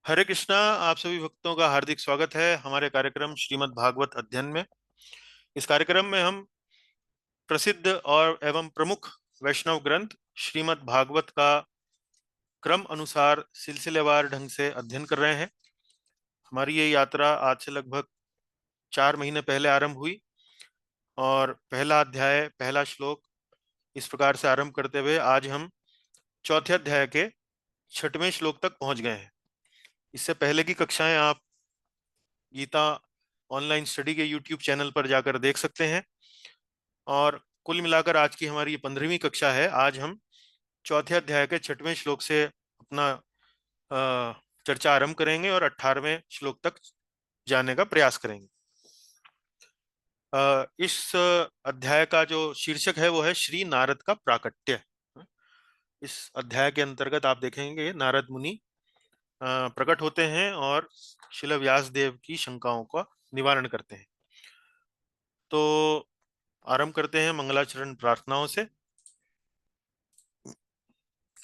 हरे कृष्णा। आप सभी भक्तों का हार्दिक स्वागत है हमारे कार्यक्रम श्रीमद् भागवत अध्ययन में। इस कार्यक्रम में हम प्रसिद्ध और एवं प्रमुख वैष्णव ग्रंथ श्रीमद् भागवत का क्रम अनुसार सिलसिलेवार ढंग से अध्ययन कर रहे हैं। हमारी ये यात्रा आज से लगभग 4 महीने पहले आरंभ हुई और पहला अध्याय पहला श्लोक इस प्रकार से आरंभ करते हुए आज हम चौथे अध्याय के 6वें श्लोक तक पहुंच गए हैं। इससे पहले की कक्षाएं आप गीता ऑनलाइन स्टडी के YouTube चैनल पर जाकर देख सकते हैं। और कुल मिलाकर आज की हमारी 15वीं कक्षा है। आज हम चौथे अध्याय के 6वें श्लोक से अपना चर्चा आरंभ करेंगे और 18वें श्लोक तक जाने का प्रयास करेंगे। इस अध्याय का जो शीर्षक है वो है श्री नारद का प्राकट्य। इस अध्याय के अंतर्गत आप देखेंगे नारद मुनि प्रकट होते हैं और श्रील व्यास देव की शंकाओं का निवारण करते हैं। तो आरंभ करते हैं मंगलाचरण प्रार्थनाओं से।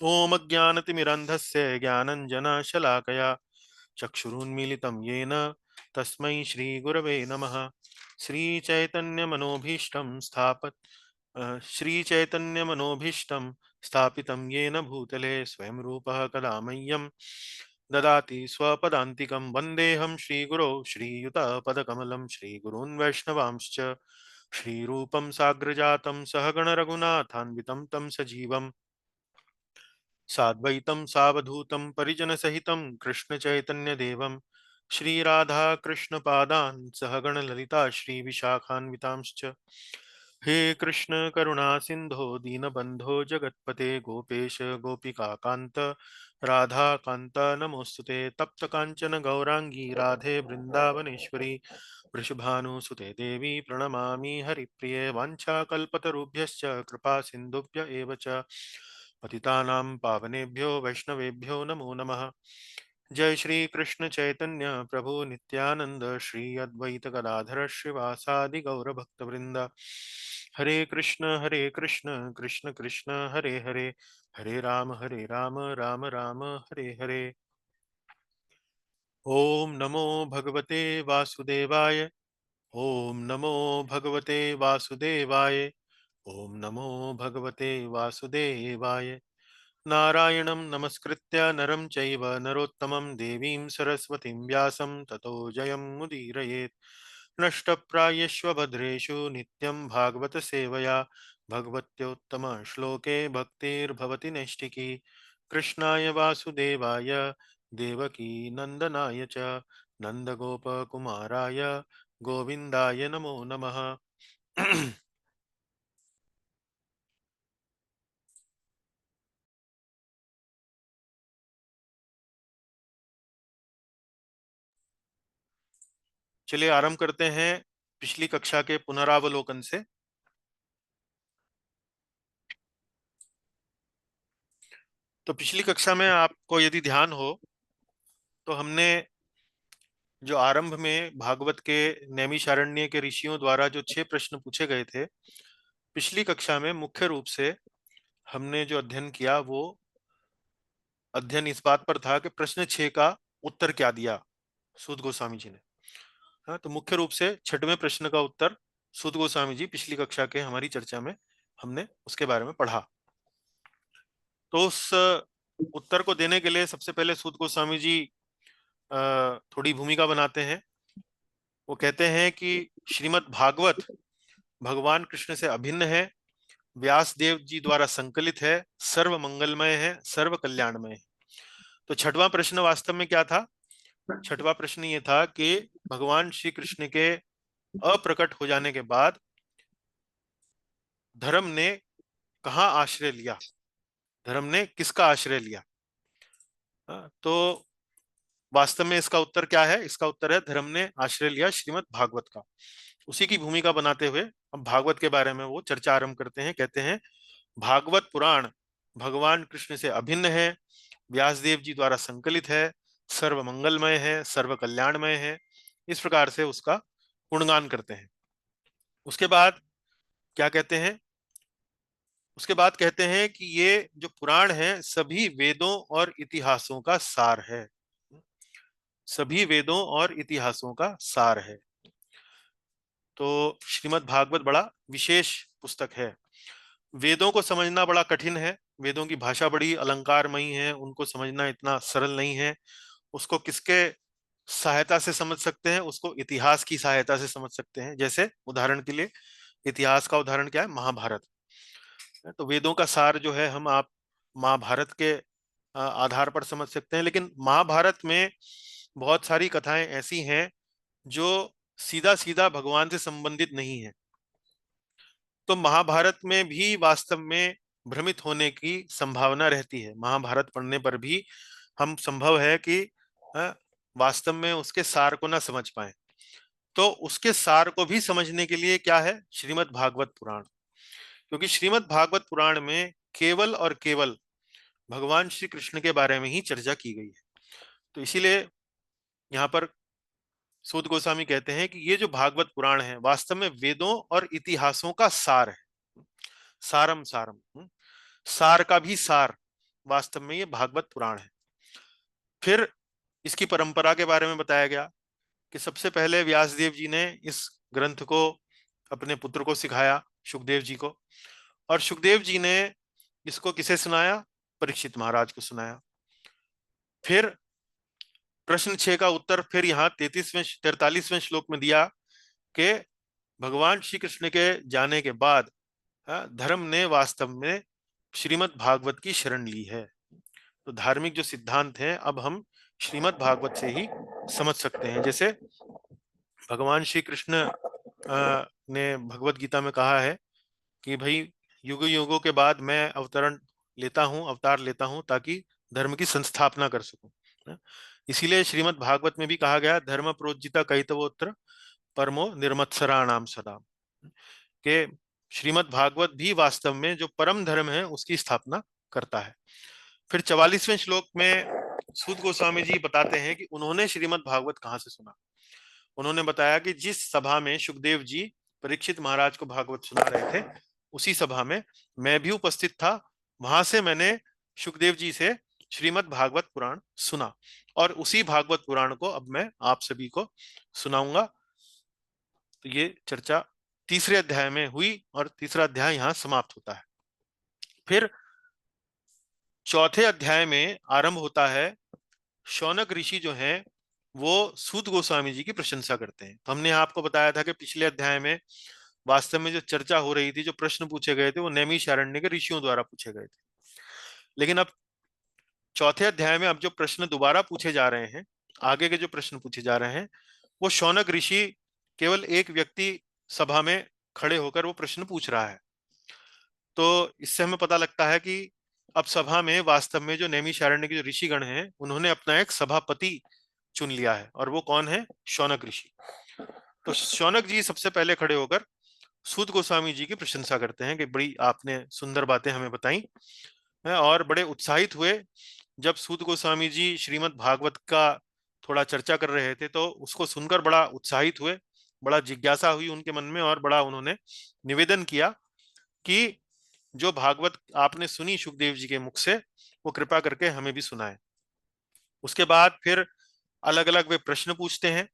ओम अज्ञानतिमिरन्धस्य ज्ञानञ्जनशलाकया चक्षुरुन्मीलितं येन तस्मै श्रीगुरवे नमः। श्रीचैतन्यमनोभीष्टं स्थापितं येन भूतले स्वयं रूपः कदा मह्यं ददाति स्वपदान्तिकं। वन्देऽहं श्रीगुरौ श्रीयुतपदकमलं श्रीगुरून् वैष्णवांश्च श्रीरूपं साग्रजातं सहगण रघुनाथान्वितं तं सजीवम् साद्वैतं सावधूतं परिजनसहितं कृष्णचैतन्यदेवं श्रीराधाकृष्णपादान् सहगण ललिता श्रीविशाखान्वितांश्च। हे कृष्ण करुणा सिंधो दीनबंधो जगत्पते गोपेश गोपिकान्त राधा कांत नमोस्तुते। तप्त कांचन गौरांगी राधे वृंदावनेश्वरी वृषभानुसुते देवी प्रणमामि हरिप्रिये। वाञ्छाकल्पतरुभ्यश्च कृपा सिन्धुभ्य एव च पतितानां पावनेभ्यो वैष्णवेभ्यो नमो नमः। जय श्री कृष्ण चैतन्य प्रभु नित्यानंद श्री अद्वैत गदाधर श्रीवासादि गौर भक्त वृंद। हरे कृष्ण कृष्ण कृष्ण हरे हरे, हरे राम राम राम हरे हरे। ओम नमो भगवते वासुदेवाय। ओम नमो भगवते वासुदेवाय। ओम नमो भगवते वासुदेवाय। नारायणं नमस्कृत्य नरं चैव नरोत्तमं देवीं सरस्वतीं व्यासं ततो जयमुदीरयेत्। नष्टप्रायेष्व भद्रेषु नित्यं भागवत सेवया भगवत्योत्तमश्लोके भक्तिर्भवति नैष्टिकी। कृष्णाय वासुदेवाय देवकी नंदनाय च नंदगोपकुमाराय गोविंदाय नमो नमः। चलिए आरंभ करते हैं पिछली कक्षा के पुनरावलोकन से। तो पिछली कक्षा में आपको यदि ध्यान हो तो हमने जो आरंभ में भागवत के नैमिषारण्य के ऋषियों द्वारा जो 6 प्रश्न पूछे गए थे, पिछली कक्षा में मुख्य रूप से हमने जो अध्ययन किया वो अध्ययन इस बात पर था कि प्रश्न 6 का उत्तर क्या दिया सूत गोस्वामी जी ने। हाँ, तो मुख्य रूप से 6वें प्रश्न का उत्तर सूत गोस्वामी जी पिछली कक्षा के हमारी चर्चा में हमने उसके बारे में पढ़ा। तो उस उत्तर को देने के लिए सबसे पहले सूत गोस्वामी जी थोड़ी भूमिका बनाते हैं। वो कहते हैं कि श्रीमद् भागवत भगवान कृष्ण से अभिन्न है, व्यास देव जी द्वारा संकलित है, सर्व मंगलमय है, सर्व कल्याणमय है। तो 6वां प्रश्न वास्तव में क्या था? 6वां प्रश्न ये था कि भगवान श्री कृष्ण के अप्रकट हो जाने के बाद धर्म ने कहाँ आश्रय लिया, धर्म ने किसका आश्रय लिया? तो वास्तव में इसका उत्तर क्या है? इसका उत्तर है धर्म ने आश्रय लिया श्रीमद् भागवत का। उसी की भूमिका बनाते हुए अब भागवत के बारे में वो चर्चा आरंभ करते हैं। कहते हैं भागवत पुराण भगवान कृष्ण से अभिन्न है, व्यासदेव जी द्वारा संकलित है, सर्व मंगलमय है, सर्व कल्याणमय है। इस प्रकार से उसका गुणगान करते हैं। उसके बाद क्या कहते हैं? उसके बाद कहते हैं कि ये जो पुराण है सभी वेदों और इतिहासों का सार है। सभी वेदों और इतिहासों का सार है। तो श्रीमद् भागवत बड़ा विशेष पुस्तक है। वेदों को समझना बड़ा कठिन है। वेदों की भाषा बड़ी अलंकारमयी है, उनको समझना इतना सरल नहीं है। उसको किसके सहायता से समझ सकते हैं? उसको इतिहास की सहायता से समझ सकते हैं। जैसे उदाहरण के लिए, इतिहास का उदाहरण क्या है? महाभारत। तो वेदों का सार जो है हम आप महाभारत के आधार पर समझ सकते हैं। लेकिन महाभारत में बहुत सारी कथाएं ऐसी हैं जो सीधा सीधा भगवान से संबंधित नहीं है। तो महाभारत में भी वास्तव में भ्रमित होने की संभावना रहती है। महाभारत पढ़ने पर भी हम संभव है कि अ, वास्तव में उसके सार को ना समझ पाए। तो उसके सार को भी समझने के लिए क्या है? श्रीमद् भागवत पुराण। क्योंकि श्रीमद् भागवत पुराण में केवल और केवल भगवान श्री कृष्ण के बारे में ही चर्चा की गई है। तो इसीलिए यहाँ पर सूत गोस्वामी कहते हैं कि ये जो भागवत पुराण है वास्तव में वेदों और इतिहासों का सार है। सारम सारम, सार का भी सार वास्तव में ये भागवत पुराण है। फिर इसकी परंपरा के बारे में बताया गया कि सबसे पहले व्यासदेव जी ने इस ग्रंथ को अपने पुत्र को सिखाया, सुखदेव जी को। और सुखदेव जी ने इसको किसे सुनाया? परीक्षित महाराज को सुनाया। फिर प्रश्न 6 का उत्तर फिर यहाँ 43वें श्लोक में दिया कि भगवान श्री कृष्ण के जाने के बाद धर्म ने वास्तव में श्रीमद् भागवत की शरण ली है। तो धार्मिक जो सिद्धांत हैं अब हम श्रीमद् भागवत से ही समझ सकते हैं। जैसे भगवान श्री कृष्ण ने भगवत गीता में कहा है कि भाई युग युगों के बाद मैं अवतार लेता हूं ताकि धर्म की संस्थापना कर सकूं। इसीलिए श्रीमद् भागवत में भी कहा गया, धर्म प्रोज्जिता कैतवोत्र परमो निर्मत्सराणाम सदा, के श्रीमद् भागवत भी वास्तव में जो परम धर्म है उसकी स्थापना करता है। फिर 44वें श्लोक में सूत गोस्वामी जी बताते हैं कि उन्होंने श्रीमद् भागवत कहाँ से सुना। उन्होंने बताया कि जिस सभा में सुखदेव जी परीक्षित महाराज को भागवत सुना रहे थे, उसी सभा में मैं भी उपस्थित था। वहां से मैंने सुखदेव जी से श्रीमद् भागवत पुराण सुना और उसी भागवत पुराण को अब मैं आप सभी को सुनाऊंगा। तो ये चर्चा तीसरे अध्याय में हुई और तीसरा अध्याय यहाँ समाप्त होता है। फिर चौथे अध्याय में आरंभ होता है। शौनक ऋषि जो हैं वो सूत गोस्वामी जी की प्रशंसा करते हैं। तो हमने आपको बताया था कि पिछले अध्याय में वास्तव में जो चर्चा हो रही थी, जो प्रश्न पूछे गए थे, वो नैमिषारण्य के ऋषियों द्वारा पूछे गए थे। लेकिन अब चौथे अध्याय में अब जो प्रश्न दोबारा पूछे जा रहे हैं, आगे के जो प्रश्न पूछे जा रहे हैं, वो शौनक ऋषि केवल एक व्यक्ति सभा में खड़े होकर वो प्रश्न पूछ रहा है। तो इससे हमें पता लगता है कि अब सभा में वास्तव में जो नैमिषारण्य के जो ऋषिगण हैं उन्होंने अपना एक सभापति चुन लिया है। और वो कौन है? शौनक ऋषि। तो शौनक जी सबसे पहले खड़े होकर सूत गोस्वामी जी की प्रशंसा करते हैं कि बड़ी आपने सुंदर बातें हमें बताई हैं, और बड़े उत्साहित हुए जब सूत गोस्वामी जी श्रीमद् भागवत का थोड़ा चर्चा कर रहे थे। तो उसको सुनकर बड़ा उत्साहित हुए, बड़ा जिज्ञासा हुई उनके मन में, और बड़ा उन्होंने निवेदन किया कि जो भागवत आपने सुनी सुखदेव जी के मुख से, वो कृपा करके हमें भी सुनाए। उसके बाद फिर अलग अलग वे प्रश्न पूछते हैं।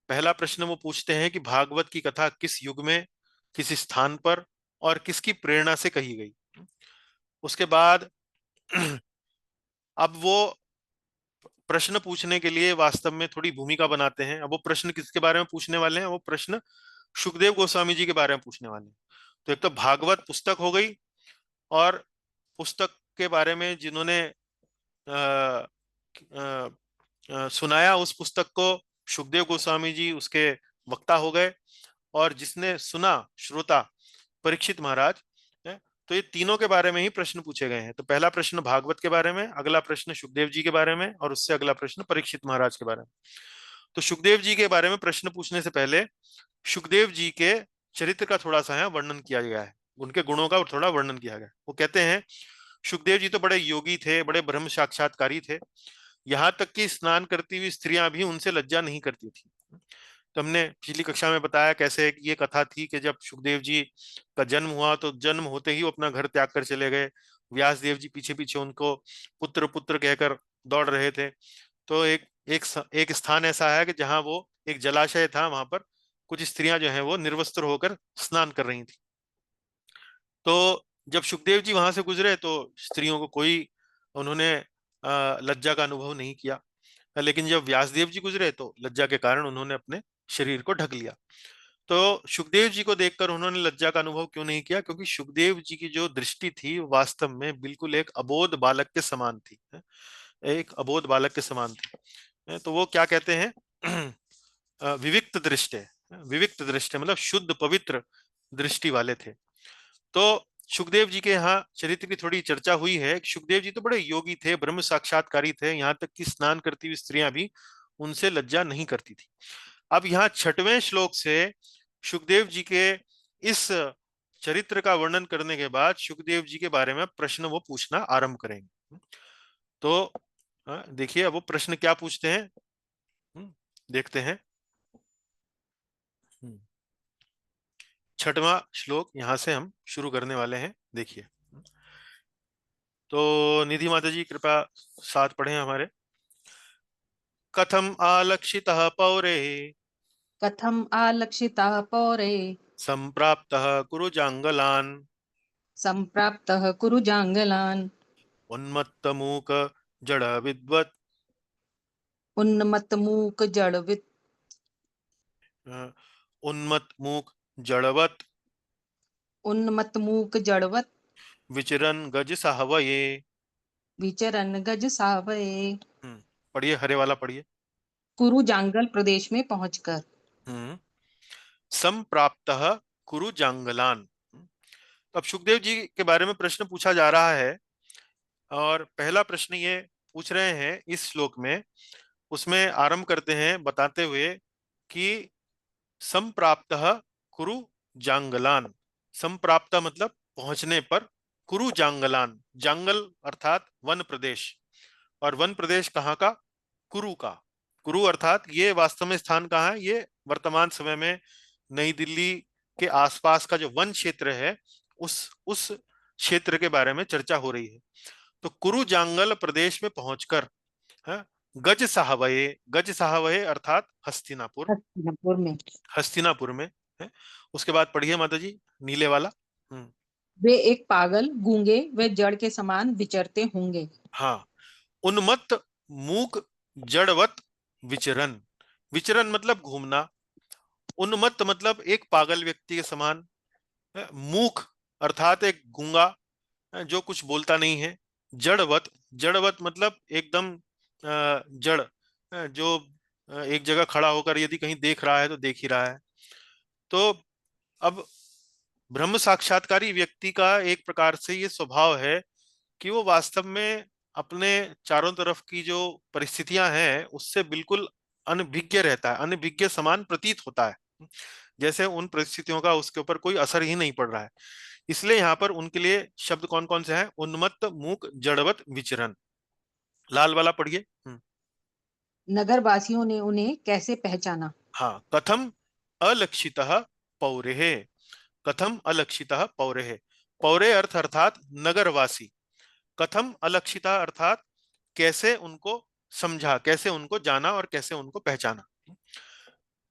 पहला प्रश्न वो पूछते हैं कि भागवत की कथा किस युग में, किस स्थान पर और किसकी प्रेरणा से कही गई। उसके बाद अब वो प्रश्न पूछने के लिए वास्तव में थोड़ी भूमिका बनाते हैं। अब वो प्रश्न किसके बारे में पूछने वाले हैं? वो प्रश्न सुखदेव गोस्वामी जी के बारे में पूछने वाले हैं। तो एक तो भागवत पुस्तक हो गई, और पुस्तक के बारे में जिन्होंने सुनाया उस पुस्तक को, सुखदेव गोस्वामी जी उसके वक्ता हो गए, और जिसने सुना श्रोता परीक्षित महाराज है। तो ये तीनों के बारे में ही प्रश्न पूछे गए हैं। तो पहला प्रश्न भागवत के बारे में, अगला प्रश्न सुखदेव जी के बारे में, और उससे अगला प्रश्न परीक्षित महाराज के बारे में। तो सुखदेव जी के बारे में प्रश्न पूछने से पहले सुखदेव जी के चरित्र का थोड़ा सा यहाँ वर्णन किया गया है, उनके गुणों का थोड़ा वर्णन किया गया है। वो कहते हैं सुखदेव जी तो बड़े योगी थे, बड़े ब्रह्म साक्षात्कारी थे, यहाँ तक कि स्नान करती हुई स्त्रियां भी उनसे लज्जा नहीं करती थी। तो हमने पिछली कक्षा में बताया कैसे ये कथा थी कि जब सुखदेव जी का जन्म हुआ तो जन्म होते ही वो अपना घर त्याग कर चले गए। व्यास देव जी पीछे पीछे उनको पुत्र पुत्र कहकर दौड़ रहे थे। तो एक एक स्थान ऐसा है कि जहां वो एक जलाशय था, वहां पर कुछ स्त्रियां जो हैं वो निर्वस्त्र होकर स्नान कर रही थी। तो जब सुखदेव जी वहां से गुजरे तो स्त्रियों को कोई, उन्होंने लज्जा का अनुभव नहीं किया। लेकिन जब व्यासदेव जी गुजरे तो लज्जा के कारण उन्होंने अपने शरीर को ढक लिया। तो सुखदेव जी को देखकर उन्होंने लज्जा का अनुभव क्यों नहीं किया? क्योंकि सुखदेव जी की जो दृष्टि थी वो वास्तव में बिल्कुल एक अबोध बालक के समान थी, एक अबोध बालक के समान थी। तो वो क्या कहते हैं? विविक्त दृष्टि, विविक्त दृष्टि मतलब शुद्ध पवित्र दृष्टि वाले थे। तो सुखदेव जी के यहाँ चरित्र की थोड़ी चर्चा हुई है। सुखदेव जी तो बड़े योगी थे, ब्रह्म साक्षात्कारी थे, यहाँ तक कि स्नान करती हुई स्त्रियां भी उनसे लज्जा नहीं करती थी। अब यहाँ 6वें श्लोक से सुखदेव जी के इस चरित्र का वर्णन करने के बाद सुखदेव जी के बारे में प्रश्न वो पूछना आरंभ करेंगे। तो देखिए अब वो प्रश्न क्या पूछते हैं, देखते हैं। 6वां श्लोक यहां से हम शुरू करने वाले हैं, देखिए। तो निधि माता जी कृपा साथ पढ़े हमारे। कथम आलक्षितः पौरे कथम आलक्षितः पौरे संप्राप्तः कुरु जांगलान संप्राप्तः कुरु जांगलान उन्मत्तमूक जड़ विद्वत् उन्मत्तमूक जड़वित उन्मत्तमूक जड़वत् उन्मत्तमूक जड़वत विचरन गज साहवये। विचरन गज सावये। पढ़िए, हरे वाला पढ़िए। कुरु जांगल प्रदेश में पहुंचकर। हम्म संप्राप्तः कुरु जांगलान। अब सुखदेव जी के बारे में प्रश्न पूछा जा रहा है, और पहला प्रश्न ये पूछ रहे हैं इस श्लोक में, उसमें आरंभ करते हैं बताते हुए कि संप्राप्तः कुरु जांगलान। संप्राप्त मतलब पहुंचने पर, कुरु जांगलान, जांगल अर्थात वन प्रदेश, और वन प्रदेश कहाँ का? कुरु का। कुरु अर्थात ये वास्तव में स्थान कहाँ है? ये वर्तमान समय में नई दिल्ली के आसपास का जो वन क्षेत्र है, उस क्षेत्र के बारे में चर्चा हो रही है। तो कुरु जांगल प्रदेश में पहुंचकर, है, गज साहवये, गज साहवये अर्थात हस्तिनापुर, हस्तिनापुर में। हस्तिनापुर में है। उसके बाद पढ़िए माता जी, नीले वाला। वे एक पागल गूंगे व जड़ के समान विचरते होंगे। हाँ, उन्मत्त मूक जड़वत विचरन। विचरन मतलब घूमना, उन्मत्त मतलब एक पागल व्यक्ति के समान, मूक अर्थात एक गूंगा जो कुछ बोलता नहीं है, जड़वत, जड़वत मतलब एकदम जड़, जो एक जगह खड़ा होकर यदि कहीं देख रहा है तो देख ही रहा है। तो अब ब्रह्म साक्षात्कारी व्यक्ति का एक प्रकार से ये स्वभाव है कि वो वास्तव में अपने चारों तरफ की जो परिस्थितियां हैं उससे बिल्कुल अनभिज्ञ रहता है, अनभिज्ञ समान प्रतीत होता है, जैसे उन परिस्थितियों का उसके ऊपर कोई असर ही नहीं पड़ रहा है। इसलिए यहाँ पर उनके लिए शब्द कौन कौन से हैं? उन्मत्त मूक जड़वत विचरण। लाल वाला पढ़िए। नगर वासियों ने उन्हें कैसे पहचाना? हाँ, कथम अलक्षितः पौरेः, कथम अलक्षितः पौरेः। पौरे अर्थ अर्थात नगरवासी, कथम अलक्षिता अर्थात कैसे उनको समझा, कैसे उनको जाना और कैसे उनको पहचाना।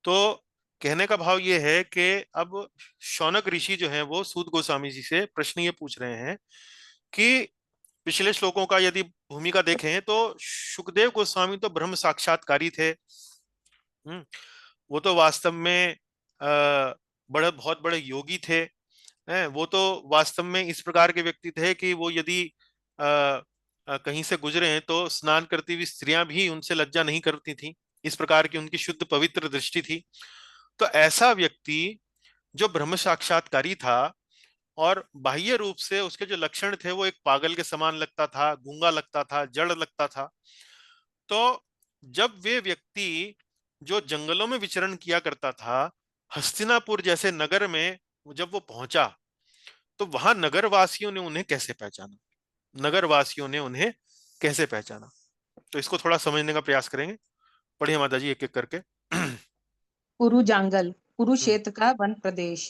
तो कहने का भाव ये है कि अब शौनक ऋषि जो हैं वो सूत गोस्वामी जी से प्रश्न ये पूछ रहे हैं कि पिछले श्लोकों का यदि भूमिका देखें तो सुखदेव गोस्वामी तो ब्रह्म साक्षात्कारी थे। वो तो वास्तव में बड़े बहुत बड़े योगी थे, हैं, वो तो वास्तव में इस प्रकार के व्यक्ति थे कि वो यदि कहीं से गुजरे हैं तो स्नान करती हुई स्त्रियां भी उनसे लज्जा नहीं करती थी, इस प्रकार की उनकी शुद्ध पवित्र दृष्टि थी। तो ऐसा व्यक्ति जो ब्रह्म साक्षात्कारी था और बाह्य रूप से उसके जो लक्षण थे वो एक पागल के समान लगता था, गूंगा लगता था, जड़ लगता था। तो जब वे व्यक्ति जो जंगलों में विचरण किया करता था, हस्तिनापुर जैसे नगर में जब वो पहुंचा तो वहां नगरवासियों ने उन्हें कैसे पहचाना? नगरवासियों ने उन्हें कैसे पहचाना? तो इसको थोड़ा समझने का प्रयास करेंगे। पढ़िए माता जी एक एक करके। कुरु जांगल कुरुक्षेत्र का वन प्रदेश।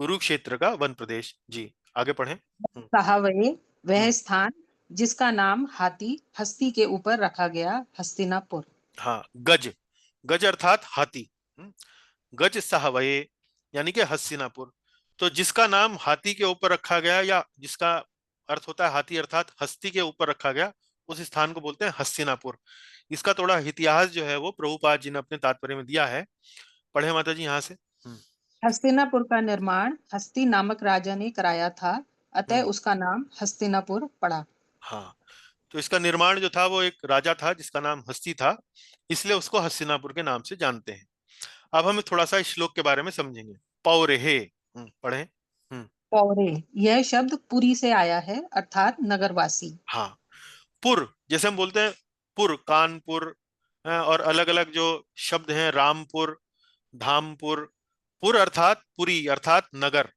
कुरुक्षेत्र का वन प्रदेश, जी आगे पढ़ें। साहवये वह हम्म, स्थान जिसका नाम हाथी हस्ती के ऊपर रखा गया, हस्तिनापुर। हाँ, गज, गज अर्थात हाथी। हम्म, गज साहवये यानी कि हस्तिनापुर। तो जिसका नाम हाथी के ऊपर रखा गया, या जिसका अर्थ होता है हाथी अर्थात हस्ती के ऊपर रखा गया, उस स्थान को बोलते हैं हस्तिनापुर। इसका थोड़ा इतिहास जो है वो प्रभुपाद जी ने अपने तात्पर्य में दिया है। पढ़े माता जी यहाँ से। हस्तिनापुर का निर्माण हस्ती नामक राजा ने कराया था, अतः हम्म। उसका नाम हस्तिनापुर पड़ा। हाँ, तो इसका निर्माण जो था वो एक राजा था जिसका नाम हस्ती था, इसलिए उसको हस्तिनापुर के नाम से जानते हैं। अब हम थोड़ा सा इस श्लोक के बारे में समझेंगे। पौरेहे, पढ़े। हम्म। पौरे, यह शब्द पुरी से आया है, अर्थात नगरवासी। हाँ, पुर जैसे हम बोलते हैं, पुर कानपुर, और अलग अलग जो शब्द हैं, रामपुर, धामपुर। पुर अर्थात पुरी अर्थात नगर।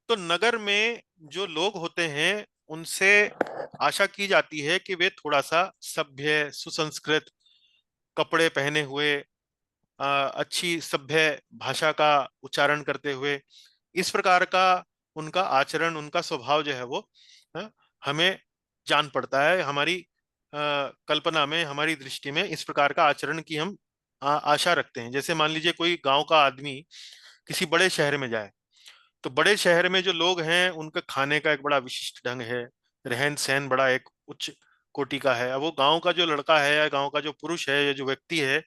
तो नगर में जो लोग होते हैं उनसे आशा की जाती है कि वे थोड़ा सा सभ्य सुसंस्कृत कपड़े पहने हुए, अच्छी सभ्य भाषा का उच्चारण करते हुए, इस प्रकार का उनका आचरण, उनका स्वभाव जो है वो अ, हमें जान पड़ता है। हमारी कल्पना में, हमारी दृष्टि में इस प्रकार का आचरण की हम आशा रखते हैं। जैसे मान लीजिए कोई गांव का आदमी किसी बड़े शहर में जाए, तो बड़े शहर में जो लोग हैं उनका खाने का एक बड़ा विशिष्ट ढंग है, रहन सहन बड़ा एक उच्च कोटि का है। अब वो गांव का जो लड़का है या गांव का जो पुरुष है या जो व्यक्ति है,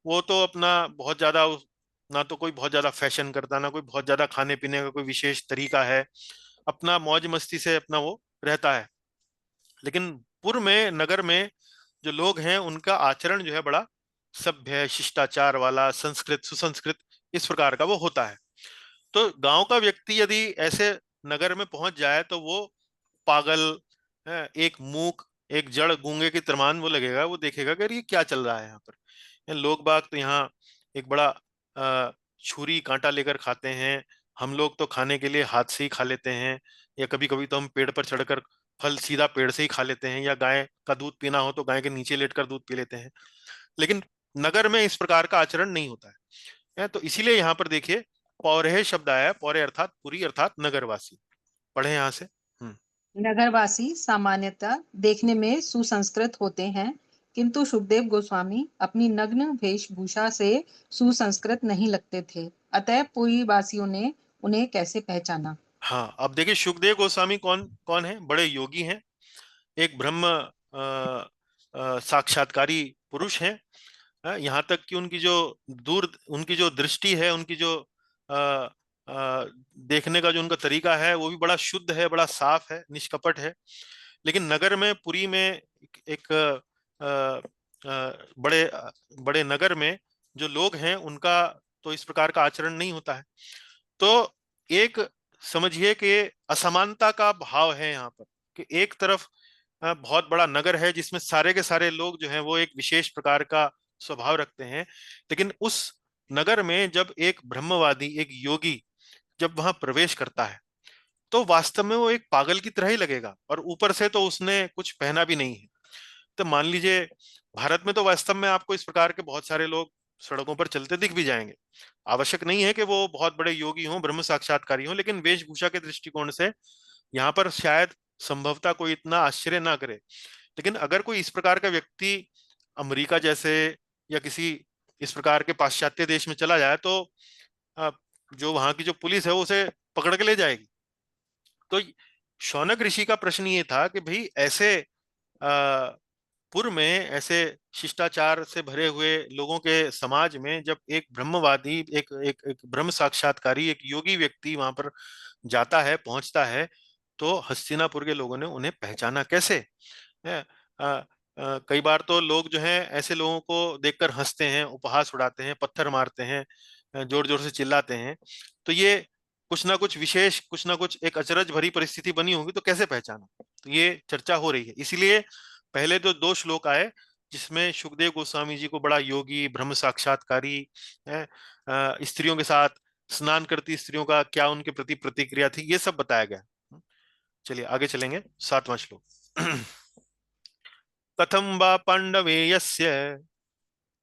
वो तो अपना बहुत ज्यादा ना तो कोई बहुत ज्यादा फैशन करता, ना कोई बहुत ज्यादा खाने पीने का कोई विशेष तरीका है, अपना मौज मस्ती से अपना वो रहता है। लेकिन पुर में, नगर में जो लोग हैं उनका आचरण जो है बड़ा सभ्य शिष्टाचार वाला, संस्कृत सुसंस्कृत, इस प्रकार का वो होता है। तो गांव का व्यक्ति यदि ऐसे नगर में पहुंच जाए तो वो पागल है, एक मूक, एक जड़ गूंगे के समान वो लगेगा। वो देखेगा कि अरे ये क्या चल रहा है यहाँ पर। ये लोग बाग तो यहाँ एक बड़ा छुरी कांटा लेकर खाते हैं, हम लोग तो खाने के लिए हाथ से ही खा लेते हैं, या कभी कभी तो हम पेड़ पर चढ़कर फल सीधा पेड़ से ही खा लेते हैं, या गाय का दूध पीना हो तो गाय के नीचे लेटकर दूध पी लेते हैं। लेकिन नगर में इस प्रकार का आचरण नहीं होता है। तो इसीलिए यहाँ पर देखिए पौरहे शब्द आया है, पौरे अर्थात पुरी अर्थात नगरवासी। पढ़े यहाँ से। हम्म। नगरवासी सामान्यतः देखने में सुसंस्कृत होते हैं, किंतु सुखदेव गोस्वामी अपनी नग्न वेशभूषा से सुसंस्कृत नहीं लगते थे, अतः पुरी वासियों ने उन्हें कैसे पहचाना। हाँ, अब देखिए सुखदेव गोस्वामी कौन कौन है, बड़े योगी हैं, एक ब्रह्म साक्षात्कारी पुरुष हैं। यहाँ तक कि उनकी जो दृष्टि है, उनकी जो अ, देखने का जो उनका तरीका है वो भी बड़ा शुद्ध है, बड़ा साफ है, निष्कपट है। लेकिन नगर में, पुरी में एक बड़े बड़े नगर में जो लोग हैं उनका तो इस प्रकार का आचरण नहीं होता है। तो एक समझिए कि असमानता का भाव है यहाँ पर, कि एक तरफ बहुत बड़ा नगर है जिसमें सारे के सारे लोग जो हैं वो एक विशेष प्रकार का स्वभाव रखते हैं, लेकिन उस नगर में जब एक ब्रह्मवादी, एक योगी जब वहां प्रवेश करता है तो वास्तव में वो एक पागल की तरह ही लगेगा, और ऊपर से तो उसने कुछ पहना भी नहीं है। तो मान लीजिए भारत में तो वास्तव में आपको इस प्रकार के बहुत सारे लोग सड़कों पर चलते दिख भी जाएंगे। आवश्यक नहीं है कि वो बहुत बड़े योगी हों, ब्रह्म साक्षात्कारी हों, लेकिन वेशभूषा के दृष्टिकोण से यहाँ पर शायद संभवतः कोई इतना आश्चर्य ना करे। लेकिन अगर कोई इस प्रकार का व्यक्ति अमेरिका जैसे या किसी इस प्रकार के पाश्चात्य देश में चला जाए तो अ, जो वहां की जो पुलिस है वो उसे पकड़ के ले जाएगी। तो शौनक ऋषि का प्रश्न ये था कि भाई ऐसे पुर में, ऐसे शिष्टाचार से भरे हुए लोगों के समाज में जब एक ब्रह्मवादी, एक ब्रह्म साक्षात्कारी, एक योगी व्यक्ति वहां पर जाता है, पहुंचता है, तो हस्तिनापुर के लोगों ने उन्हें पहचाना कैसे है। कई बार तो लोग जो हैं ऐसे लोगों को देखकर हंसते हैं, उपहास उड़ाते हैं, पत्थर मारते हैं, जोर जोर से चिल्लाते हैं। तो ये कुछ ना कुछ विशेष, कुछ ना कुछ एक अचरज भरी परिस्थिति बनी होगी, तो कैसे पहचाना। तो ये चर्चा हो रही है। इसीलिए पहले तो दो श्लोक आए जिसमें सुखदेव गोस्वामी जी को बड़ा योगी, ब्रह्म साक्षात्कारी है, स्त्रियों के साथ, स्नान करती स्त्रियों का क्या उनके प्रति प्रतिक्रिया थी, ये सब बताया गया। चलिए आगे चलेंगे, सातवां श्लोक। कथम वा पांडवेयस्य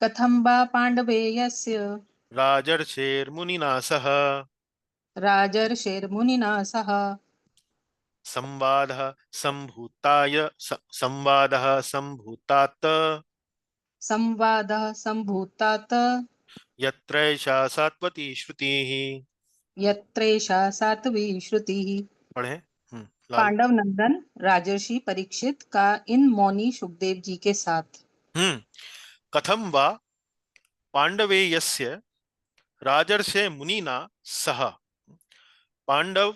कथं वा पाण्डवेयस्य राजर्षेर्मुनिना सह राजर्षेर्मुनिना सह संवादः संभूताय संवादः संभूतात संवादः संभूतात् यत्रैषा सात्वती श्रुतिः। यत्रैषा सात्वी श्रुतिः। पढ़े। लाल। पांडव नंदन राजर्षि परीक्षित का इन मौनी सुखदेव जी के साथ। कथम वा पांडवेयस्य राजर्षे मुनिना सह। पांडव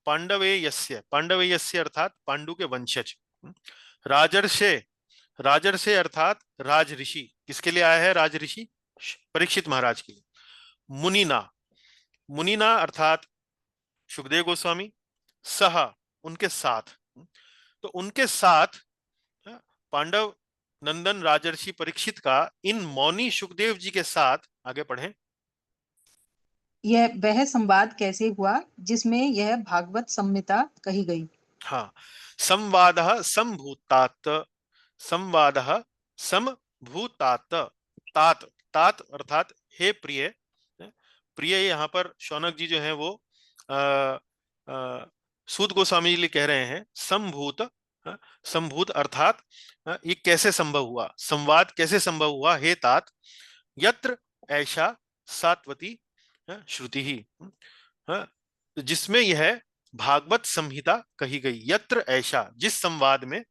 पांडवेयस्य, पांडवेयस्य अर्थात पांडु के वंशज। राजर्षे, राजर्षे अर्थात राज ऋषि। किसके लिए आया है राज ऋषि? परीक्षित महाराज के लिए। मुनिना, मुनिना अर्थात सुखदेव गोस्वामी, सह उनके साथ। तो उनके साथ पांडव नंदन राजर्षि परीक्षित का इन मौनी सुखदेव जी के साथ, आगे पढ़ें। यह वह संवाद कैसे हुआ जिसमें यह भागवत संहिता कही गई। हाँ, संवादः संभूतात्, संवादः संभूतात्। तात, तात अर्थात हे प्रिय। प्रिय यहाँ पर शौनक जी जो है वो सूत गोस्वामी जी कह रहे हैं संभूत। संभूत अर्थात ये कैसे संभव हुआ, संवाद कैसे संभव हुआ हे तात। यत्र ऐशा सात्वती श्रुति ही, जिसमें यह भागवत संहिता कही गई। यत्र ऐशा, जिस संवाद में,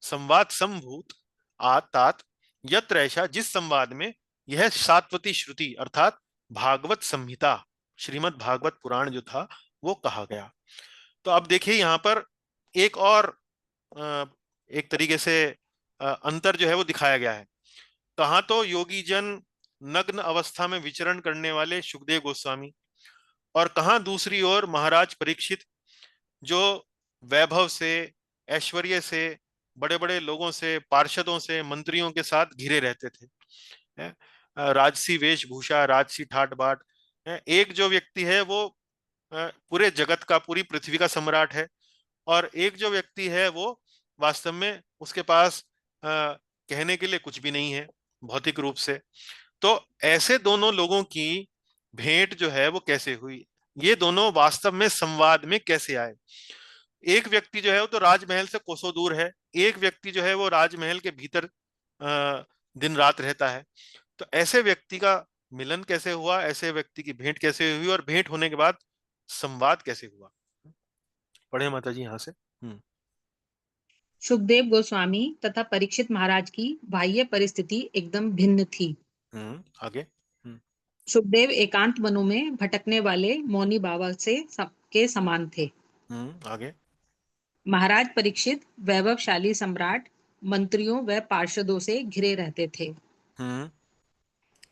संवाद संभूत आतात, यत्र ऐशा जिस संवाद में, यह सात्वती श्रुति अर्थात भागवत संहिता, श्रीमद् भागवत पुराण जो था वो कहा गया। तो अब देखिए यहां पर एक और एक तरीके से अंतर जो है वो दिखाया गया है। कहां तो योगी जन नग्न अवस्था में विचरण करने वाले सुखदेव गोस्वामी, और कहां दूसरी ओर महाराज परीक्षित जो वैभव से, ऐश्वर्य से, बड़े बड़े लोगों से, पार्षदों से, मंत्रियों के साथ घिरे रहते थे। राजसी वेशभूषा, राजसी ठाट बाट। एक जो व्यक्ति है वो पूरे जगत का, पूरी पृथ्वी का सम्राट है, और एक जो व्यक्ति है वो वास्तव में उसके पास कहने के लिए कुछ भी नहीं है भौतिक रूप से। तो ऐसे दोनों लोगों की भेंट जो है वो कैसे हुई, ये दोनों वास्तव में संवाद में कैसे आए। एक व्यक्ति जो है वो तो राजमहल से कोसों दूर है, एक व्यक्ति जो है वो राजमहल के भीतर दिन रात रहता है। तो ऐसे व्यक्ति का मिलन कैसे हुआ, ऐसे व्यक्ति की भेंट कैसे हुई, और भेंट होने के बाद संवाद कैसे हुआ। पढ़े माता जी यहां से। सुखदेव गोस्वामी तथा परीक्षित महाराज की बाह्य परिस्थिति एकदम भिन्न थी। आगे। हम्म। सुखदेव एकांत वनों में भटकने वाले मौनी बाबा के समान थे। आगे। महाराज परीक्षित वैभवशाली सम्राट, मंत्रियों व पार्षदों से घिरे रहते थे। हम्म।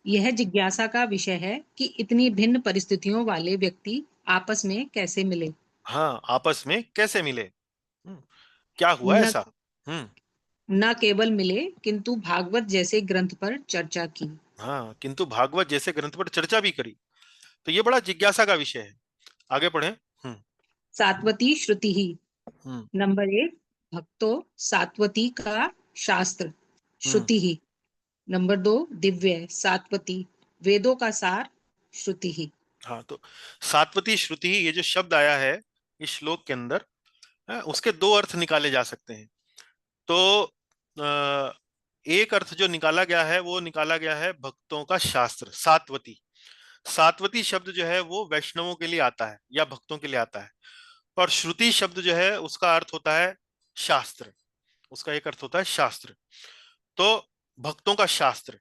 यह जिज्ञासा का विषय है कि इतनी भिन्न परिस्थितियों वाले व्यक्ति आपस में कैसे मिले। हाँ, आपस में कैसे मिले। क्या हुआ न ऐसा। हम्म। न केवल मिले किंतु भागवत जैसे ग्रंथ पर चर्चा की। हाँ, किंतु भागवत जैसे ग्रंथ पर चर्चा भी करी। तो ये बड़ा जिज्ञासा का विषय है। आगे पढ़ें। हम्म। सात्वती श्रुति ही। हम्म। नंबर एक, भक्तो सात्वती का शास्त्र हम्म। श्रुति ही। नंबर दो, दिव्य सात्वती वेदों का सार श्रुति ही। हाँ, तो सात्वती श्रुति, ये जो शब्द आया है इस श्लोक के अंदर, उसके दो अर्थ निकाले जा सकते हैं। तो एक अर्थ जो निकाला गया है वो निकाला गया है भक्तों का शास्त्र। सात्वती, सात्वती शब्द जो है वो वैष्णवों के लिए आता है या भक्तों के लिए आता है। और श्रुति शब्द जो है उसका अर्थ होता है शास्त्र, उसका एक अर्थ होता है शास्त्र। तो भक्तों का शास्त्र,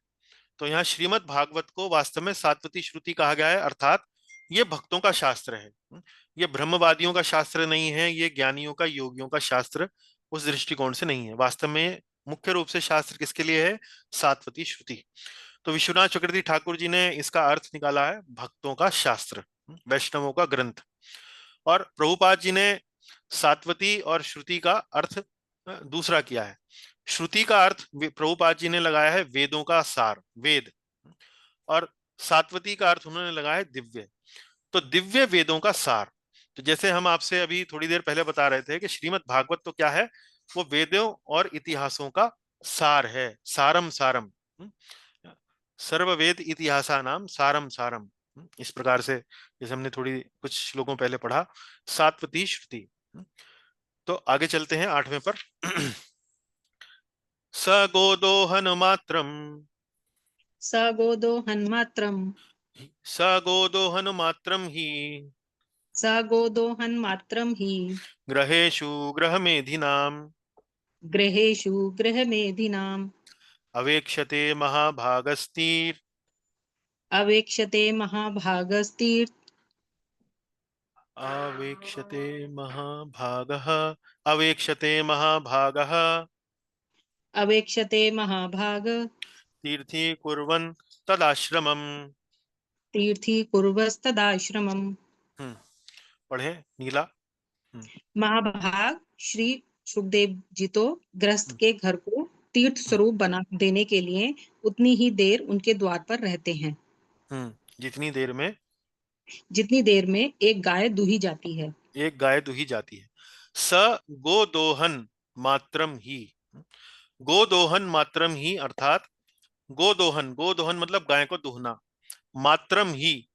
तो यहाँ श्रीमद् भागवत को वास्तव में सात्वती श्रुति कहा गया है, अर्थात ये भक्तों का शास्त्र है। ये ब्रह्मवादियों का शास्त्र नहीं है, ये ज्ञानियों का, योगियों का शास्त्र उस दृष्टिकोण से नहीं है। वास्तव में मुख्य रूप से शास्त्र किसके लिए है? सात्वती श्रुति। तो विश्वनाथ चक्रवर्ती ठाकुर जी ने इसका अर्थ निकाला है भक्तों का शास्त्र, वैष्णवों का ग्रंथ। और प्रभुपाद जी ने सात्वती और श्रुति का अर्थ दूसरा किया है। श्रुति का अर्थ प्रभुपाद जी ने लगाया है वेदों का सार, वेद। और सात्वती का अर्थ उन्होंने लगाया है दिव्य। तो दिव्य वेदों का सार। तो जैसे हम आपसे अभी थोड़ी देर पहले बता रहे थे कि श्रीमद् भागवत तो क्या है, वो वेदों और इतिहासों का सार है। सारम सारम, सर्ववेद इतिहासा नाम सारम सारम। इस प्रकार से जैसे हमने थोड़ी कुछ श्लोकों पहले पढ़ा, सात्वती श्रुति। तो आगे चलते हैं आठवें पर। स स गोदोहन मात्रम, स गोदोहन्मात्रम्, स गोदोहन मात्रम ही स गोदोहन्मात्रम् हि ग्रहेषु गृहमेधिनाम् गृहेषु गृहमेधिनाम् अवेक्षते महाभागस्तीर् अवेक्षते महाभागस्तीर्थ अवेक्षते महाभागः अवेक्षते महाभागः अवेक्षते महाभाग तीर्थी कुर्वन् तदाश्रमम्। तीर्थी कुर्वस्तदाश्रमम्। पढ़े नीला। महाभाग श्री सुखदेव जी तो गृहस्थ हम्म के घर को तीर्थ स्वरूप बना देने के लिए उतनी ही देर उनके द्वार पर रहते हैं जितनी देर में जितनी देर में एक गाय दूही जाती है। एक गाय दुही जाती है। स गोदोहन मात्रम ही, गोदोहन मात्रम ही अर्थात गोदोहन, गोदोहन मतलब गाय को दुहना, मात्रम ही,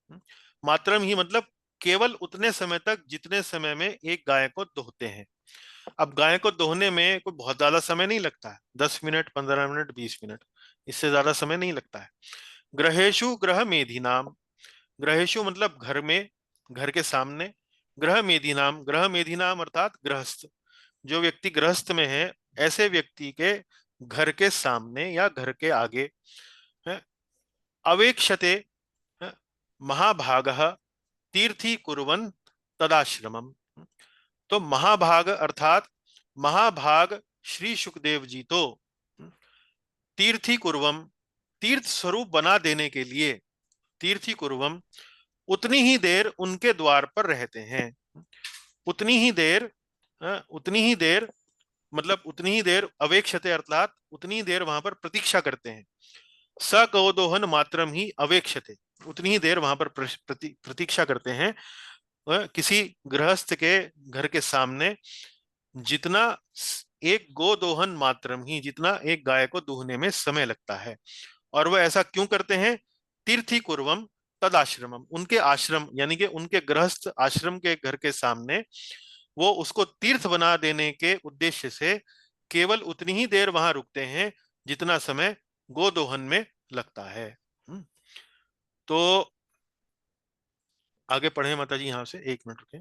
मात्रम ही मतलब केवल उतने समय तक जितने समय में एक गाय को दोहते हैं। अब गाय को दोहने में कोई बहुत ज्यादा समय नहीं लगता है, 10 मिनट, 15 मिनट, 20 मिनट, इससे ज्यादा समय नहीं लगता है। ग्रहेशु ग्रह मेधि नाम, ग्रहेशु मतलब घर में, घर के सामने, ग्रह मेधि नाम, ग्रह मेधि नाम अर्थात गृहस्थ, जो व्यक्ति गृहस्थ में है ऐसे व्यक्ति के घर के सामने या घर के आगे है। अवेक्षते महाभागः तीर्थी कुर्वन् तदाश्रमम्। तो महाभाग अर्थात महाभाग श्री सुखदेव जी तो तीर्थी कुर्वम, तीर्थ स्वरूप बना देने के लिए, तीर्थी कुर्वम उतनी ही देर उनके द्वार पर रहते हैं। उतनी ही देर, उतनी ही देर मतलब उतनी ही देर अवेक्षते अर्थात उतनी ही देर वहां पर प्रतीक्षा करते हैं। स गौदोहन मात्रम ही अवेक्षते, उतनी ही देर वहां पर प्रतीक्षा करते हैं किसी गृहस्थ के घर के सामने, जितना एक गोदोहन मात्रम ही, जितना एक गाय को दूहने में समय लगता है। और वह ऐसा क्यों करते हैं? तीर्थी कुर्वम तदाश्रमम, उनके आश्रम यानी कि उनके गृहस्थ आश्रम के घर के सामने वो उसको तीर्थ बना देने के उद्देश्य से केवल उतनी ही देर वहां रुकते हैं जितना समय गोदोहन में लगता है। तो आगे पढ़े माता जी, यहां से 1 मिनट रुके।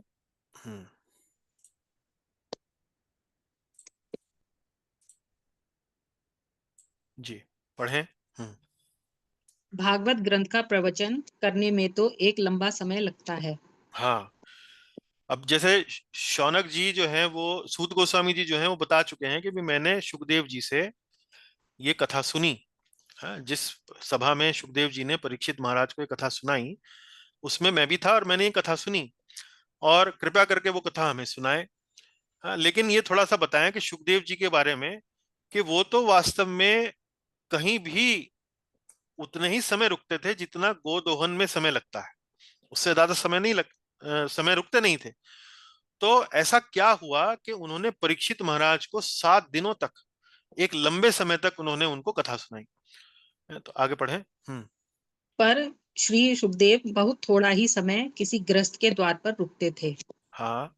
जी पढ़े। भागवत ग्रंथ का प्रवचन करने में तो एक लंबा समय लगता है। हाँ, अब जैसे शौनक जी जो हैं वो, सूत गोस्वामी जी जो हैं वो बता चुके हैं कि भी मैंने सुखदेव जी से ये कथा सुनी। हाँ, जिस सभा में सुखदेव जी ने परीक्षित महाराज को ये कथा सुनाई उसमें मैं भी था और मैंने ये कथा सुनी, और कृपया करके वो कथा हमें सुनाए। हाँ, लेकिन ये थोड़ा सा बताएं कि सुखदेव जी के बारे में कि वो तो वास्तव में कहीं भी उतने ही समय रुकते थे जितना गोदोहन में समय लगता है, उससे ज्यादा समय नहीं समय रुकते नहीं थे। तो ऐसा क्या हुआ कि उन्होंने परीक्षित महाराज को 7 दिनों तक, एक लंबे समय तक उन्होंने उनको कथा सुनाई। तो आगे पढ़े। पर श्री सुखदेव बहुत थोड़ा ही समय किसी गृहस्थ के द्वार पर रुकते थे। हाँ।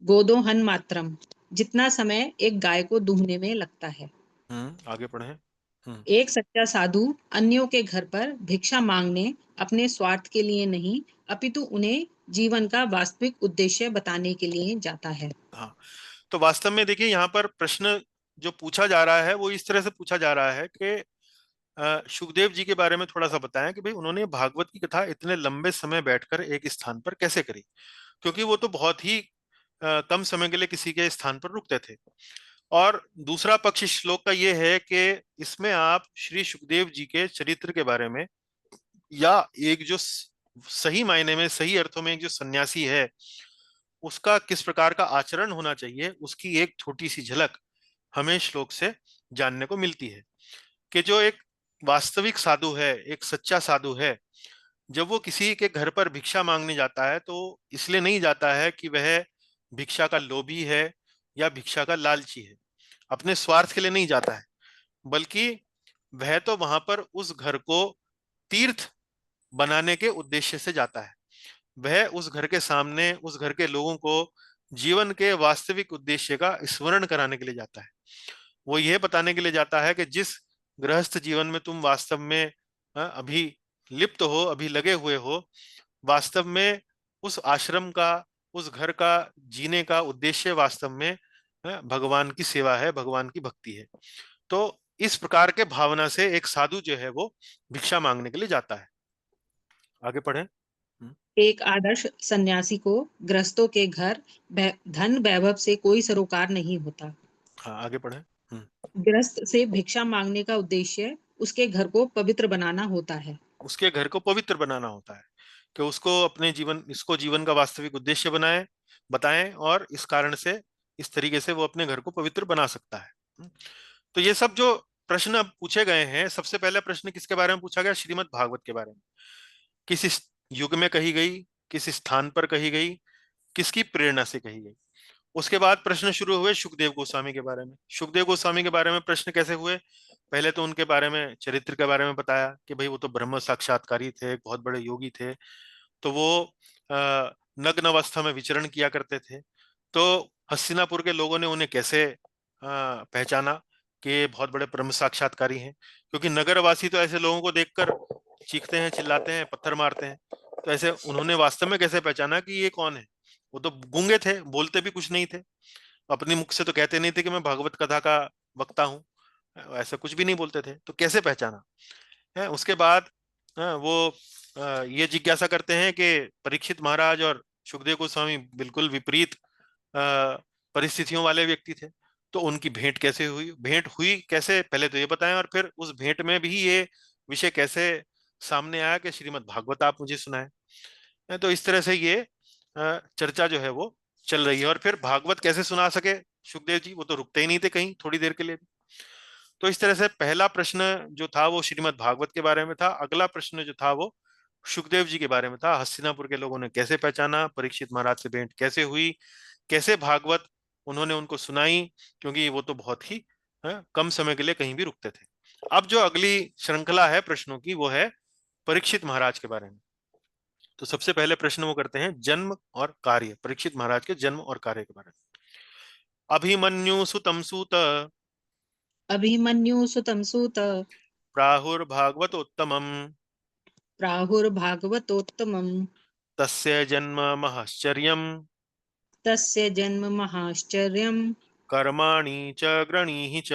गोदोहन मात्रम, जितना समय एक गाय को दूहने में लगता है। आगे पढ़े। एक सच्चा साधु अन्यों के घर पर भिक्षा मांगने अपने स्वार्थ के लिए नहीं अपितु उन्हें जीवन का वास्तविक उद्देश्य बताने के लिए जाता है। हाँ, तो वास्तव में देखिए यहाँ पर प्रश्न जो पूछा जा रहा है वो इस तरह से पूछा जा रहा है कि सुखदेव जी के बारे में थोड़ा सा बताएं कि भाई उन्होंने भागवत की कथा इतने लंबे समय बैठकर एक स्थान पर कैसे करी, क्योंकि वो तो बहुत ही कम समय के लिए किसी के स्थान पर रुकते थे। और दूसरा पक्ष इस श्लोक का ये है कि इसमें आप श्री सुखदेव जी के चरित्र के बारे में, या एक जो सही मायने में सही अर्थों में एक जो सन्यासी है उसका किस प्रकार का आचरण होना चाहिए उसकी एक छोटी सी झलक हमें श्लोक से जानने को मिलती है। कि जो एक वास्तविक साधु है, एक सच्चा साधु है, जब वो किसी के घर पर भिक्षा मांगने जाता है तो इसलिए नहीं जाता है कि वह भिक्षा का लोभी है या भिक्षा का लालची है, अपने स्वार्थ के लिए नहीं जाता है, बल्कि वह तो वहां पर उस घर को तीर्थ बनाने के उद्देश्य से जाता है। वह उस घर के सामने उस घर के लोगों को जीवन के वास्तविक उद्देश्य का स्मरण कराने के लिए जाता है। वो यह बताने के लिए जाता है कि जिस गृहस्थ जीवन में तुम वास्तव में अभी लिप्त हो, अभी लगे हुए हो, वास्तव में उस आश्रम का, उस घर का जीने का उद्देश्य वास्तव में भगवान की सेवा है, भगवान की भक्ति है। तो इस प्रकार के भावना से एक साधु जो है वो भिक्षा मांगने के लिए जाता है। आगे पढ़ें। एक आदर्श सन्यासी को गृहस्थों के घर धन वैभव से कोई सरोकार नहीं होता। हाँ, आगे पढ़ें। गृहस्थ से भिक्षा मांगने का उद्देश्य उसके घर को पवित्र बनाना होता है। उसके घर को पवित्र बनाना होता है, कि उसको अपने जीवन, इसको जीवन का वास्तविक उद्देश्य बनाए, बताएं, और इस कारण से, इस तरीके से वो अपने घर को पवित्र बना सकता है। तो ये सब जो प्रश्न अब पूछे गए हैं, सबसे पहला प्रश्न किसके बारे में पूछा गया? श्रीमद् भागवत के बारे में। किस युग में कही गई, किस स्थान पर कही गई, किसकी प्रेरणा से कही गई। उसके बाद प्रश्न शुरू हुए सुखदेव गोस्वामी के बारे में। सुखदेव गोस्वामी के बारे में प्रश्न कैसे हुए? पहले तो उनके बारे में, चरित्र के बारे में बताया कि भाई वो तो ब्रह्म साक्षात्कारी थे, एक बहुत बड़े योगी थे। तो वो नग्न अवस्था में विचरण किया करते थे। तो हस्तिनापुर के लोगों ने उन्हें कैसे पहचाना कि ये बहुत बड़े ब्रह्म साक्षात्कारी हैं? क्योंकि नगरवासी तो ऐसे लोगों को देखकर चीखते हैं, चिल्लाते हैं, पत्थर मारते हैं। तो ऐसे उन्होंने वास्तव में कैसे पहचाना कि ये कौन है? वो तो गूंगे थे, बोलते भी कुछ नहीं थे, अपने मुख से तो कहते नहीं थे कि मैं भागवत कथा का वक्ता हूँ, ऐसा कुछ भी नहीं बोलते थे। तो कैसे पहचाना है? उसके बाद वो ये जिज्ञासा करते हैं कि परीक्षित महाराज और सुखदेव गोस्वामी बिल्कुल विपरीत परिस्थितियों वाले व्यक्ति थे, तो उनकी भेंट कैसे हुई, भेंट हुई कैसे, पहले तो ये बताएं, और फिर उस भेंट में भी ये विषय कैसे सामने आया कि श्रीमद् भागवत आप मुझे सुनाएं। तो इस तरह से ये चर्चा जो है वो चल रही है। और फिर भागवत कैसे सुना सके सुखदेव जी, वो तो रुकते ही नहीं थे कहीं थोड़ी देर के लिए भी। तो इस तरह से पहला प्रश्न जो था वो श्रीमद् भागवत के बारे में था। अगला प्रश्न जो था वो सुखदेव जी के बारे में था। हस्तिनापुर के लोगों ने कैसे पहचाना, परीक्षित महाराज से भेंट कैसे हुई, कैसे भागवत उन्होंने उनको सुनाई, क्योंकि वो तो बहुत ही कम समय के लिए कहीं भी रुकते थे। अब जो अगली श्रृंखला है प्रश्नों की, वो है परीक्षित महाराज के बारे में। तो सबसे पहले प्रश्न वो करते हैं जन्म और कार्य, परीक्षित महाराज के जन्म और कार्य के बारे में। अभिमन्यु सुतम सूत अभिमन्यु सुतम सूत प्राहुर्भागवतोत्तमम् प्राहुर्भागवतोत्तमम् तस्य जन्म महश्चर्यम् तस्य जन्म महाश्चर्यम् कर्माणि च गृणीहि च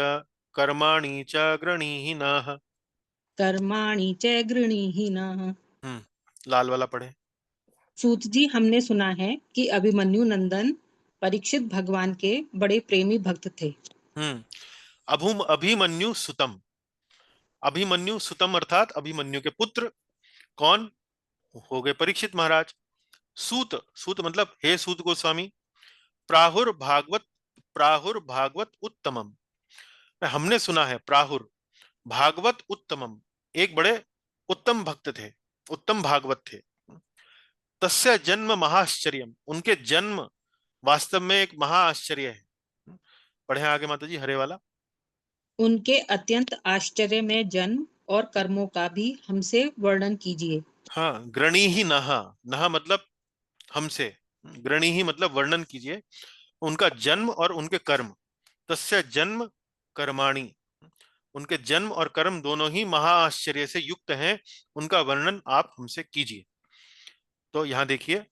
कर्माणि च गृणीहि नः। कर्माणि च गृणीहि नः। लाल वाला पढ़े। सूत जी, हमने सुना है कि अभिमन्यु नंदन परीक्षित भगवान के बड़े प्रेमी भक्त थे। हम्म अभिमन्यु सुतम, अभिमन्यु सुतम अर्थात अभिमन्यु के पुत्र कौन हो गए? परीक्षित महाराज। सूत, सूत मतलब हे सूत गोस्वामी। प्राहुर भागवत, प्राहुर भागवत उत्तमम, हमने सुना है प्राहुर भागवत उत्तमम, एक बड़े उत्तम भक्त थे, उत्तम भागवत थे। तस्य जन्म महाआश्चर्यम, उनके जन्म वास्तव में एक महाआश्चर्य है। पढ़े आगे माता जी, हरे वाला। उनके अत्यंत आश्चर्य में जन्म और कर्मों का भी हमसे वर्णन कीजिए। हाँ, ग्रणी ही नहा, नहा मतलब हमसे, ग्रणी ही मतलब वर्णन कीजिए उनका जन्म और उनके कर्म। तस्य जन्म कर्माणि, उनके जन्म और कर्म दोनों ही महाआश्चर्य से युक्त हैं, उनका वर्णन आप हमसे कीजिए। तो यहां देखिए,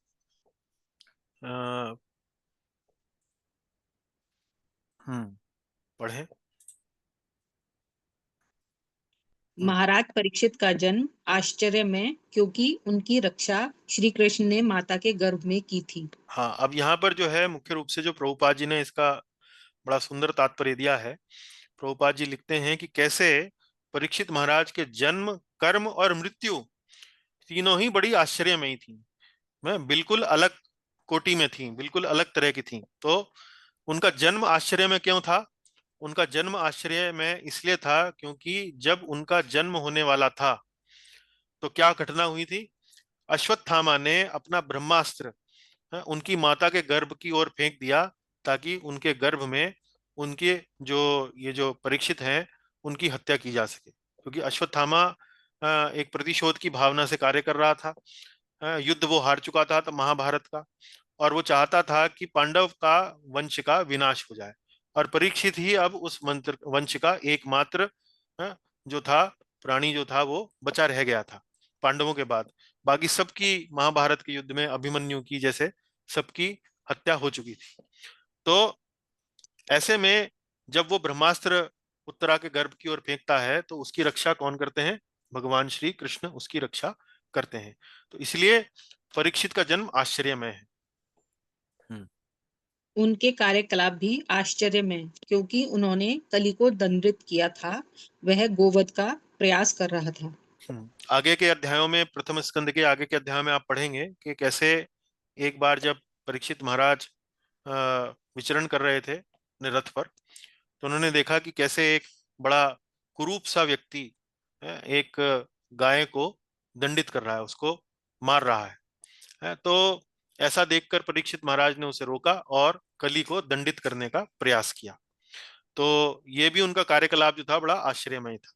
पढ़े। महाराज परीक्षित का जन्म आश्चर्य में, क्योंकि उनकी रक्षा श्री कृष्ण ने माता के गर्भ में की थी। हाँ, अब यहाँ पर जो है मुख्य रूप से जो प्रभुपाद जी ने इसका बड़ा सुंदर तात्पर्य दिया है। प्रभुपाद जी लिखते हैं कि कैसे परीक्षित महाराज के जन्म, कर्म और मृत्यु तीनों ही बड़ी आश्चर्यमयी थी, मैं बिल्कुल अलग कोटि में थी, बिल्कुल अलग तरह की थी। तो उनका जन्म आश्चर्य में क्यों था? उनका जन्म आश्चर्य में इसलिए था क्योंकि जब उनका जन्म होने वाला था तो क्या घटना हुई थी? अश्वत्थामा ने अपना ब्रह्मास्त्र उनकी माता के गर्भ की ओर फेंक दिया, ताकि उनके गर्भ में उनके जो ये जो परीक्षित हैं उनकी हत्या की जा सके। क्योंकि अश्वत्थामा एक प्रतिशोध की भावना से कार्य कर रहा था। युद्ध वो हार चुका था तो महाभारत का, और वो चाहता था कि पांडव का वंश का विनाश हो जाए। और परीक्षित ही अब उस मंत्र वंश का एकमात्र जो था प्राणी जो था वो बचा रह गया था पांडवों के बाद। बाकी सबकी महाभारत के युद्ध में अभिमन्यु की जैसे सबकी हत्या हो चुकी थी। तो ऐसे में जब वो ब्रह्मास्त्र उत्तरा के गर्भ की ओर फेंकता है तो उसकी रक्षा कौन करते हैं? भगवान श्री कृष्ण उसकी रक्षा करते हैं। तो इसलिए परीक्षित का जन्म आश्चर्यमय है। हम्म। उनके कार्यकलाप भी आश्चर्य में, क्योंकि उन्होंने कली को दंडित किया था। वह गोवध का प्रयास कर रहा था। आगे के अध्यायों में, प्रथम स्कंद के आगे के अध्यायों में आप पढ़ेंगे कि कैसे एक बार जब परीक्षित महाराज विचरण कर रहे थे अपने रथ पर, तो उन्होंने देखा कि कैसे एक बड़ा कुरूप सा व्यक्ति एक गाय को दंडित कर रहा है, उसको मार रहा है। तो ऐसा देखकर परीक्षित महाराज ने उसे रोका और कली को दंडित करने का प्रयास किया। तो ये भी उनका कार्यकलाप जो था बड़ा आश्चर्यमय था।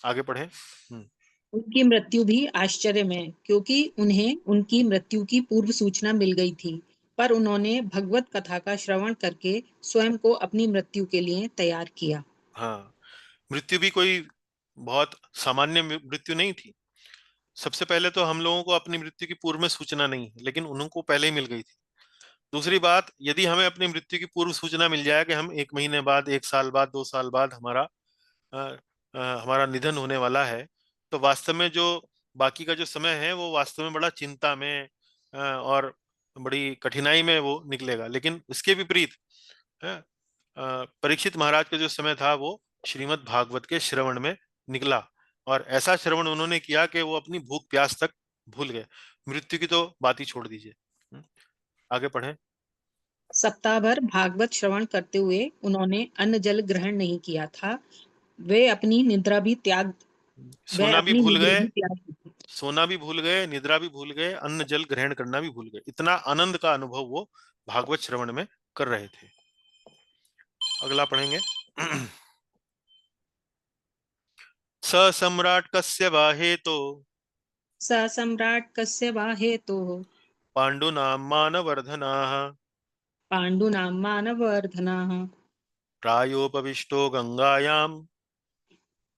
आगे पढ़े। उनकी मृत्यु भी आश्चर्य में, क्योंकि उन्हें उनकी मृत्यु की पूर्व सूचना मिल गई थी, पर उन्होंने भगवत कथा का श्रवण करके स्वयं को अपनी मृत्यु के लिए तैयार किया। हाँ, मृत्यु भी कोई बहुत सामान्य मृत्यु नहीं थी। सबसे पहले तो हम लोगों को अपनी मृत्यु की पूर्व में सूचना नहीं है, लेकिन उनको पहले ही मिल गई थी। दूसरी बात, यदि हमें अपनी मृत्यु की पूर्व सूचना मिल जाए कि हम 1 महीने बाद, 1 साल बाद, 2 साल बाद अ, हमारा निधन होने वाला है, तो वास्तव में जो बाकी का जो समय है वो वास्तव में बड़ा चिंता में और बड़ी कठिनाई में वो निकलेगा। लेकिन इसके विपरीत परीक्षित महाराज का जो समय था वो श्रीमद् भागवत के श्रवण में निकला, और ऐसा श्रवण उन्होंने किया कि वो अपनी भूख प्यास तक भूल गए। मृत्यु की तो बात ही छोड़ दीजिए। आगे पढ़ें। सप्ताह भर भागवत श्रवण करते हुए उन्होंने अन्न जल ग्रहण नहीं किया था। वे अपनी निद्रा भी त्याग वह सोना भी अपनी भूल निद्रा गए, भी त्याग चुके। सोना भी भूल गए, निद्रा भी भूल गए, अन्न जल ग्रहण करना भी भूल गए। इतना आनंद का अनुभव वो भागवत श्रवण में कर रहे थे। अगला पढ़ेंगे। स सम्राट कस्य वा हेतो स सम्राट कस्य वा हेतोः पाण्डूनां मानवर्धनाः पाण्डूनां मानवर्धनाः प्रायोपविष्टो गंगायां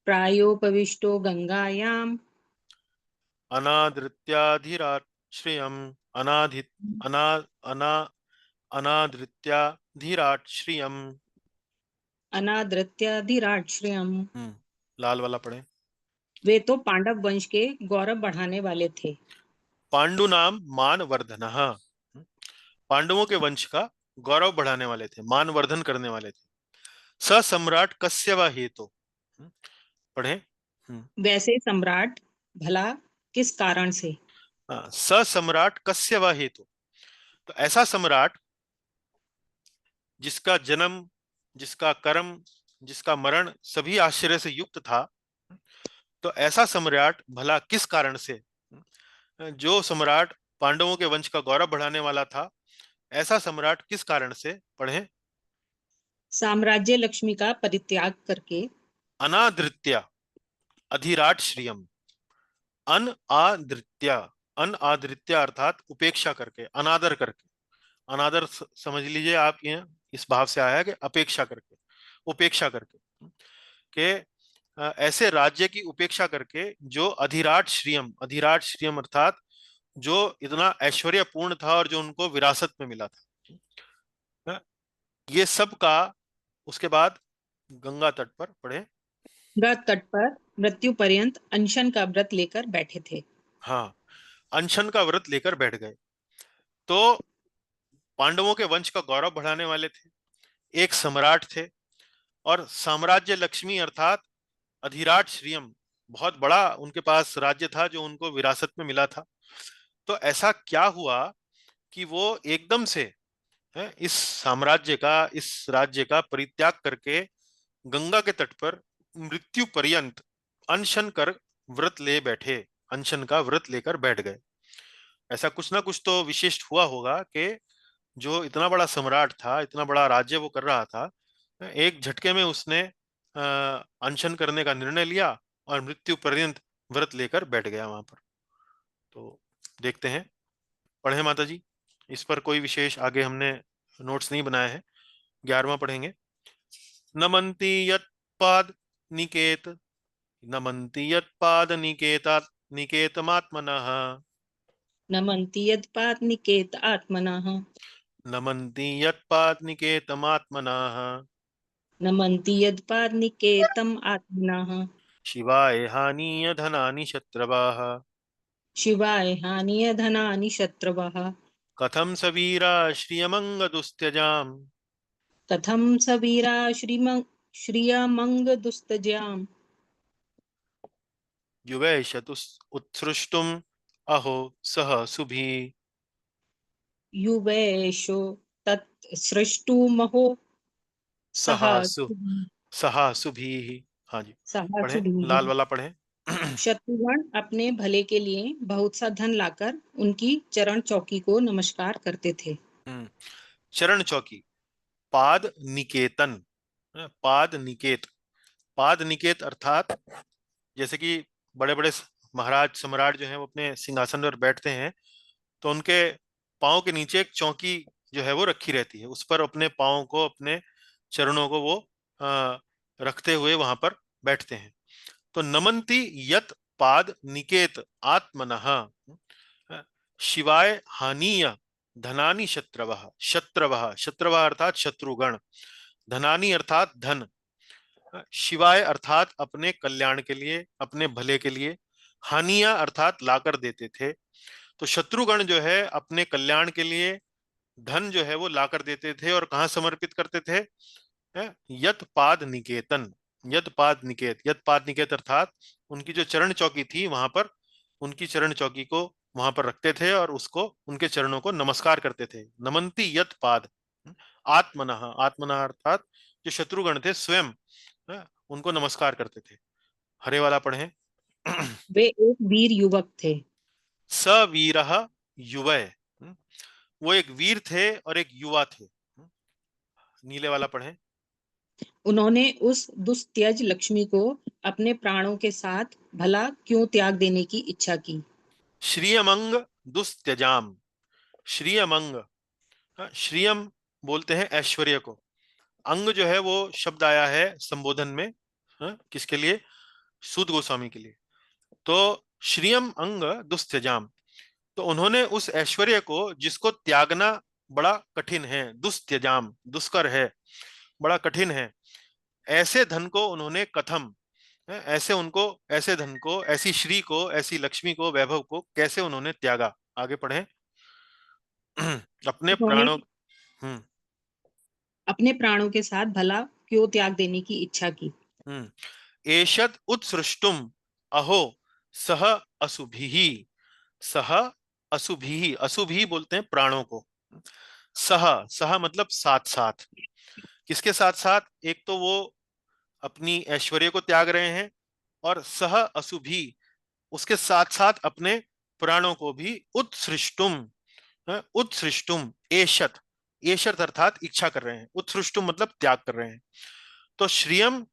प्रायोपविष्टो गंगायाम् अनादृत्याधिराश्रियम् अनाधि अना अना अनादृत्याधिराश्रियम्। अनादृत्याधिराश्रयम्। लाल वाला पढ़े। वे तो पांडव वंश के गौरव बढ़ाने वाले थे। पांडुनाम मान वर्धनः, पांडवों के वंश का गौरव बढ़ाने वाले थे, मान वर्धन करने वाले थे। स सम्राट कस्य वा हेतु, पढ़े। वैसे सम्राट भला किस कारण से? स सम्राट कस्य वा हेतु, तो ऐसा सम्राट जिसका जन्म, जिसका कर्म, जिसका मरण सभी आश्चर्य से युक्त था, तो ऐसा सम्राट भला किस कारण से, जो सम्राट पांडवों के वंश का गौरव बढ़ाने वाला था, ऐसा सम्राट किस कारण से, पढ़े। साम्राज्य लक्ष्मी का परित्याग करके अनादृत्या अधिराट श्रियम, अन आदृत्या, अन आदृत्या अर्थात उपेक्षा करके, अनादर करके। अनादर समझ लीजिए आप, ये इस भाव से आया है कि अपेक्षा करके, उपेक्षा करके, कि ऐसे राज्य की उपेक्षा करके जो अधिराट श्रियम, अधिराट श्रियम अर्थात जो इतना ऐश्वर्यपूर्ण था और जो उनको विरासत में मिला था, ये सब का उसके बाद गंगा तट पर, पढ़े। गंगा तट पर मृत्यु पर्यंत अनशन का व्रत लेकर बैठे थे। हाँ, अनशन का व्रत लेकर बैठ गए। तो पांडवों के वंश का गौरव बढ़ाने वाले थे, एक सम्राट थे, और साम्राज्य लक्ष्मी अर्थात अधिराट श्रियम, बहुत बड़ा उनके पास राज्य था जो उनको विरासत में मिला था। तो ऐसा क्या हुआ कि वो एकदम से इस साम्राज्य का, इस राज्य का परित्याग करके गंगा के तट पर मृत्यु पर्यंत अनशन कर व्रत ले बैठे, अनशन का व्रत लेकर बैठ गए। ऐसा कुछ ना कुछ तो विशिष्ट हुआ होगा कि जो इतना बड़ा सम्राट था, इतना बड़ा राज्य वो कर रहा था, एक झटके में उसने अनशन करने का निर्णय लिया और मृत्यु पर्यंत व्रत लेकर बैठ गया वहां पर। तो देखते हैं, पढ़े माता जी। इस पर कोई विशेष आगे हमने नोट्स नहीं बनाए हैं। 11वां पढ़ेंगे। नमन्ति यत्पाद निकेत, नमन्ति यत्पाद निकेतात् निकेतमात्मनः, नमन्ति यत्पादनिकेत आत्मनः, नमन्ति यत्पाद निकेतमात्मनः। नमन्ति यत्पादनिकेतम् आत्मनः। शिवाय हानीय धनानि शत्रवः, शिवाय हानिय धनानि शत्रवः, कथं स वीरा श्रियमङ्गदुस्त्यजाम्, कथं स वीरा श्रियमङ्गदुस्तज्याम्, युवैषतु उत्सृष्टुम् अहो सह सुभिः, युवेशो तत् सृष्टुमहो सह सहासु सहासुभिः। हाँ जी, पढ़ें, सहसुभिः। लाल वाला पढ़ें। शत्रुघ्न अपने भले के लिए बहुत सा धन लाकर उनकी चरण चौकी को नमस्कार करते थे। हम्म, चरण चौकी, पाद निकेतन, पाद निकेत, पाद निकेत अर्थात जैसे कि बड़े बड़े महाराज सम्राट जो हैं वो अपने सिंहासन पर बैठते हैं, तो उनके पाँव के नीचे एक चौकी जो है वो रखी रहती है, उस पर अपने पाँव को, अपने चरणों को वो रखते हुए वहां पर बैठते हैं। तो नमन्ति यत पाद निकेत आत्मनः, शिवाय हानीय धनानि शत्रवः, शत्रवः शत्रवः अर्थात शत्रुगण, धनानि अर्थात धन, शिवाय अर्थात अपने कल्याण के लिए, अपने भले के लिए, हानिया अर्थात लाकर देते थे। तो शत्रुगण जो है अपने कल्याण के लिए धन जो है वो लाकर देते थे, और कहाँ समर्पित करते थे? यत पाद निकेतन, यत पाद निकेत, यत पाद निकेत अर्थात उनकी जो चरण चौकी थी वहां पर, उनकी चरण चौकी को वहां पर रखते थे और उसको, उनके चरणों को नमस्कार करते थे। नमन्ति यत पाद आत्मनः, आत्मनः अर्थात जो शत्रुगण थे स्वयं उनको नमस्कार करते थे। हरे वाला पढ़े। वे एक वीर युवक थे। स वीरः युवय, वो एक वीर थे और एक युवा थे। नीले वाला पढ़े। उन्होंने उस दुस्त्यज लक्ष्मी को अपने प्राणों के साथ भला क्यों त्याग देने की इच्छा की। श्रियमंग दुस्त्यजाम, श्रियमंग, श्रियम बोलते हैं ऐश्वर्य को, अंग जो है वो शब्द आया है संबोधन में, किसके लिए? सूत गोस्वामी के लिए। तो श्रियम अंग दुस्त्यजाम, तो उन्होंने उस ऐश्वर्य को जिसको त्यागना बड़ा कठिन है, दुस्त्यजाम दुष्कर है, बड़ा कठिन है, ऐसे धन को उन्होंने कथम, ऐसे उनको, ऐसे धन को, ऐसी श्री को, ऐसी लक्ष्मी को, वैभव को कैसे उन्होंने त्यागा? आगे पढ़ें। अपने उन्होंने प्राणों, हम्म अपने प्राणों के साथ भला क्यों त्याग देने की इच्छा की। एषद उत्सृष्टुम अहो सह असुभिः, सह असुभिः, असुभिः बोलते हैं प्राणों को, सह, सह मतलब साथ साथ, किसके साथ साथ? एक तो वो अपनी ऐश्वर्य को त्याग रहे हैं, और सह असुभी उसके साथ साथ अपने प्राणों को भी उत्सृष्टुम, उत्सृष्टुम एषत, एषत अर्थात इच्छा कर रहे हैं, उत्सृष्टुम मतलब त्याग कर रहे हैं। तो श्रियम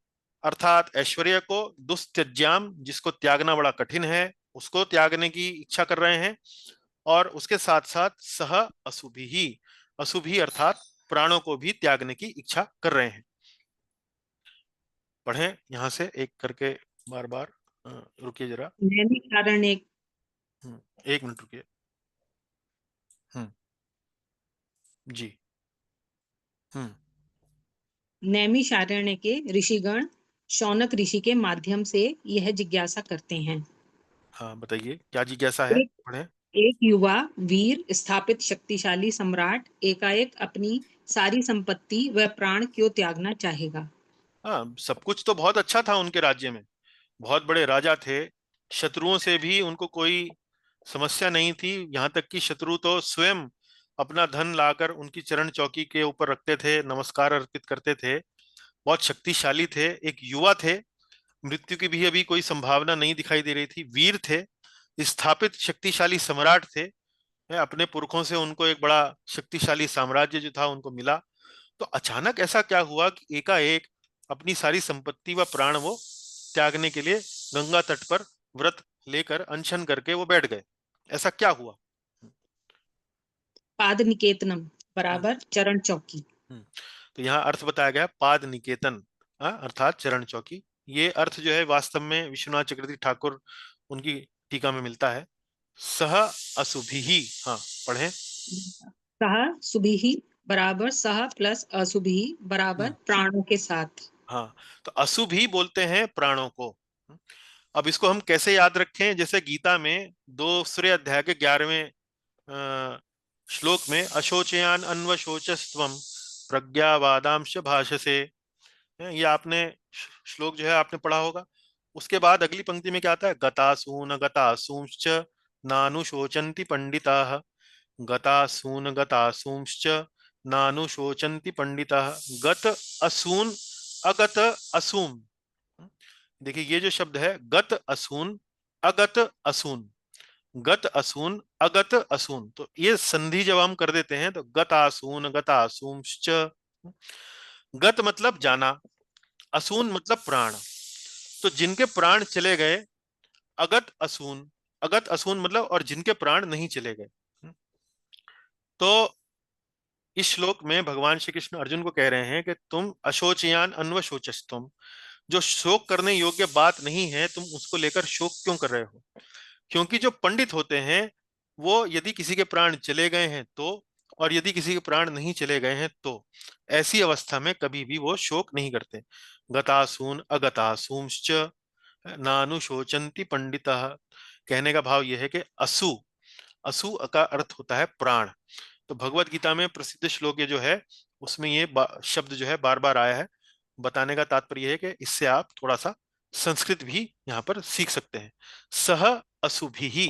अर्थात ऐश्वर्य को, दुस्त्यज्याम जिसको त्यागना बड़ा कठिन है उसको त्यागने की इच्छा कर रहे हैं, और उसके साथ साथ सह अशुभि ही, अशुभि अर्थात प्राणों को भी त्यागने की इच्छा कर रहे हैं। पढ़ें यहां से एक करके, बार बार, रुकिए जरा, नैमिषारण्य एक मिनट रुकिए। हम्म, जी, हम्म, नैमिषारण्य के ऋषिगण शौनक ऋषि के माध्यम से यह जिज्ञासा करते हैं। हाँ बताइए क्या जिज्ञासा है, एक पढ़ें। एक युवा वीर स्थापित शक्तिशाली सम्राट एकाएक अपनी सारी संपत्ति व प्राण क्यों त्यागना चाहेगा। हाँ, सब कुछ तो बहुत अच्छा था उनके राज्य में, बहुत बड़े राजा थे, शत्रुओं से भी उनको कोई समस्या नहीं थी, यहाँ तक कि शत्रु तो स्वयं अपना धन लाकर उनकी चरण चौकी के ऊपर रखते थे, नमस्कार अर्पित करते थे, बहुत शक्तिशाली थे, एक युवा थे, मृत्यु की भी अभी कोई संभावना नहीं दिखाई दे रही थी, वीर थे, स्थापित शक्तिशाली सम्राट थे, अपने पुरखों से उनको एक बड़ा शक्तिशाली साम्राज्य जो था उनको मिला। तो अचानक ऐसा क्या हुआ कि एकाएक अपनी सारी संपत्ति व प्राण वो त्यागने के लिए गंगा तट पर व्रत लेकर अनशन करके वो बैठ गए? ऐसा क्या हुआ? पाद निकेतनम हम्म, बराबर चरण चौकी। हम्म। तो यहाँ अर्थ बताया गया पाद निकेतन, अर्थात चरण चौकी। ये अर्थ जो है वास्तव में विश्वनाथ चक्रवर्ती ठाकुर उनकी टीका में मिलता है। सह अशुभिः, हाँ पढ़ें। सह सुबिही बराबर सह प्लस असुभिही बराबर हम्म, प्राणों के साथ। हाँ, तो अशुभ ही बोलते हैं प्राणों को। अब इसको हम कैसे याद रखें? जैसे गीता में दूसरे अध्याय के 11वें श्लोक में अशोचयान अन्वशोचस्त्वम प्रज्ञावादांश भाषसे, ये आपने श्लोक जो है आपने पढ़ा होगा। उसके बाद अगली पंक्ति में क्या आता है? गतासून गतासूंश्च नानुशोचन्ति पंडिताः, गतासून गतासूंश्च नानुशोचन्ति पंडिताः। गत असून अगत असून, देखिए ये जो शब्द है गत असून अगत असून, गत असून अगत असून, तो ये संधि जब हम कर देते हैं तो गतासून गतासूंश्च। गत मतलब जाना, असून मतलब प्राण, तो जिनके प्राण चले गए अगत असून, अगत असून मतलब और जिनके प्राण नहीं चले गए। तो इस श्लोक में भगवान श्री कृष्ण अर्जुन को कह रहे हैं कि तुम अशोचयान अन्वशोचस्तुम, जो शोक करने योग्य बात नहीं है तुम उसको लेकर शोक क्यों कर रहे हो? क्योंकि जो पंडित होते हैं वो यदि किसी के प्राण चले गए हैं तो, और यदि किसी के प्राण नहीं चले गए हैं तो, ऐसी अवस्था में कभी भी वो शोक नहीं करते। गतासून अगतासूंश्च नानुशोचन्ति पंडितः, कहने का भाव यह है कि असु, असु का अर्थ होता है प्राण। तो भगवत गीता में प्रसिद्ध श्लोक ये जो है उसमें ये शब्द जो है बार बार आया है। बताने का तात्पर्य यह है कि इससे आप थोड़ा सा संस्कृत भी यहाँ पर सीख सकते हैं। सह असुभिः,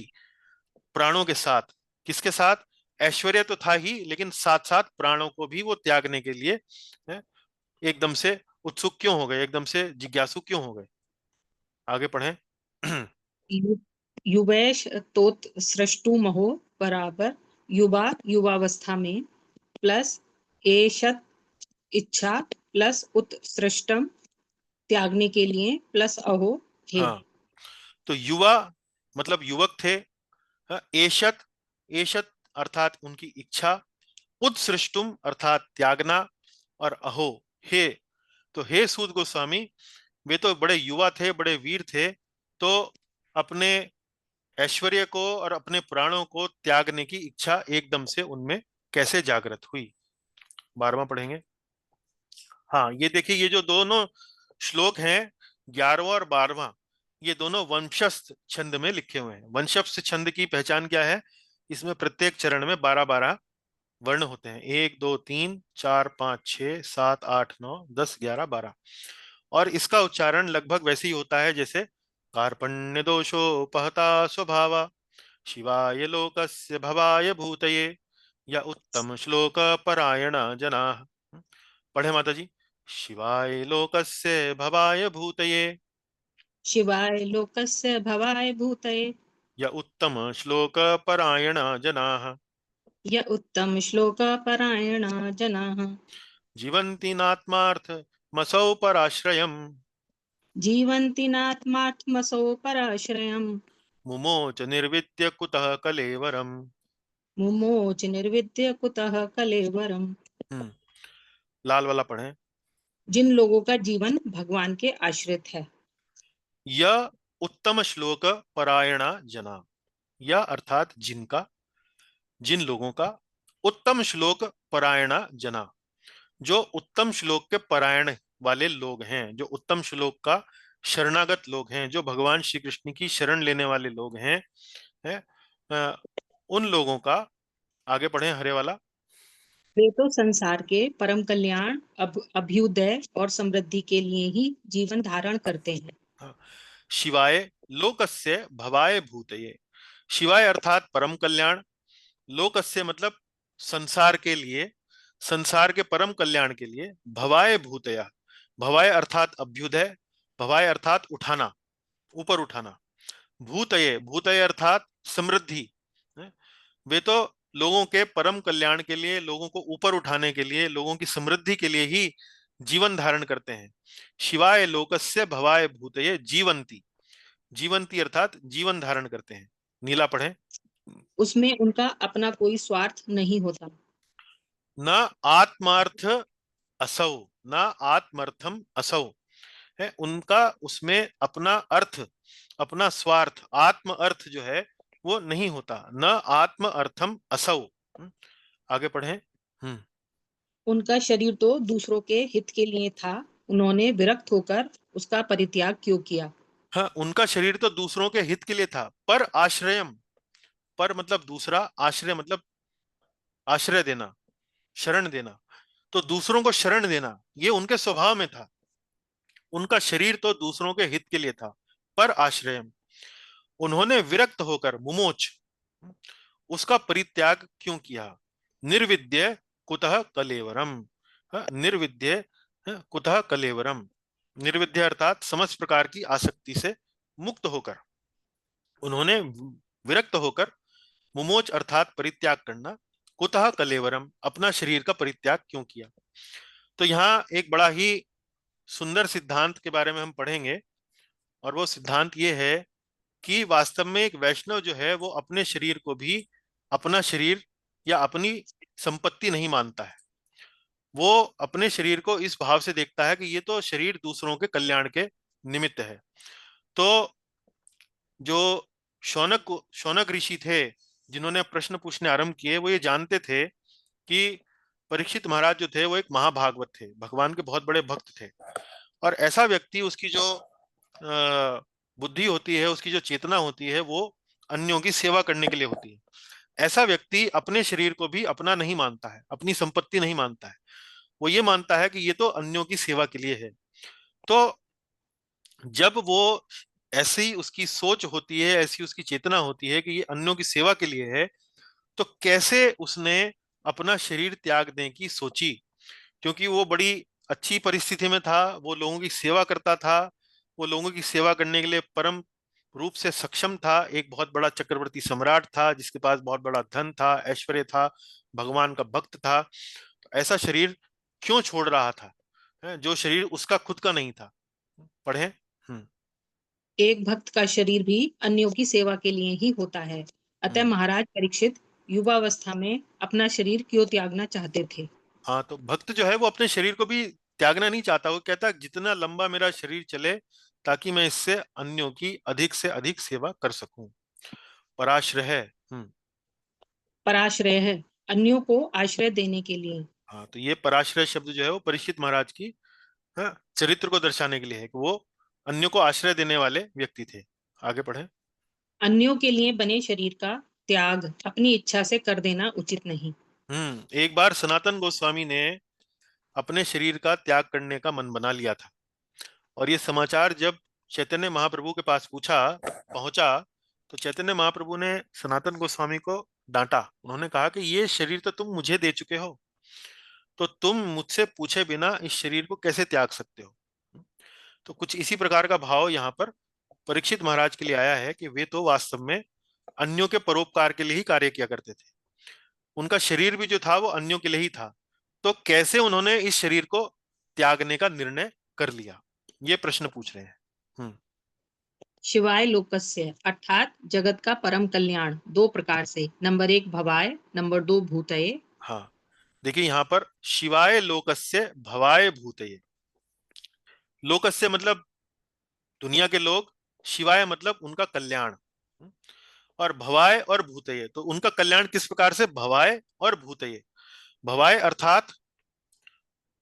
प्राणों के साथ, किसके साथ? ऐश्वर्य तो था ही, लेकिन साथ साथ प्राणों को भी वो त्यागने के लिए है, एकदम से उत्सुक क्यों हो गए, एकदम से जिज्ञासु क्यों हो गए? आगे पढ़ें। यु- युवैष तोत सृष्टु महो बराबर युवा युवावस्था में प्लस एषत इच्छा प्लस उत्सृष्टम त्यागने के लिए प्लस अहो हे। हाँ, तो युवा मतलब युवक थे। हाँ, एषत, एषत अर्थात उनकी इच्छा, उत्सृष्टुम अर्थात त्यागना, और अहो हे, तो हे सूत गोस्वामी, वे तो बड़े युवा थे, बड़े वीर थे, तो अपने ऐश्वर्य को और अपने प्राणों को त्यागने की इच्छा एकदम से उनमें कैसे जागृत हुई? 12वां पढ़ेंगे। हाँ, ये देखिए ये जो दोनों श्लोक हैं 11वां और 12वां, ये दोनों वंशस्थ छंद में लिखे हुए हैं। वंशस्थ छंद की पहचान क्या है? इसमें प्रत्येक चरण में 12-12 वर्ण होते हैं, 1 2 3 4 5 6 7 8 9 10 11 12, और इसका उच्चारण लगभग वैसे ही होता है जैसे कार्पण्य दोषोपहता स्वभावा शिवाय लोकस्य भवाय भूतये या उत्तम श्लोक परायण जना। पढ़े माता जी। शिवाय लोकस्य भवाय भूतये शिवाय लोकस्य भवाय भूतये या उत्तम श्लोक परायण जना य उत्तम श्लोक परायण जनाः जीवन्ति नात्मार्थ मसौ पराश्रयम् जीवन्ति नात्मात्मसो पराश्रयम् मुमोच निर्विद्य कुतः कलेवरम्। मुमोच निर्विद्य कुतः कलेवरम्। हम्म, लाल वाला पढ़ें। जिन लोगों का जीवन भगवान के आश्रित है। यह उत्तम श्लोक परायणा जना, यह अर्थात जिनका, जिन लोगों का, उत्तम श्लोक परायणा जना, जो उत्तम श्लोक के परायण वाले लोग हैं, जो उत्तम श्लोक का शरणागत लोग हैं, जो भगवान श्री कृष्ण की शरण लेने वाले लोग हैं, है, उन लोगों का। आगे पढ़ें हरे वाला। वे तो संसार के परम कल्याण अभ्युदय और समृद्धि के लिए ही जीवन धारण करते हैं। हाँ, शिवाय लोकस्य भवाय भूतये, शिवाय अर्थात परम कल्याण, लोकस्य मतलब संसार के लिए, संसार के परम कल्याण के लिए, भवाय भूतया, भवाय अर्थात अभ्युदय, भवाय अर्थात उठाना, ऊपर उठाना, भूतये, भूतये अर्थात समृद्धि, वे तो लोगों के परम कल्याण के लिए, लोगों को ऊपर उठाने के लिए, लोगों की समृद्धि के लिए ही जीवन धारण करते हैं। शिवाय लोकस्य भवाय भूतये जीवंती, जीवंती अर्थात जीवन धारण करते हैं। नीला पढ़ें। उसमें उनका अपना कोई स्वार्थ नहीं होता। न आत्मार्थ असौ, ना आत्मर्थम असौ, है उनका उसमें अपना अर्थ, अपना स्वार्थ, आत्म अर्थ जो है वो नहीं होता। न आत्म अर्थम असौ। आगे पढ़ें। उनका शरीर तो दूसरों के हित के लिए था, उन्होंने विरक्त होकर उसका परित्याग क्यों किया? हाँ, उनका शरीर तो दूसरों के हित के लिए था, पर आश्रयम, पर मतलब दूसरा, आश्रय मतलब आश्रय देना, शरण देना, तो दूसरों को शरण देना ये उनके स्वभाव में था। उनका शरीर तो दूसरों के हित के लिए था, पर आश्रयम, उन्होंने विरक्त होकर, मुमोच, उसका परित्याग क्यों किया? निर्विद्य कुतः कलेवरम। निर्विद्य कुतः कलेवरम, निर्विद्य अर्थात समस्त प्रकार की आसक्ति से मुक्त होकर, उन्होंने विरक्त होकर, मुमोच अर्थात परित्याग करना, कुतः कलेवरम अपना शरीर का परित्याग क्यों किया? तो यहाँ एक बड़ा ही सुंदर सिद्धांत के बारे में हम पढ़ेंगे, और वो सिद्धांत ये है कि वास्तव में एक वैष्णव जो है वो अपने शरीर को भी अपना शरीर या अपनी संपत्ति नहीं मानता है। वो अपने शरीर को इस भाव से देखता है कि ये तो शरीर दूसरों के कल्याण के निमित्त है। तो जो शौनक ऋषि थे जिन्होंने प्रश्न पूछने आरंभ किए, वो ये जानते थे कि परीक्षित महाराज जो थे वो एक महाभागवत थे, भगवान के बहुत बड़े भक्त थे। और ऐसा व्यक्ति, उसकी जो बुद्धि होती है, उसकी जो चेतना होती है, वो अन्यों की सेवा करने के लिए होती है। ऐसा व्यक्ति अपने शरीर को भी अपना नहीं मानता है, अपनी संपत्ति नहीं मानता है। वो ये मानता है कि ये तो अन्यों की सेवा के लिए है। तो जब वो, ऐसी उसकी सोच होती है, ऐसी उसकी चेतना होती है कि ये अन्यों की सेवा के लिए है, तो कैसे उसने अपना शरीर त्यागने की सोची? क्योंकि वो बड़ी अच्छी परिस्थिति में था, वो लोगों की सेवा करता था, वो लोगों की सेवा करने के लिए परम रूप से सक्षम था, एक बहुत बड़ा चक्रवर्ती सम्राट था जिसके पास बहुत बड़ा धन था, ऐश्वर्य था, भगवान का भक्त था। तो ऐसा शरीर क्यों छोड़ रहा था, जो शरीर उसका खुद का नहीं था? पढ़ें। एक भक्त का शरीर भी अन्यों की सेवा के लिए ही होता है। अतः हम्म। महाराज परीक्षित युवावस्था में अपना शरीर क्यों त्यागना चाहते थे? हाँ, तो भक्त जो है वो अपने शरीर को भी त्यागना नहीं चाहता। वो कहता है जितना लंबा मेरा शरीर चले, ताकि मैं इससे अन्यों की अधिक से अधिक सेवा कर सकूं। पराश्रय है। पराश्रय है, अन्यों को आश्रय देने के लिए। हाँ, तो ये पराश्रय शब्द जो है वो परीक्षित महाराज की, हाँ, चरित्र को दर्शाने के लिए है कि वो अन्यों को आश्रय देने वाले व्यक्ति थे। आगे पढ़ें। अन्यों के लिए बने शरीर का त्याग अपनी इच्छा से कर देना उचित नहीं। एक बार सनातन गोस्वामी ने अपने शरीर का त्याग करने का मन बना लिया था, और ये समाचार जब चैतन्य महाप्रभु के पास पहुंचा, तो चैतन्य महाप्रभु ने सनातन गोस्वामी को डांटा। उन्होंने कहा कि ये शरीर तो तुम मुझे दे चुके हो, तो तुम मुझसे पूछे बिना इस शरीर को कैसे त्याग सकते हो? तो कुछ इसी प्रकार का भाव यहाँ पर परीक्षित महाराज के लिए आया है कि वे तो वास्तव में अन्यों के परोपकार के लिए ही कार्य किया करते थे। उनका शरीर भी जो था वो अन्यों के लिए ही था, तो कैसे उन्होंने इस शरीर को त्यागने का निर्णय कर लिया, ये प्रश्न पूछ रहे हैं। शिवाय लोकस्य अर्थात जगत का परम कल्याण दो प्रकार से, नंबर एक भवाय, नंबर दो भूतये। हाँ, देखिए यहाँ पर शिवाय लोकस्य भवाय भूतये। लोकस्य मतलब दुनिया के लोग, शिवाय मतलब उनका कल्याण, और भवाय और भूतये, तो उनका कल्याण किस प्रकार से? भवाय और भूतये। भवाय अर्थात,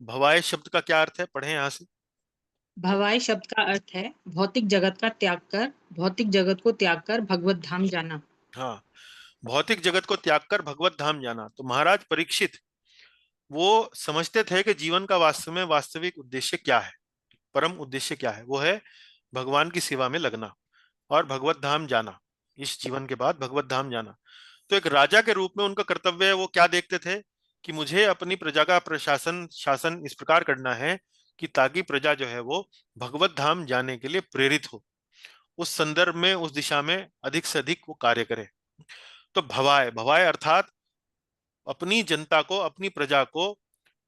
भवाय शब्द का क्या अर्थ है, पढ़े यहां से। भवाय शब्द का अर्थ है भौतिक जगत का त्याग कर, भौतिक जगत को त्याग कर भगवत धाम जाना। हाँ, भौतिक जगत को त्याग कर भगवत धाम जाना। तो महाराज परीक्षित वो समझते थे कि जीवन का वास्तव में वास्तविक उद्देश्य क्या है, परम उद्देश्य क्या है? वो है भगवान की सेवा में लगना और भगवत धाम जाना, इस जीवन के बाद भगवत धाम जाना। तो एक राजा के रूप में उनका कर्तव्य है, वो क्या देखते थे कि मुझे अपनी प्रजा का प्रशासन शासन इस प्रकार करना है कि ताकि प्रजा जो है वो भगवत धाम जाने के लिए प्रेरित हो, उस संदर्भ में, उस दिशा में अधिक से अधिक वो कार्य करे। तो भवाय, भवाय अर्थात अपनी जनता को, अपनी प्रजा को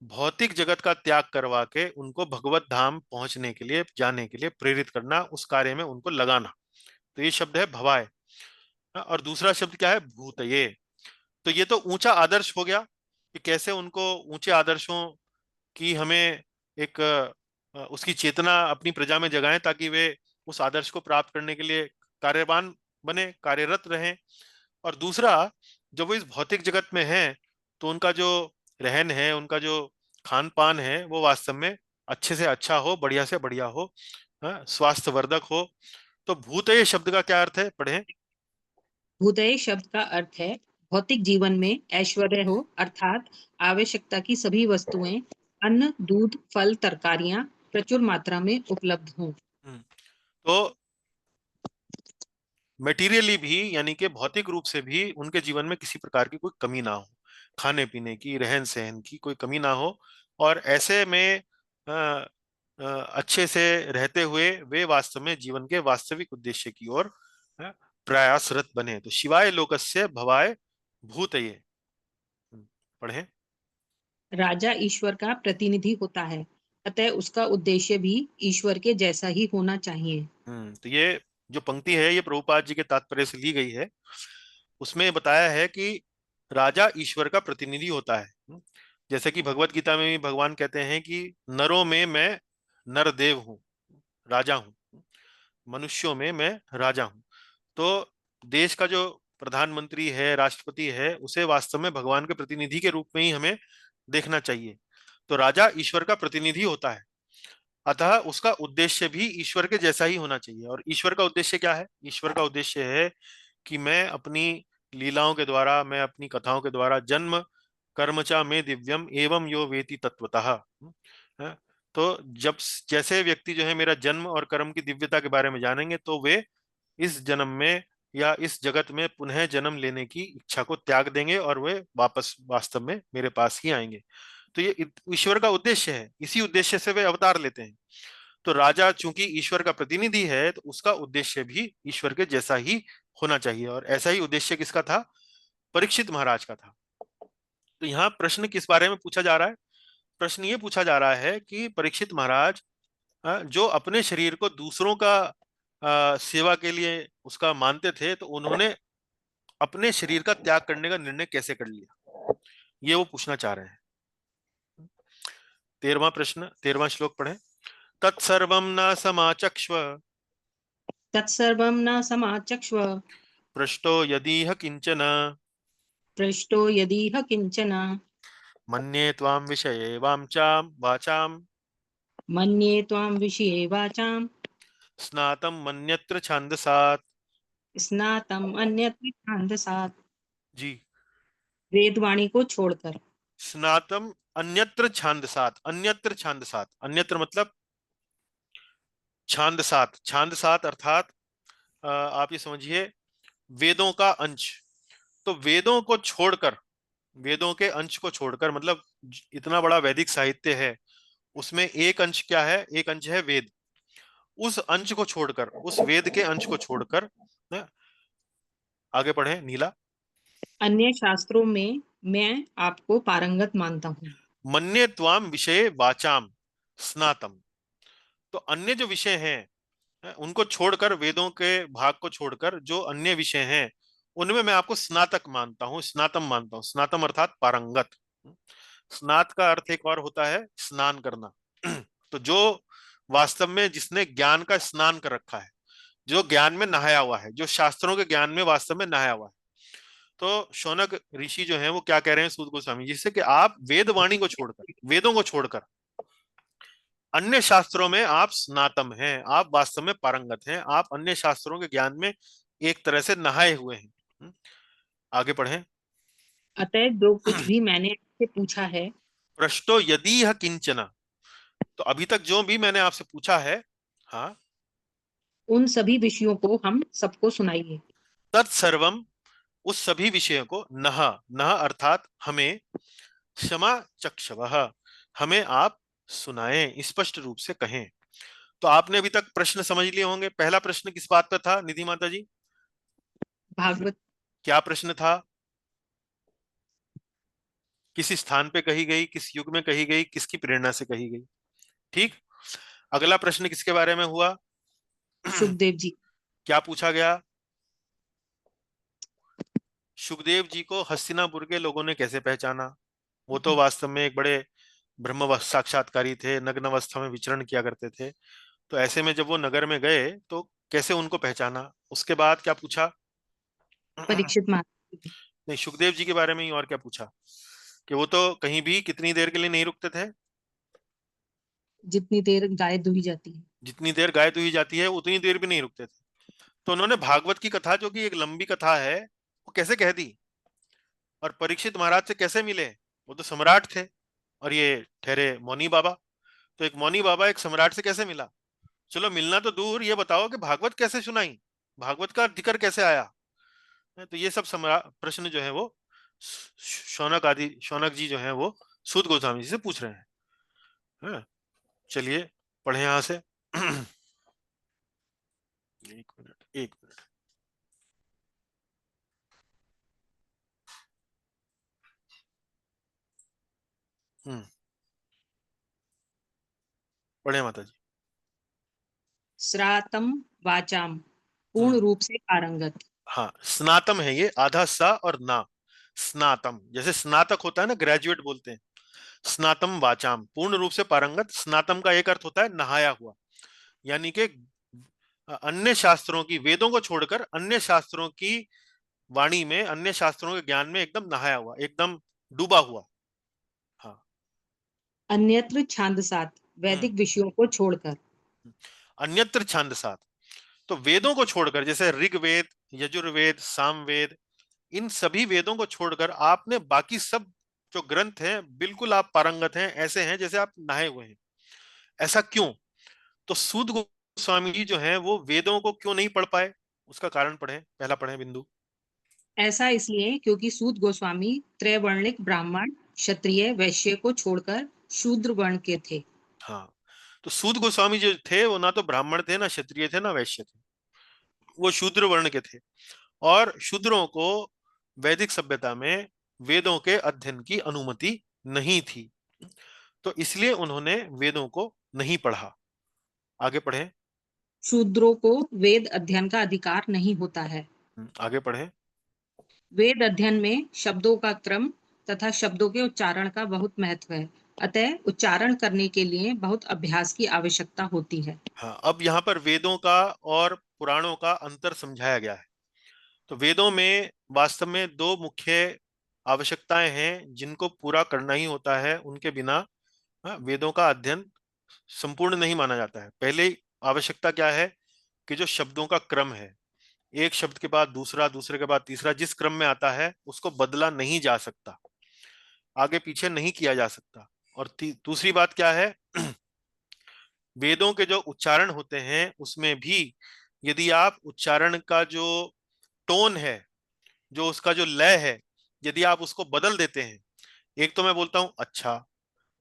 भौतिक जगत का त्याग करवा के उनको भगवत धाम पहुंचने के लिए, जाने के लिए प्रेरित करना, उस कार्य में उनको लगाना। तो ये शब्द है भवाय। और दूसरा शब्द क्या है? भूतये। तो ये तो ऊंचा आदर्श हो गया कि कैसे उनको ऊंचे आदर्शों कि हमें एक उसकी चेतना अपनी प्रजा में जगाएं ताकि वे उस आदर्श को प्राप्त करने के लिए कार्यवान बने, कार्यरत रहें। और दूसरा, जब वो इस भौतिक जगत में हैं तो उनका जो रहन है, उनका जो खान पान है, वो वास्तव में अच्छे से अच्छा हो, बढ़िया से बढ़िया हो, स्वास्थ्यवर्धक हो। तो भूतय शब्द का क्या अर्थ है, पढ़ें। भूतय शब्द का अर्थ है भौतिक जीवन में ऐश्वर्य हो, अर्थात आवश्यकता की सभी वस्तुएं, अन्न, दूध, फल, तरकारियां प्रचुर मात्रा में उपलब्ध हों। तो मेटीरियली भी, यानी कि भौतिक रूप से भी उनके जीवन में किसी प्रकार की कोई कमी ना हो, खाने पीने की, रहन सहन की कोई कमी ना हो। और ऐसे में अ, अच्छे से रहते हुए वे वास्तव में जीवन के वास्तविक उद्देश्य की ओर प्रयासरत बने। तो शिवाय लोकस्य भवाय भूतये। पढ़ें। राजा ईश्वर का प्रतिनिधि होता है, अतः उसका उद्देश्य भी ईश्वर के जैसा ही होना चाहिए। तो ये जो पंक्ति है ये प्रभुपाद जी के तात्पर्य से ली गई है। उसमें बताया है कि राजा ईश्वर का प्रतिनिधि होता है। जैसे कि भगवत गीता में भी भगवान कहते हैं कि नरों में मैं नरदेव हूँ, राजा हूँ, मनुष्यों में मैं राजा हूँ। तो देश का जो प्रधानमंत्री है, राष्ट्रपति है, उसे वास्तव में भगवान के प्रतिनिधि के रूप में ही हमें देखना चाहिए। तो राजा ईश्वर का प्रतिनिधि होता है, अतः उसका उद्देश्य भी ईश्वर के जैसा ही होना चाहिए। और ईश्वर का उद्देश्य क्या है? ईश्वर का उद्देश्य है कि मैं अपनी लीलाओं के द्वारा, मैं अपनी कथाओं के द्वारा, जन्म कर्मचा में दिव्यम एवं यो वेति तत्वतः। है? तो जब जैसे व्यक्ति जो है मेरा जन्म और कर्म की दिव्यता के बारे में जानेंगे तो वे इस जन्म में या इस जगत में पुनः जन्म लेने की इच्छा को त्याग देंगे और वे वापस वास्तव में मेरे पास ही आएंगे। तो ये ईश्वर का उद्देश्य है, इसी उद्देश्य से वे अवतार लेते हैं। तो राजा चूंकि ईश्वर का प्रतिनिधि है तो उसका उद्देश्य भी ईश्वर के जैसा ही होना चाहिए। और ऐसा ही उद्देश्य किसका था? परीक्षित महाराज का था। तो यहाँ प्रश्न किस बारे में पूछा जा रहा है? प्रश्न ये पूछा जा रहा है कि परीक्षित महाराज जो अपने शरीर को दूसरों का सेवा के लिए उसका मानते थे, तो उन्होंने अपने शरीर का त्याग करने का निर्णय कैसे कर लिया, ये वो पूछना चाह रहे हैं। 13वां प्रश्न, 13वां श्लोक पढ़े। तत्सर्वं न समाचक्ष्व तत्सर्वं न समाचक्ष्व पृष्टो यदीह किंचन पृष्टो यदीह किंचन मन्ये त्वां विषये वाचां वाचां मन्ये त्वां विषये वाचां स्नातं मन्यत्र छान्दसात्। स्नातम अन्यत्र छान्दसात्। जी। वेदवाणी को छोड़कर। स्नातम अन्यत्र छान्दसात्, अन्यत्र छान्दसात्, अन्यत्र मतलब छान्दसात्। छान्दसात् अर्थात आप ये समझिए वेदों का अंश। तो वेदों को छोड़कर, वेदों के अंश को छोड़कर, मतलब इतना बड़ा वैदिक साहित्य है, उसमें एक अंश क्या है? एक अंश है वेद। उस अंश को छोड़कर, उस वेद के अंश को छोड़कर, ना, आगे पढ़े नीला। अन्य शास्त्रों में मैं आपको पारंगत मानता हूँ। मन्ये त्वाम विषय वाचाम स्नातम। तो अन्य जो विषय हैं उनको छोड़कर, वेदों के भाग को छोड़कर जो अन्य विषय हैं उनमें मैं आपको स्नातक मानता हूँ, स्नातम मानता हूँ। स्नातम अर्थात पारंगत। स्नात का अर्थ एक और होता है स्नान करना। तो जो वास्तव में जिसने ज्ञान का स्नान कर रखा है, जो ज्ञान में नहाया हुआ है, जो शास्त्रों के ज्ञान में वास्तव में नहाया हुआ है। तो शौनक ऋषि जो है वो क्या कह रहे हैं सूत गोस्वामी जी से कि आप वेद वाणी को छोड़कर, वेदों को छोड़कर अन्य शास्त्रों में आप स्नातम हैं, आप वास्तव में पारंगत हैं, आप अन्य शास्त्रों के ज्ञान में एक तरह से नहाए हुए हैं। आगे पढ़ें। अतः जो कुछ भी मैंने आपसे पूछा है, पृष्ठो यदि यह किंचना। तो अभी तक जो भी मैंने आपसे पूछा है, हाँ, उन सभी विषयों को हम सबको सुनाइए। तत्सर्वम, उस सभी विषयों को, नह, नह अर्थात हमें, क्षमा चक्षवः, हमें आप सुनाएं, स्पष्ट रूप से कहें। तो आपने अभी तक प्रश्न समझ लिए होंगे। पहला प्रश्न किस बात पर था निधि माता जी? भागवत। क्या प्रश्न था? किस स्थान पे कही गई, किस युग में कही गई, किसकी प्रेरणा से कही गई? ठीक। अगला प्रश्न किसके बारे में हुआ? सुखदेव जी। क्या पूछा गया? सुखदेव जी को हस्तिनापुर के लोगों ने कैसे पहचाना? वो तो वास्तव में एक बड़े ब्रह्म साक्षात्कारी थे, नग्न अवस्था में विचरण किया करते थे। तो ऐसे में जब वो नगर में गए तो कैसे उनको पहचाना, उसके बाद क्या पूछा? परीक्षित महाराज। नहीं, सुखदेव जी के बारे में ही और क्या पूछा? कि वो तो कहीं भी कितनी देर के लिए नहीं रुकते थे? जितनी देर गाय दुही जाती है। जितनी देर गाय दुही जाती है उतनी देर भी नहीं रुकते थे। तो उन्होंने भागवत की कथा, जो कि एक लंबी कथा है, वो कैसे कह दी? और परीक्षित महाराज से कैसे मिले? वो तो सम्राट थे और ये ठहरे मौनी बाबा। तो एक मौनी बाबा एक सम्राट से कैसे मिला? चलो मिलना तो दूर, ये बताओ कि भागवत कैसे सुनाई, भागवत का जिक्र कैसे आया? तो ये सब प्रश्न जो है वो शौनक जी जो है वो सूत गोस्वामी जी से पूछ रहे हैं। हाँ, चलिए पढ़े यहां से। एक मिनट, एक मिनट। हम्म, पढ़े माता जी। श्रातम वाचाम, पूर्ण हम्म, रूप से पारंगत। हाँ, स्नातम है ये, आधा सा और ना। स्नातम जैसे स्नातक होता है ना, ग्रेजुएट बोलते हैं। स्नातम वाचाम, पूर्ण रूप से पारंगत। स्नातम का एक अर्थ होता है नहाया हुआ, यानी कि अन्य शास्त्रों की, वेदों को छोड़कर अन्य शास्त्रों की वाणी में, अन्य शास्त्रों के ज्ञान में एकदम नहाया हुआ, एकदम डूबा हुआ। हाँ। अन्यत्र छांदसात, हम्म। वैदिक विषयों को छोड़कर। अन्यत्र छांदसात, तो वेदों को छोड़कर, जैसे ऋग्वेद, यजुर्वेद, सामवेद, इन सभी वेदों को छोड़कर आपने बाकी सब जो ग्रंथ हैं बिल्कुल आप पारंगत हैं, ऐसे हैं जैसे आप नहाए हुए हैं। ऐसा क्यों? तो सूत गोस्वामी जी जो हैं वो वेदों को क्यों नहीं पढ़ पाए, उसका कारण पढ़े, पहला पढ़े बिंदु। ऐसा इसलिए क्योंकि सूत गोस्वामी त्रैवर्णिक ब्राह्मण, क्षत्रिय, वैश्य को छोड़कर शूद्र वर्ण के थे। हाँ, तो सूत गोस्वामी जो थे वो ना तो ब्राह्मण थे, ना क्षत्रिय थे, ना वैश्य थे, वो शूद्र वर्ण के थे। और शूद्रों को वैदिक सभ्यता में वेदों के अध्ययन की अनुमति नहीं थी, तो इसलिए उन्होंने वेदों को नहीं पढ़ा। आगे पढ़े। शूद्रों को वेद अध्ययन का अधिकार नहीं होता है। आगे पढ़े। वेद अध्ययन में शब्दों का क्रम तथा शब्दों के उच्चारण का बहुत महत्व है। अतः उच्चारण करने के लिए बहुत अभ्यास की आवश्यकता होती है। हाँ, अब यहाँ पर वेदों का और पुराणों का अंतर समझाया गया है। तो वेदों में वास्तव में दो मुख्य आवश्यकताएं हैं जिनको पूरा करना ही होता है, उनके बिना वेदों का अध्ययन संपूर्ण नहीं माना जाता है। पहले आवश्यकता क्या है? कि जो शब्दों का क्रम है, एक शब्द के बाद दूसरा, दूसरे के बाद तीसरा, जिस क्रम में आता है उसको बदला नहीं जा सकता, आगे पीछे नहीं किया जा सकता। और दूसरी बात क्या है? वेदों के जो उच्चारण होते हैं उसमें भी यदि आप उच्चारण का जो टोन है, जो उसका जो लय है, यदि आप उसको बदल देते हैं, एक तो मैं बोलता हूं अच्छा,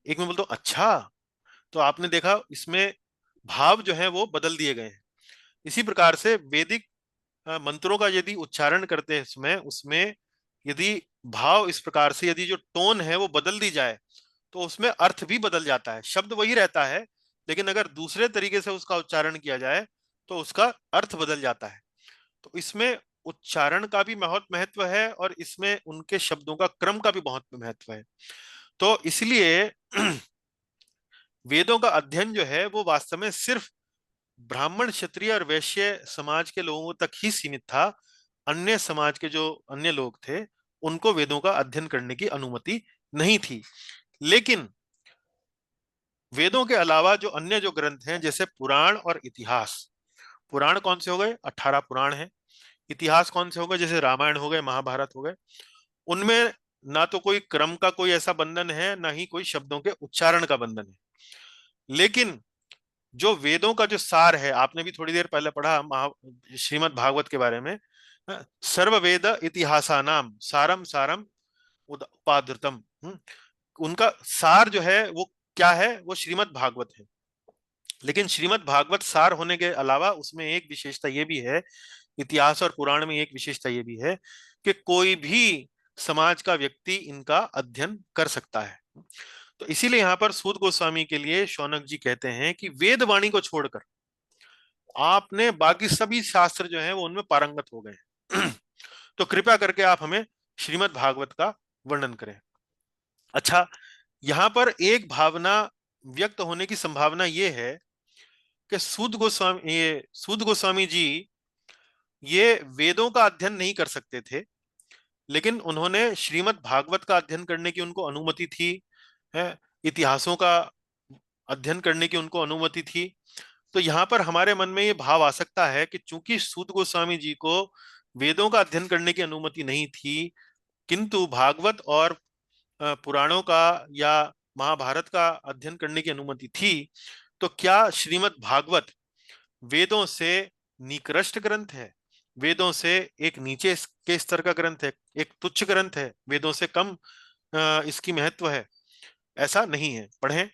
एक मैं बोलता हूं अच्छा, तो आपने देखा इसमें भाव जो है वो बदल दिए गए हैं। इसी प्रकार से वैदिक मंत्रों का यदि उच्चारण करते हैं समय, उसमें यदि भाव इस प्रकार से, यदि जो टोन है वो बदल दी जाए, तो उसमें अर्थ भी बदल जाता है। शब्द वही रहता है, लेकिन अगर दूसरे तरीके से उसका उच्चारण किया जाए तो उसका अर्थ बदल जाता है। तो इसमें उच्चारण का भी बहुत महत्व है और इसमें उनके शब्दों का क्रम का भी बहुत महत्व है। तो इसलिए वेदों का अध्ययन जो है वो वास्तव में सिर्फ ब्राह्मण, क्षत्रिय और वैश्य समाज के लोगों तक ही सीमित था। अन्य समाज के जो अन्य लोग थे उनको वेदों का अध्ययन करने की अनुमति नहीं थी। लेकिन वेदों के अलावा जो अन्य जो ग्रंथ हैं, जैसे पुराण और इतिहास, पुराण कौन से हो गए? 18 पुराण हैं। इतिहास कौन से हो गए? जैसे रामायण हो गए, महाभारत हो गए। उनमें ना तो कोई क्रम का कोई ऐसा बंधन है, ना ही कोई शब्दों के उच्चारण का बंधन है। लेकिन जो वेदों का जो सार है, आपने भी थोड़ी देर पहले पढ़ा श्रीमद् भागवत के बारे में, सर्व वेद इतिहासानाम सारम सारम उपाधृतम। उनका सार जो है वो क्या है? वो श्रीमद् भागवत है। लेकिन श्रीमद् भागवत सार होने के अलावा उसमें एक विशेषता ये भी है, इतिहास और पुराण में एक विशेषता ये भी है कि कोई भी समाज का व्यक्ति इनका अध्ययन कर सकता है। तो इसीलिए यहाँ पर सूत गोस्वामी के लिए शौनक जी कहते हैं कि वेद वाणी को छोड़कर आपने बाकी सभी शास्त्र जो हैं वो उनमें पारंगत हो गए हैं। तो कृपया करके आप हमें श्रीमद् भागवत का वर्णन करें। अच्छा, यहां पर एक भावना व्यक्त होने की संभावना ये है कि सूत गोस्वामी जी ये वेदों का अध्ययन नहीं कर सकते थे, लेकिन उन्होंने श्रीमद् भागवत का अध्ययन करने की उनको अनुमति थी, है, इतिहासों का अध्ययन करने की उनको अनुमति थी। तो यहाँ पर हमारे मन में ये भाव आ सकता है कि चूंकि सूत गोस्वामी जी को वेदों का अध्ययन करने की अनुमति नहीं थी, किंतु भागवत और पुराणों का या महाभारत का अध्ययन करने की अनुमति थी, तो क्या श्रीमद् भागवत वेदों से निकृष्ट ग्रंथ है, वेदों से एक नीचे के स्तर का ग्रंथ है, एक तुच्छ ग्रंथ है, वेदों से कम इसकी महत्व है? ऐसा नहीं है। पढ़ें,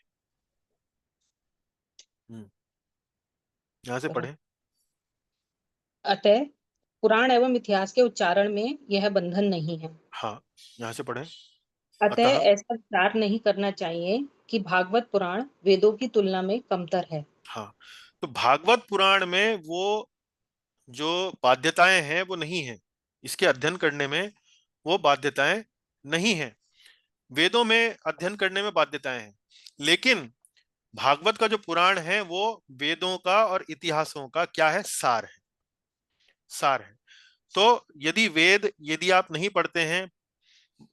यहां से पढ़ें। अतः पुराण एवं इतिहास के उच्चारण में यह बंधन नहीं है। हाँ, यहां से पढ़ें। अतः अतः, ऐसा विचार नहीं करना चाहिए कि भागवत पुराण वेदों की तुलना में कमतर है। हाँ, तो भागवत पुराण में वो जो बाध्यताएं हैं वो नहीं है, इसके अध्ययन करने में वो बाध्यताएं नहीं है। वेदों में अध्ययन करने में बाध्यताएं हैं, लेकिन भागवत का जो पुराण है वो वेदों का और इतिहासों का क्या है, सार है, सार है। तो यदि आप नहीं पढ़ते हैं,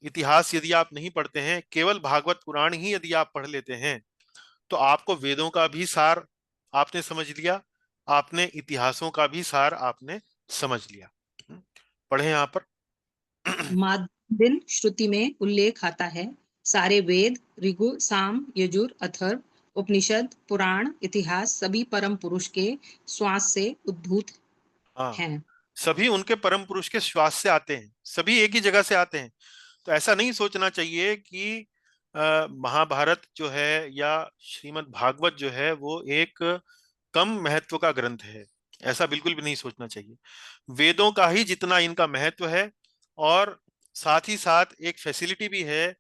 इतिहास यदि आप नहीं पढ़ते हैं, केवल भागवत पुराण ही यदि आप पढ़ लेते हैं, तो आपको वेदों का भी सार आपने समझ लिया, आपने इतिहासों का भी सार आपने समझ लिया। पढ़े यहां पर। मार्कंडेय श्रुति में उल्लेख आता है, सारे वेद, ऋगु, साम, यजुर, अथर्व, उपनिषद, पुराण, इतिहास सभी परम पुरुष के श्वास से उद्भूत हाँ, हैं। सभी उनके परम पुरुष के श्वास से आते हैं, सभी एक ही जगह से आते हैं। तो ऐसा नहीं सोचना चाहिए कि महाभारत जो है या श्रीमद् भागवत जो है वो एक कम महत्व का ग्रंथ है, ऐसा बिल्कुल भी नहीं सोचना चाहिए। वेदों का ही जितना इनका महत्व है, और साथ ही साथ एक फैसिलिटी भी है,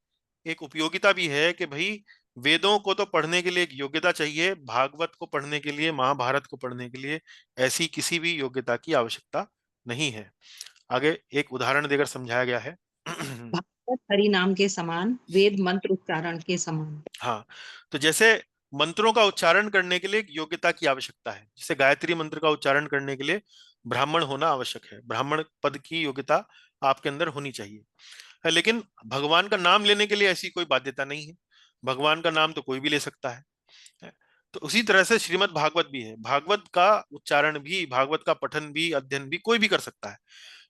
एक उपयोगिता भी है कि भाई वेदों को तो पढ़ने के लिए एक योग्यता चाहिए, भागवत को पढ़ने के लिए, महाभारत को पढ़ने के लिए ऐसी किसी भी योग्यता की आवश्यकता नहीं है। आगे एक उदाहरण देकर समझाया गया है। भागवत हरि नाम के समान, वेद मंत्र उच्चारण के समान। हाँ, तो जैसे मंत्रों का उच्चारण करने के लिए एक योग्यता की आवश्यकता है, जैसे गायत्री मंत्र का उच्चारण करने के लिए ब्राह्मण होना आवश्यक है, ब्राह्मण पद की योग्यता आपके अंदर होनी चाहिए है, लेकिन भगवान का नाम लेने के लिए ऐसी कोई बाध्यता नहीं है, भगवान का नाम तो कोई भी ले सकता है। तो उसी तरह से श्रीमद् भागवत भी है, भागवत का उच्चारण भी, भागवत का पठन भी, अध्ययन भी कोई भी कर सकता है,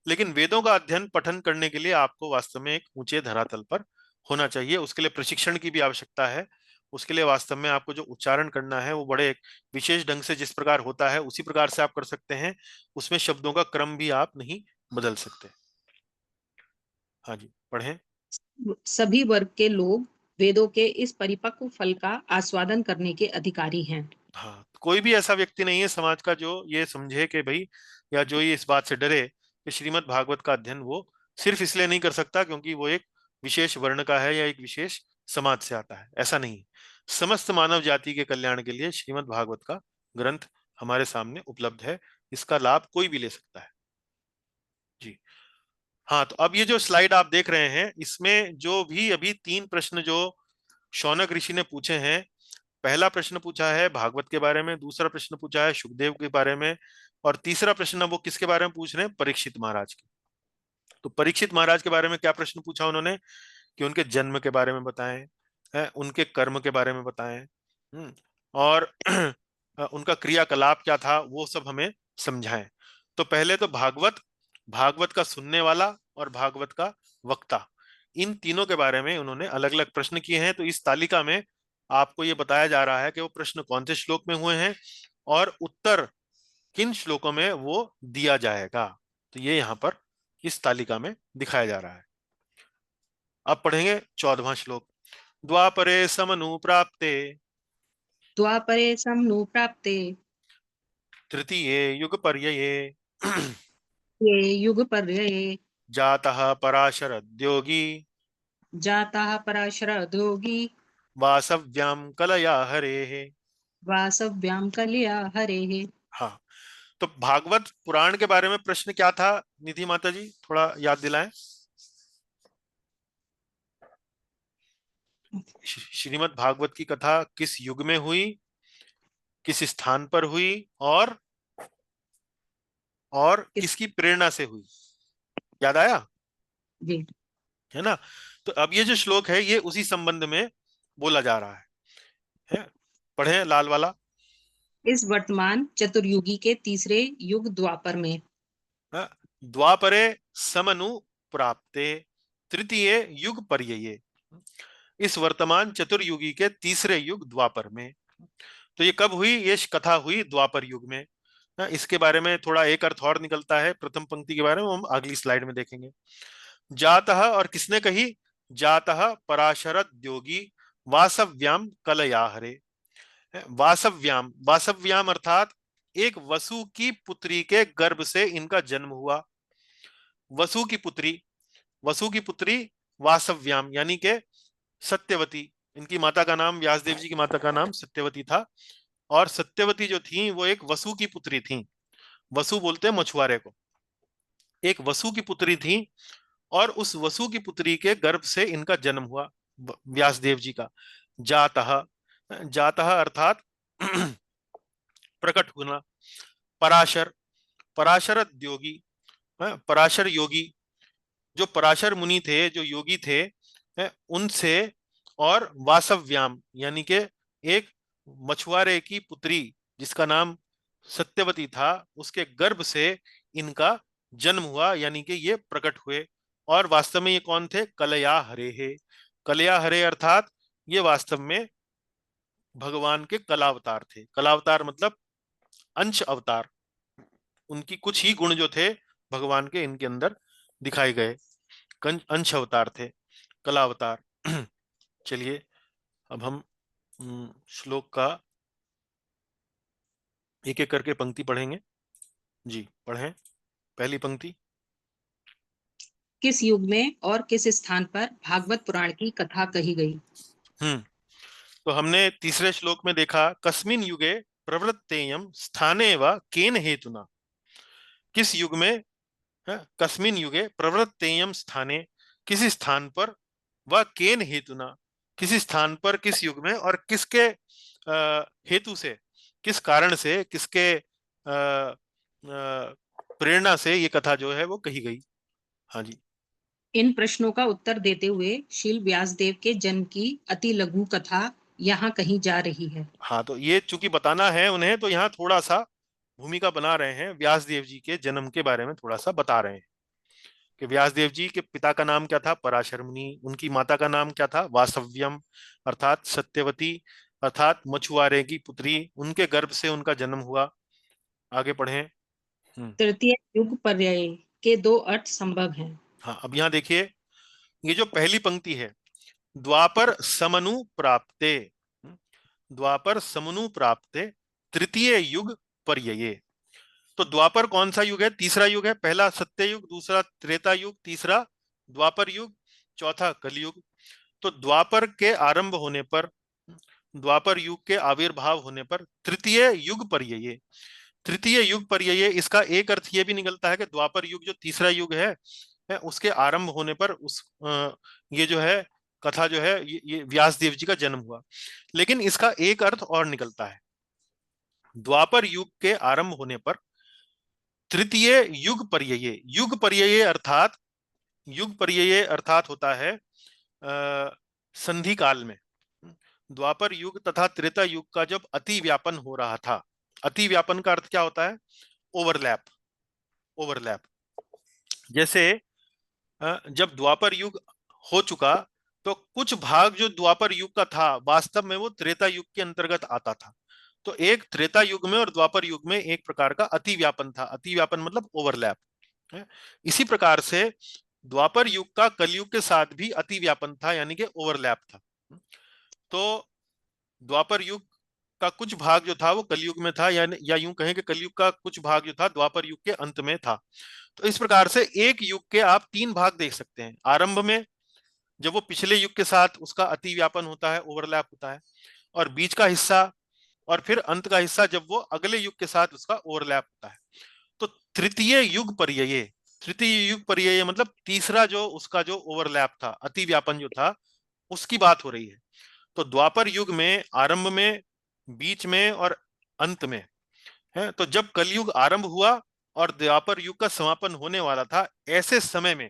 लेकिन वेदों का अध्ययन पठन करने के लिए आपको वास्तव में एक ऊंचे धरातल पर होना चाहिए, उसके लिए प्रशिक्षण की भी आवश्यकता है। उसके लिए वास्तव में आपको जो उच्चारण करना है वो बड़े एक विशेष ढंग से जिस प्रकार होता है उसी प्रकार से आप कर सकते हैं, उसमें शब्दों का क्रम भी आप नहीं बदल सकते। हाँ जी, पढ़ें। सभी वर्ग के लोग वेदों के इस परिपक्व फल का आस्वादन करने के अधिकारी हैं। हाँ, कोई भी ऐसा व्यक्ति नहीं है समाज का जो ये समझे कि भाई, या जो ये इस बात से डरे कि श्रीमद् भागवत का अध्ययन वो सिर्फ इसलिए नहीं कर सकता क्योंकि वो एक विशेष वर्ण का है या एक विशेष समाज से आता है, ऐसा नहीं। समस्त मानव जाति के कल्याण के लिए श्रीमद् भागवत का ग्रंथ हमारे सामने उपलब्ध है, इसका लाभ कोई भी ले सकता है। जी हाँ, तो अब ये जो स्लाइड आप देख रहे हैं, इसमें जो भी अभी 3 प्रश्न जो शौनक ऋषि ने पूछे हैं, पहला प्रश्न पूछा है भागवत के बारे में, दूसरा प्रश्न पूछा है सुखदेव के बारे में, और तीसरा प्रश्न वो किसके बारे में पूछ रहे हैं, परीक्षित महाराज के। तो परीक्षित महाराज के बारे में क्या प्रश्न पूछा उन्होंने, कि उनके जन्म के बारे में बताएं, उनके कर्म के बारे में बताएं, और उनका क्रियाकलाप क्या था वो सब हमें समझाएं। तो पहले तो भागवत, भागवत का सुनने वाला और भागवत का वक्ता, इन तीनों के बारे में उन्होंने अलग अलग प्रश्न किए हैं। तो इस तालिका में आपको ये बताया जा रहा है कि वो प्रश्न कौन से श्लोक में हुए हैं और उत्तर किन श्लोकों में वो दिया जाएगा। तो ये यहाँ पर इस तालिका में दिखाया जा रहा है। अब पढ़ेंगे 14वां श्लोक। द्वापरे समनुप्राप्ते द्वापरे समनुप्राप्ते तृतीये युगपर्यये ये युगपर्यये जातः पराशरद्योगी जाताः पराशरद्योगी वासव्यां कलया हरेः। वासव्यां कलया हरेः। हाँ, तो भागवत पुराण के बारे में प्रश्न क्या था, निधि माता जी थोड़ा याद दिलाएं। श्रीमद् भागवत की कथा किस युग में हुई, किस स्थान पर हुई, और किस किसकी प्रेरणा से हुई? याद आया? जी। है ना? तो अब ये जो श्लोक है ये उसी संबंध में बोला जा रहा है? पढ़े लाल वाला। इस वर्तमान चतुर्युगी के तीसरे युग द्वापर में। हाँ, द्वापरे समनु प्राप्ते तृतीय युग पर्यये। इस वर्तमान चतुर्युगी के तीसरे युग द्वापर में। तो ये कब हुई? ये कथा हुई द्वापर युग में। इसके बारे में थोड़ा एक अर्थ और निकलता है प्रथम पंक्ति के बारे में, हम अगली स्लाइड में देखेंगे। जातः, और किसने कही? जातः पराशरद्योगी वासव्याम कलयाहरे। वासव्याम, वासव्याम अर्थात एक वसु की पुत्री के गर्भ से इनका जन्म हुआ। वसु की पुत्री, वसु की पुत्री वासव्याम यानी के सत्यवती। इनकी माता का नाम, व्यासदेव जी की माता का नाम सत्यवती था। और सत्यवती जो थी वो एक वसु की पुत्री थी। वसु बोलते हैं मछुआरे को। एक वसु की पुत्री थी, और उस वसु की पुत्री के गर्भ से इनका जन्म हुआ, व्यासदेव जी का। जातः, जातः अर्थात प्रकट होना। पराशर, पराशर योगी, पराशर योगी, जो पराशर मुनि थे, जो योगी थे, उनसे। और वासव्याम यानी के एक मछुआरे की पुत्री जिसका नाम सत्यवती था, उसके गर्भ से इनका जन्म हुआ, यानी कि ये प्रकट हुए। और वास्तव में ये कौन थे? कलया हरे है। कलया हरे अर्थात ये वास्तव में भगवान के कलावतार थे। कलावतार मतलब अंश अवतार। उनकी कुछ ही गुण जो थे भगवान के इनके अंदर दिखाए गए, अंश अवतार थे, कला अवतार। चलिए अब हम श्लोक का एक एक करके पंक्ति पढ़ेंगे। जी पढ़ें पहली पंक्ति। किस युग में और किस स्थान पर भागवत पुराण की कथा कही गई? हम्म तो हमने तीसरे श्लोक में देखा, कस्मिन युगे प्रवृत्तेयम स्थाने व केन हेतुना। किस युग में, कस्मिन युगे प्रवृत्तेयम स्थाने, किसी स्थान पर, व केन हेतुना, किसी स्थान पर, किस युग में, और किसके हेतु से, किस कारण से, किसके प्रेरणा से ये कथा जो है वो कही गई। हाँ जी। इन प्रश्नों का उत्तर देते हुए शील व्यासदेव के जन्म की अति लघु कथा यहाँ कही जा रही है। हाँ तो ये चूंकि बताना है उन्हें, तो यहाँ थोड़ा सा भूमिका बना रहे हैं, व्यास देव जी के जन्म के बारे में थोड़ा सा बता रहे हैं कि व्यास देव जी के पिता का नाम क्या था? पराशर मुनि। उनकी माता का नाम क्या था? वासव्यम अर्थात सत्यवती, अर्थात मछुआरे की पुत्री। उनके गर्भ से उनका जन्म हुआ। आगे पढ़ें। तृतीय युग पर्याय के दो अर्थ संभव हैं। हाँ अब यहाँ देखिए, ये जो पहली पंक्ति है, द्वापर समनु प्राप्ते, द्वापर समनु प्राप्ते तृतीय युग पर्यये। तो द्वापर कौन सा युग है? तीसरा युग है। पहला सत्य युग, दूसरा त्रेता युग, तीसरा द्वापर युग, चौथा कलयुग। तो द्वापर के आरंभ होने पर, द्वापर युग के आविर्भाव होने पर तृतीय युग पर्यये, तृतीय युग पर्यये, इसका एक अर्थ यह भी निकलता है कि द्वापर युग जो तीसरा युग है उसके आरंभ होने पर ये जो है कथा जो है ये व्यास देव जी का जन्म हुआ। लेकिन इसका एक अर्थ और निकलता है, द्वापर युग के आरंभ होने पर तृतीय युग पर्यये। युग पर्यये अर्थात, युग पर्यये अर्थात होता है संधि काल में। द्वापर युग तथा त्रेता युग का जब अति व्यापन हो रहा था, अति व्यापन का अर्थ क्या होता है? Overlap, overlap. जैसे जब द्वापर युग हो चुका, तो कुछ भाग जो द्वापर युग का था वास्तव में वो त्रेता युग के अंतर्गत आता था। तो एक त्रेता युग में और द्वापर युग में एक प्रकार का अति व्यापन था। अति व्यापन मतलब ओवरलैप है। इसी प्रकार से द्वापर युग का कलयुग के साथ भी अति व्यापन था, यानी कि ओवरलैप था। तो द्वापर युग का कुछ भाग जो था वो कलयुग में था, या यूं कहें कि कलयुग का कुछ भाग जो था द्वापर युग के अंत में था। तो इस प्रकार से एक युग के आप तीन भाग देख सकते हैं। आरंभ में जब वो पिछले युग के साथ उसका अति व्यापन होता है, ओवरलैप होता है, और बीच का हिस्सा, और फिर अंत का हिस्सा जब वो अगले युग के साथ उसका ओवरलैप होता है। तो तृतीय युग पर्यये, तृतीय युग पर्यये मतलब तीसरा जो उसका जो ओवरलैप था, अति व्यापन जो था, उसकी बात हो रही है। तो द्वापर युग में आरंभ में, बीच में और अंत में है। तो जब कलयुग आरंभ हुआ और द्वापर युग का समापन होने वाला था, ऐसे समय में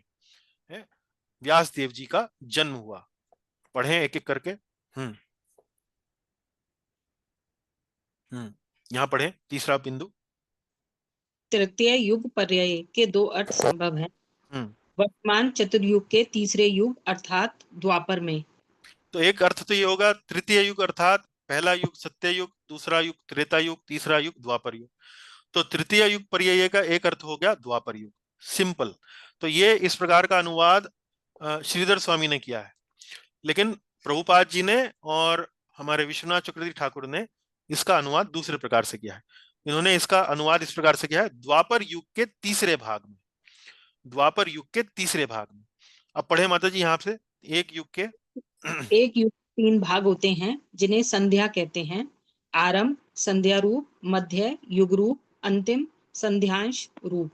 है व्यास देव जी का जन्म हुआ। पढ़ें एक एक करके। यहां पढ़ें तीसरा बिंदु। तृतीय युग पर्याय के दो अर्थ संभव हैं। हम्म वर्तमान चतुर्युग के तीसरे युग अर्थात द्वापर में। तो एक अर्थ तो ये होगा तृतीय युग अर्थात पहला युग सत्य युग, दूसरा युग त्रेता युग, तीसरा युग द्वापर युग। तो तृतीय युग पर्याय का एक अर्थ हो गया द्वापर युग, सिंपल। तो ये इस प्रकार का अनुवाद श्रीधर स्वामी ने किया है, लेकिन प्रभुपाद जी ने और हमारे विश्वनाथ चक्रवर्ती ठाकुर ने इसका अनुवाद दूसरे प्रकार से किया है। इन्होंने इसका अनुवाद इस प्रकार से किया है, द्वापर युग के तीसरे भाग में, द्वापर युग के तीसरे भाग में। अब पढ़े माता जी यहाँ से, एक युग के एक युग तीन भाग होते हैं जिन्हें संध्या कहते हैं। आरंभ संध्या रूप, मध्य युग रूप, अंतिम संध्यांश रूप।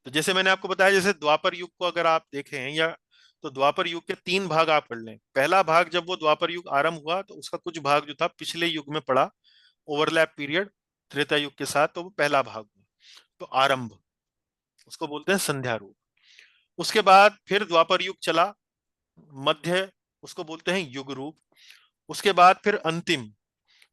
तो जैसे मैंने आपको बताया, जैसे द्वापर युग को अगर आप देखें या तो द्वापर युग के तीन भाग आप पढ़ लें। पहला भाग जब वो द्वापर युग आरंभ हुआ तो उसका कुछ भाग जो था पिछले युग में पड़ा, ओवरलैप पीरियड त्रेता युग के साथ, तो वो पहला भाग हुआ। तो आरंभ उसको बोलते हैं संध्या रूप। उसके बाद फिर द्वापर युग चला, मध्य उसको बोलते हैं युग रूप। उसके बाद फिर अंतिम,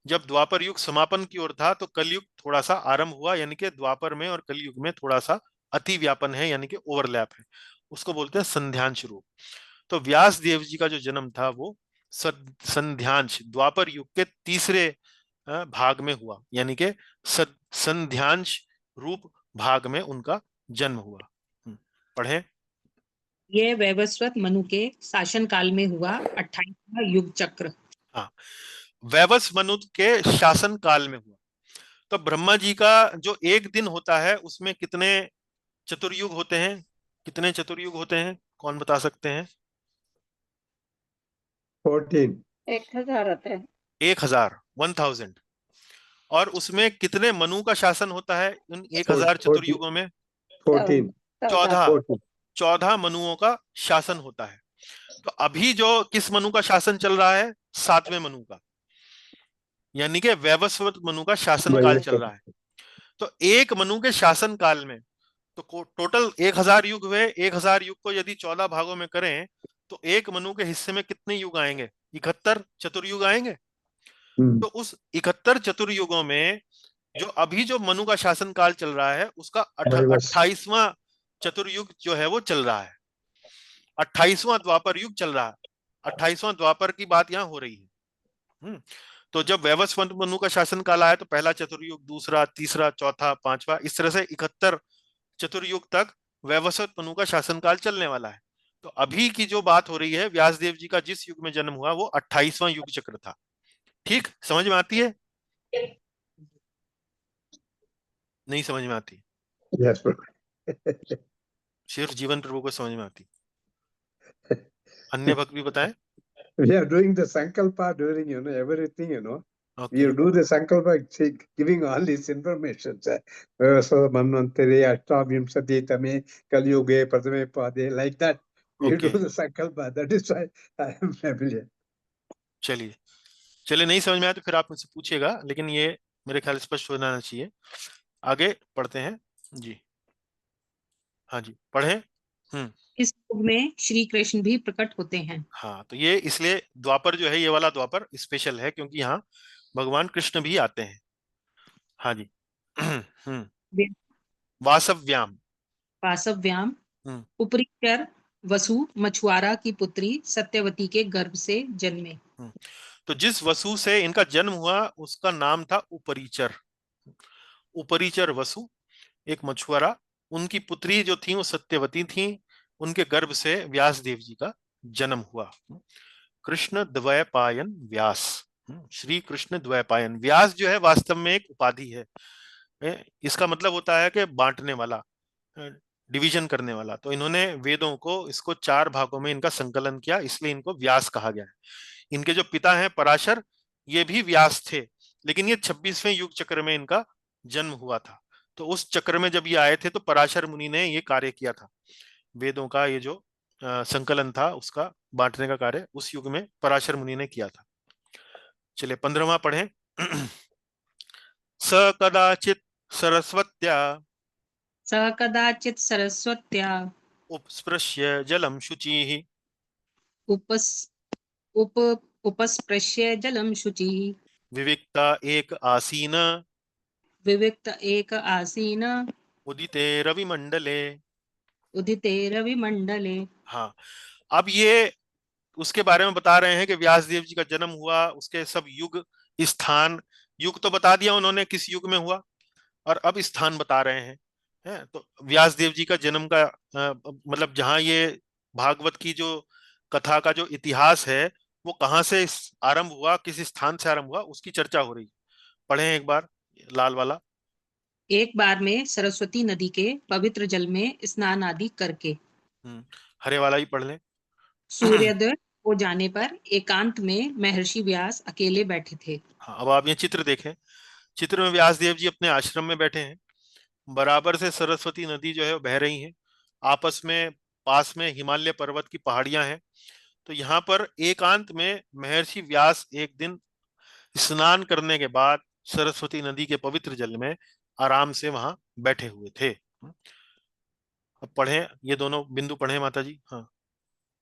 जब द्वापर युग समापन की ओर था तो कलयुग थोड़ा सा आरंभ हुआ, यानी कि द्वापर में और कलयुग में थोड़ा सा अति व्यापन है, यानी कि ओवरलैप है, उसको बोलते हैं संध्यांश रूप। तो व्यास देव जी का जो जन्म था वो संध्यांश द्वापर युग के तीसरे भाग में हुआ, यानी कि संध्यांश रूप भाग में उनका जन्म हुआ। पढ़ें। यह वैवस्वत मनु के शासन काल में हुआ 28वां युग चक्र। हाँ, वैवस्वत मनु के शासन काल में हुआ। तो ब्रह्मा जी का जो एक दिन होता है उसमें कितने चतुर्युग होते हैं? कितने चतुर्युग होते हैं, कौन बता सकते हैं? 14। 1000 आते हैं। 1000, 1000। और उसमें कितने मनु का शासन होता है उन 1000 14। चतुर्युगों में? 14। 14। 14। 14 मनुओं का शासन होता है। तो अभी जो किस मनु का शासन चल रहा है? 7वें मनु का, यानी कि वैवस्वत मनु का शासन काल चल रहा है। तो एक मनु के शासन काल में तो टोटल 1000 युग हुए। 1000 युग को यदि 14 भागों में करें तो एक मनु के हिस्से में कितने युग आएंगे? 71 चतुर्युग आएंगे। तो उस 71 चतुर्युगों में जो अभी जो मनु का शासन काल चल रहा है उसका 28वां चतुर्युग जो है वो चल रहा है। 28वां द्वापर युग चल रहा है। 28वां द्वापर की बात यहाँ हो रही है। तो जब वैवस्वत मनु का शासन काल आया तो पहला चतुर्युग, दूसरा, तीसरा, चौथा, पांचवा, इस तरह से 71 चतुर्युग तक वैवस्वत मनु का शासनकाल चलने वाला है। तो अभी की जो बात हो रही है, व्यासदेव जी का जिस युग में जन्म हुआ वो 28वां युग चक्र था। ठीक समझ में आती है? नहीं समझ में आती? Yes, सिर्फ जीवन प्रभु को समझ में आती, अन्य भक्त भी बताएं। we are doing the Sankalpa during, everything, We okay do the Sankalpa, giving all this information. So, Manvantari, Ashtabhimsati, Tame, Kalyuge, Pradame Pade, like that. We do okay the Sankalpa. That is why I am familiar. चलिए, चलिए नहीं समझ में आया तो फिर आप मुझसे पूछिएगा, लेकिन ये मेरे ख्याल स्पष्ट होना चाहिए। आगे पढ़ते हैं जी। हाँ जी पढ़ें। इस युग में श्री कृष्ण भी प्रकट होते हैं। हाँ, तो ये इसलिए द्वापर जो है, ये वाला द्वापर स्पेशल है क्योंकि यहाँ भगवान कृष्ण भी आते हैं। हाँ जी। वासव्याम। वासव्याम हम्म उपरिचर वसु मछुआरा की पुत्री सत्यवती के गर्भ से जन्मे। तो जिस वसु से इनका जन्म हुआ उसका नाम था उपरिचर। उपरिचर वसु एक मछुआरा, उनकी पुत्री जो थी वो सत्यवती थी, उनके गर्भ से व्यास देव जी का जन्म हुआ। कृष्ण द्वैपायन व्यास। श्री कृष्ण द्वैपायन। व्यास जो है वास्तव में एक उपाधि है। इसका मतलब होता है कि बांटने वाला, डिवीजन करने वाला। तो इन्होंने वेदों को इसको 4 भागों में इनका संकलन किया, इसलिए इनको व्यास कहा गया है। इनके जो पिता हैं पराशर, ये भी व्यास थे, लेकिन ये 26वें युग चक्र में इनका जन्म हुआ था। तो उस चक्र में जब ये आए थे तो पराशर मुनि ने ये कार्य किया था, वेदों का ये जो संकलन था, उसका बांटने का कार्य उस युग में पराशर मुनि ने किया था। चलिए 15वां पढ़ें। स कदाचित सरस्वत्या स कदाचित् सरस्वत्या उपस्पृश्य जलम शुचिः उपस् उप उपस्पृश्य जलं शुचिः विविक्ता एक आसीन विविक्त एक आसीन उदिते रविमंडले। उदिते रविमंडले। हाँ, अब ये उसके बारे में बता रहे हैं कि व्यासदेव जी का जन्म हुआ, उसके सब युग, स्थान, युग तो बता दिया उन्होंने किस युग में हुआ, और अब स्थान बता रहे हैं। है तो व्यासदेव जी का जन्म का मतलब जहां ये भागवत की जो कथा का जो इतिहास है वो कहाँ से आरंभ हुआ, किस स्थान से आरंभ हुआ, उसकी चर्चा हो रही है। पढ़ें एक बार लाल वाला। एक बार में सरस्वती नदी के पवित्र जल में स्नान आदि करके हरे वाला ही पढ़ लें। सूर्योदय हो जाने पर एकांत में महर्षि व्यास अकेले बैठे थे। हाँ, अब आप ये चित्र देखें। चित्र में व्यासदेव जी अपने आश्रम में बैठे हैं, बराबर से सरस्वती नदी जो है वो बह रही है, आपस में पास में हिमालय पर्वत की पहाड़ियां हैं। तो यहाँ पर एकांत में महर्षि व्यास एक दिन स्नान करने के बाद सरस्वती नदी के पवित्र जल में आराम से वहां बैठे हुए थे। अब पढ़ें, ये दोनों बिंदु पढ़ें माता जी। हाँ।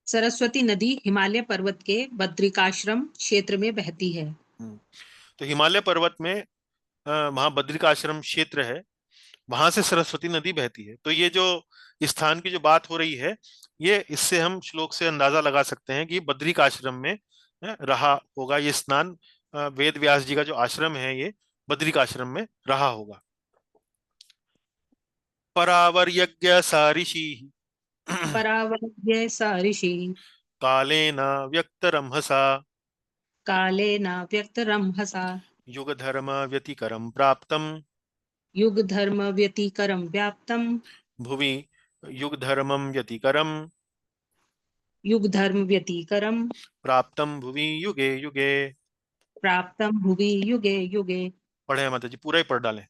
सरस्वती नदी हिमालय पर्वत के बद्रिकाश्रम क्षेत्र में बहती है। तो हिमालय पर्वत में वहां बद्रिकाश्रम क्षेत्र है, वहां से सरस्वती नदी बहती है। तो ये जो स्थान की जो बात हो रही है, ये इससे हम श्लोक से अंदाजा लगा सकते हैं कि बद्रिकाश्रम में रहा होगा ये स्नान। वेद व्यास जी का जो आश्रम है ये बद्रिकाश्रम में रहा होगा। परावर यज्ञ सा ऋषि परावज्य स ऋषि कालेन व्यक्तरमहसा कालेन व्यक्तरमहसा युग धर्म व्यतिकरम प्राप्तम युग धर्म व्यतिकरम व्याप्तम भुवि युग धर्मम व्यतिकरम युग धर्म व्यतिकरम प्राप्तम भुवि युगे युगे। प्राप्तम भुवि युगे युगे। पढ़े माता जी, पूरा ही पढ़ डालें।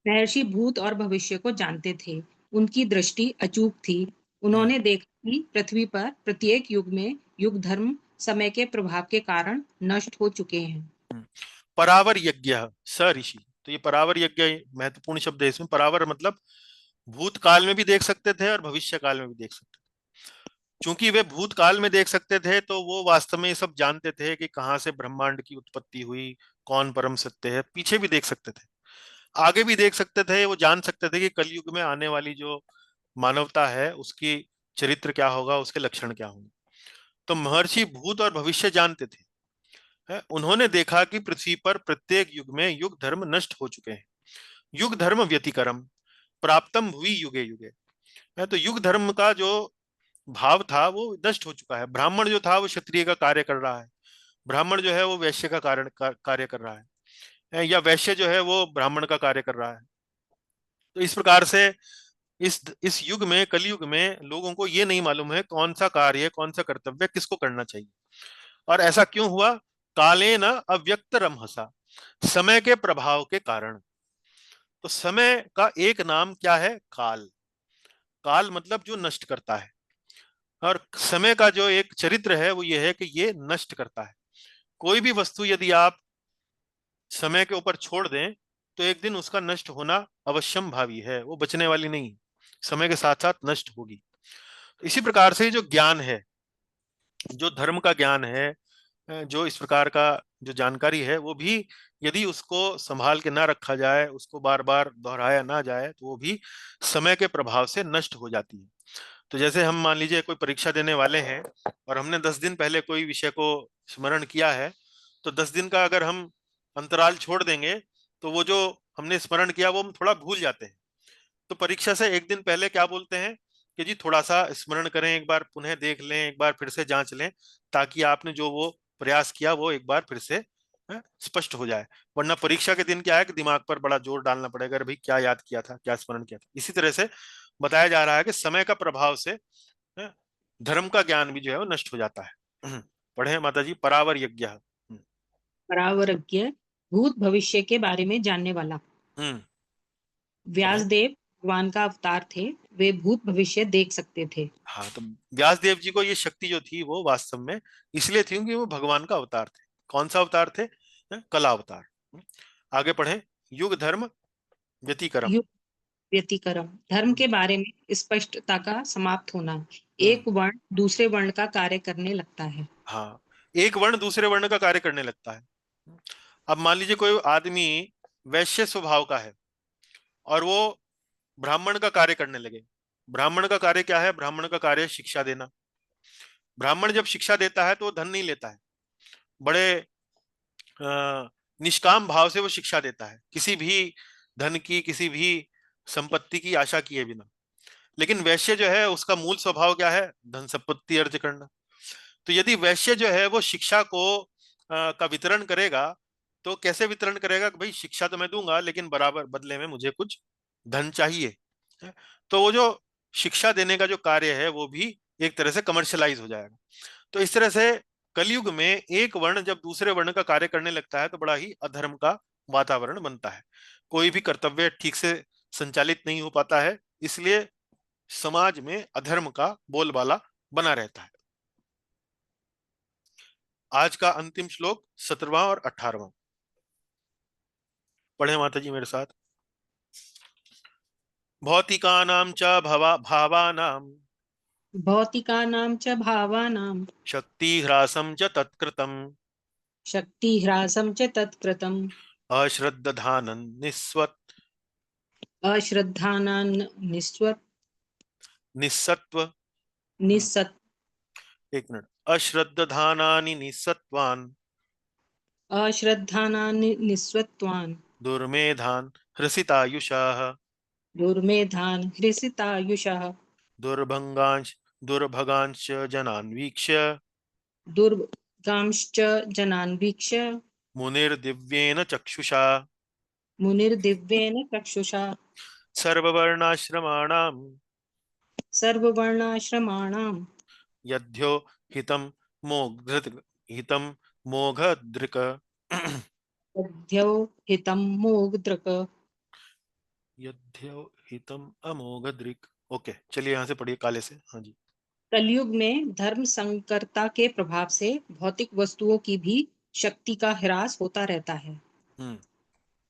महर्षि भूत और भविष्य को जानते थे, उनकी दृष्टि अचूक थी। हम्म। उन्होंने देखा कि पृथ्वी पर प्रत्येक युग में युग धर्म समय के प्रभाव के कारण नष्ट हो चुके हैं। परावर यज्ञ स ऋषि, तो ये परावर यज्ञ महत्वपूर्ण शब्द है इसमें। परावर मतलब भूतकाल में भी देख सकते थे और भविष्य काल में भी देख सकते थे। चूंकि वे भूतकाल में देख सकते थे तो वो वास्तव में ये सब जानते थे कि कहाँ से ब्रह्मांड की उत्पत्ति हुई, कौन परम सत्य है। पीछे भी देख सकते थे, आगे भी देख सकते थे। वो जान सकते थे कि कलयुग में आने वाली जो मानवता है उसकी चरित्र क्या होगा, उसके लक्षण क्या होंगे। तो महर्षि भूत और भविष्य जानते थे। उन्होंने देखा कि पृथ्वी पर प्रत्येक युग में युग धर्म नष्ट हो चुके हैं। युग धर्म व्यतिकरम प्राप्तम भुवि युगे युगे। तो युग धर्म का जो भाव था वो नष्ट हो चुका है। ब्राह्मण जो था वो क्षत्रिय का कार्य कर रहा है, ब्राह्मण जो है वो वैश्य का कार्य कर रहा है, या वैश्य जो है वो ब्राह्मण का कार्य कर रहा है। तो इस प्रकार से इस युग में, कलयुग में लोगों को ये नहीं मालूम है कौन सा कार्य, कौन सा कर्तव्य किसको करना चाहिए। और ऐसा क्यों हुआ? काले न अव्यक्त रमहसा, समय के प्रभाव के कारण। तो समय का एक नाम क्या है? काल। काल मतलब जो नष्ट करता है, और समय का जो एक चरित्र है वो ये है कि ये नष्ट करता है। कोई भी वस्तु यदि आप समय के ऊपर छोड़ दें तो एक दिन उसका नष्ट होना अवश्यम भावी है, वो बचने वाली नहीं, समय के साथ साथ नष्ट होगी। इसी प्रकार से जो ज्ञान है, जो धर्म का ज्ञान है, जो इस प्रकार का जो जानकारी है, वो भी यदि उसको संभाल के ना रखा जाए, उसको बार बार दोहराया ना जाए, तो वो भी समय के प्रभाव से नष्ट हो जाती है। तो जैसे हम मान लीजिए कोई परीक्षा देने वाले हैं और हमने 10 दिन पहले कोई विषय को स्मरण किया है, तो 10 दिन का अगर हम अंतराल छोड़ देंगे तो वो जो हमने स्मरण किया वो हम थोड़ा भूल जाते हैं। तो परीक्षा से एक दिन पहले क्या बोलते हैं कि जी थोड़ा सा स्मरण करें, एक बार पुनः देख लें, एक बार फिर से जांच लें, ताकि आपने जो वो प्रयास किया वो एक बार फिर से स्पष्ट हो जाए। वरना परीक्षा के दिन क्या है कि दिमाग पर बड़ा जोर डालना पड़ेगा, अरे भाई क्या याद किया था, क्या स्मरण किया था। इसी तरह से बताया जा रहा है कि समय का प्रभाव से धर्म का ज्ञान भी जो है वो नष्ट हो जाता है। पढ़े माता जी, परावर यज्ञ। परावरज्ञ भूत भविष्य के बारे में जानने वाला। हम्म। पढ़े। व्यासदेव भगवान का अवतार थे। वे भूत भविष्य देख सकते थे। हाँ, तो व्यास देव जी को ये शक्ति जो थी वो वास्तव में इसलिए थी क्योंकि वो भगवान का अवतार थे। कौन सा अवतार थे? कला अवतार। आगे पढ़े। युग धर्म व्यतिकरम। युग व्यतिक्रम, धर्म के बारे में स्पष्टता का समाप्त होना। हम्म। एक वर्ण दूसरे वर्ण का कार्य करने लगता है। हाँ, एक वर्ण दूसरे वर्ण का कार्य करने लगता है। अब मान लीजिए कोई आदमी वैश्य स्वभाव का है और वो ब्राह्मण का कार्य करने लगे। ब्राह्मण का कार्य क्या है? ब्राह्मण का कार्य है शिक्षा देना। ब्राह्मण जब शिक्षा देता है तो वो धन नहीं लेता है, बड़े निष्काम भाव से वो शिक्षा देता है, किसी भी धन की, किसी भी संपत्ति की आशा किए बिना। लेकिन वैश्य जो है उसका मूल स्वभाव क्या है? धन संपत्ति अर्ज करना। तो यदि वैश्य जो है वो शिक्षा को का वितरण करेगा, तो कैसे वितरण करेगा कि भाई शिक्षा तो मैं दूंगा लेकिन बराबर बदले में मुझे कुछ धन चाहिए। तो वो जो शिक्षा देने का जो कार्य है वो भी एक तरह से कमर्शलाइज हो जाएगा। तो इस तरह से कलयुग में एक वर्ण जब दूसरे वर्ण का कार्य करने लगता है तो बड़ा ही अधर्म का वातावरण बनता है। कोई भी कर्तव्य ठीक से संचालित नहीं हो पाता है, इसलिए समाज में अधर्म का बोलबाला बना रहता है। आज का अंतिम श्लोक 17वां और 18वां पढ़े माता जी मेरे साथ। भौतिकानां च भावानां भौतिकानां च भावानां शक्तिह्रासं च तत्कृतम् शक्तिह्रासं च तत्कृतम् अश्रद्धानन् अश्रद्धानां निस्सत्व। निस्सत् एक मिनट। अश्रद्धानानि निस्सत्वान् अश्रद्धानां निस्सत्त्वान् दुर्मेधान् हृषितायुषाः दुर्मेधान् हृषितायुषः दुर्भंगांश दुर्भगांश्च जनान् वीक्ष्य दुर्गांश्च जनान् वीक्ष्य मुनिर्दिव्येन चक्षुषा मुनिर्दिव्येन चक्षुषा सर्ववर्णाश्रमाणां सर्ववर्णाश्रमाणां यद्यो हितं मोघधृत हितं मोघदृक तद्यो हितं मोगद्रक। यद्यो हितम अमोघदृक। ओके, चलिए यहाँ से पढ़िए काले से। हाँ जी। कलयुग में धर्म संकरता के प्रभाव से भौतिक वस्तुओं की भी शक्ति का ह्रास होता रहता है। हम्म।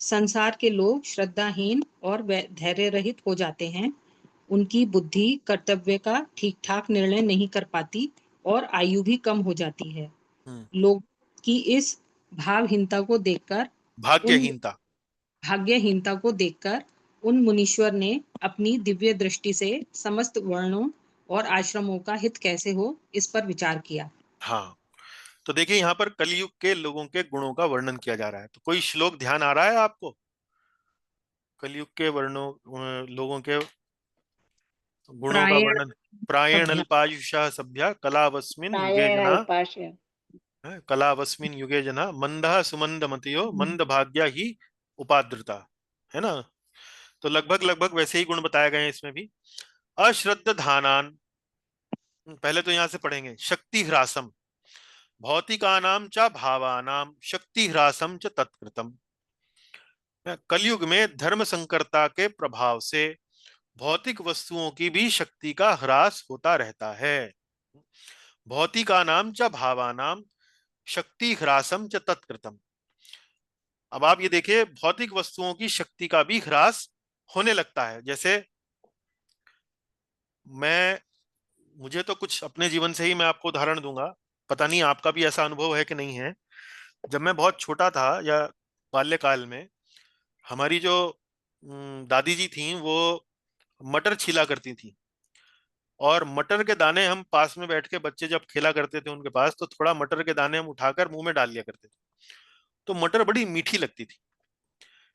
संसार के लोग श्रद्धाहीन और धैर्य रहित हो जाते हैं। उनकी बुद्धि कर्तव्य का ठीक ठाक निर्णय नहीं कर पाती और आयु भी कम हो जाती है। हम्म। लोग की इस भावहीनता को देखकर उन भाग्यहीनता। भाग्यहीनता को देखकर उन मुनीश्वर ने अपनी दिव्य दृष्टि से समस्त वर्णों और आश्रमों का हित कैसे हो इस पर विचार किया। हाँ, तो देखिए यहाँ पर कलयुग के लोगों के गुणों का वर्णन किया जा रहा है। तो कोई श्लोक ध्यान आ रहा है आपको? कलयुग के वर्णों लोगों के गुणों का प्रायण वर्णन। प्रायेण अभ्या अल्पायुषा सभ्या कलावस्मिन युगे प्रायण जना। अल्पाशय कलावस्मिन युगे जना मंदः सुमंदमतयो मंद भाग्या ही उपाद्रता। है ना? तो लगभग लगभग वैसे ही गुण बताए गए हैं इसमें भी। अश्रद्ध धानान, पहले तो यहां से पढ़ेंगे। शक्ति ह्रासम, भौतिकानाम च भावानाम शक्ति ह्रासम च तत्कृतम। कलयुग में धर्म संकरता के प्रभाव से भौतिक वस्तुओं की भी शक्ति का ह्रास होता रहता है। भौतिकानाम च भावानाम शक्ति ह्रासम च तत्कृतम। अब आप ये देखिए, भौतिक वस्तुओं की शक्ति का भी ह्रास होने लगता है। जैसे मैं मुझे तो कुछ अपने जीवन से ही मैं आपको उदाहरण दूंगा, पता नहीं आपका भी ऐसा अनुभव है कि नहीं है। जब मैं बहुत छोटा था या बाल्यकाल में, हमारी जो दादी जी थी वो मटर छीला करती थी, और मटर के दाने हम पास में बैठ के बच्चे जब खेला करते थे उनके पास, तो थोड़ा मटर के दाने हम उठाकर मुंह में डाल लिया करते थे। तो मटर बड़ी मीठी लगती थी।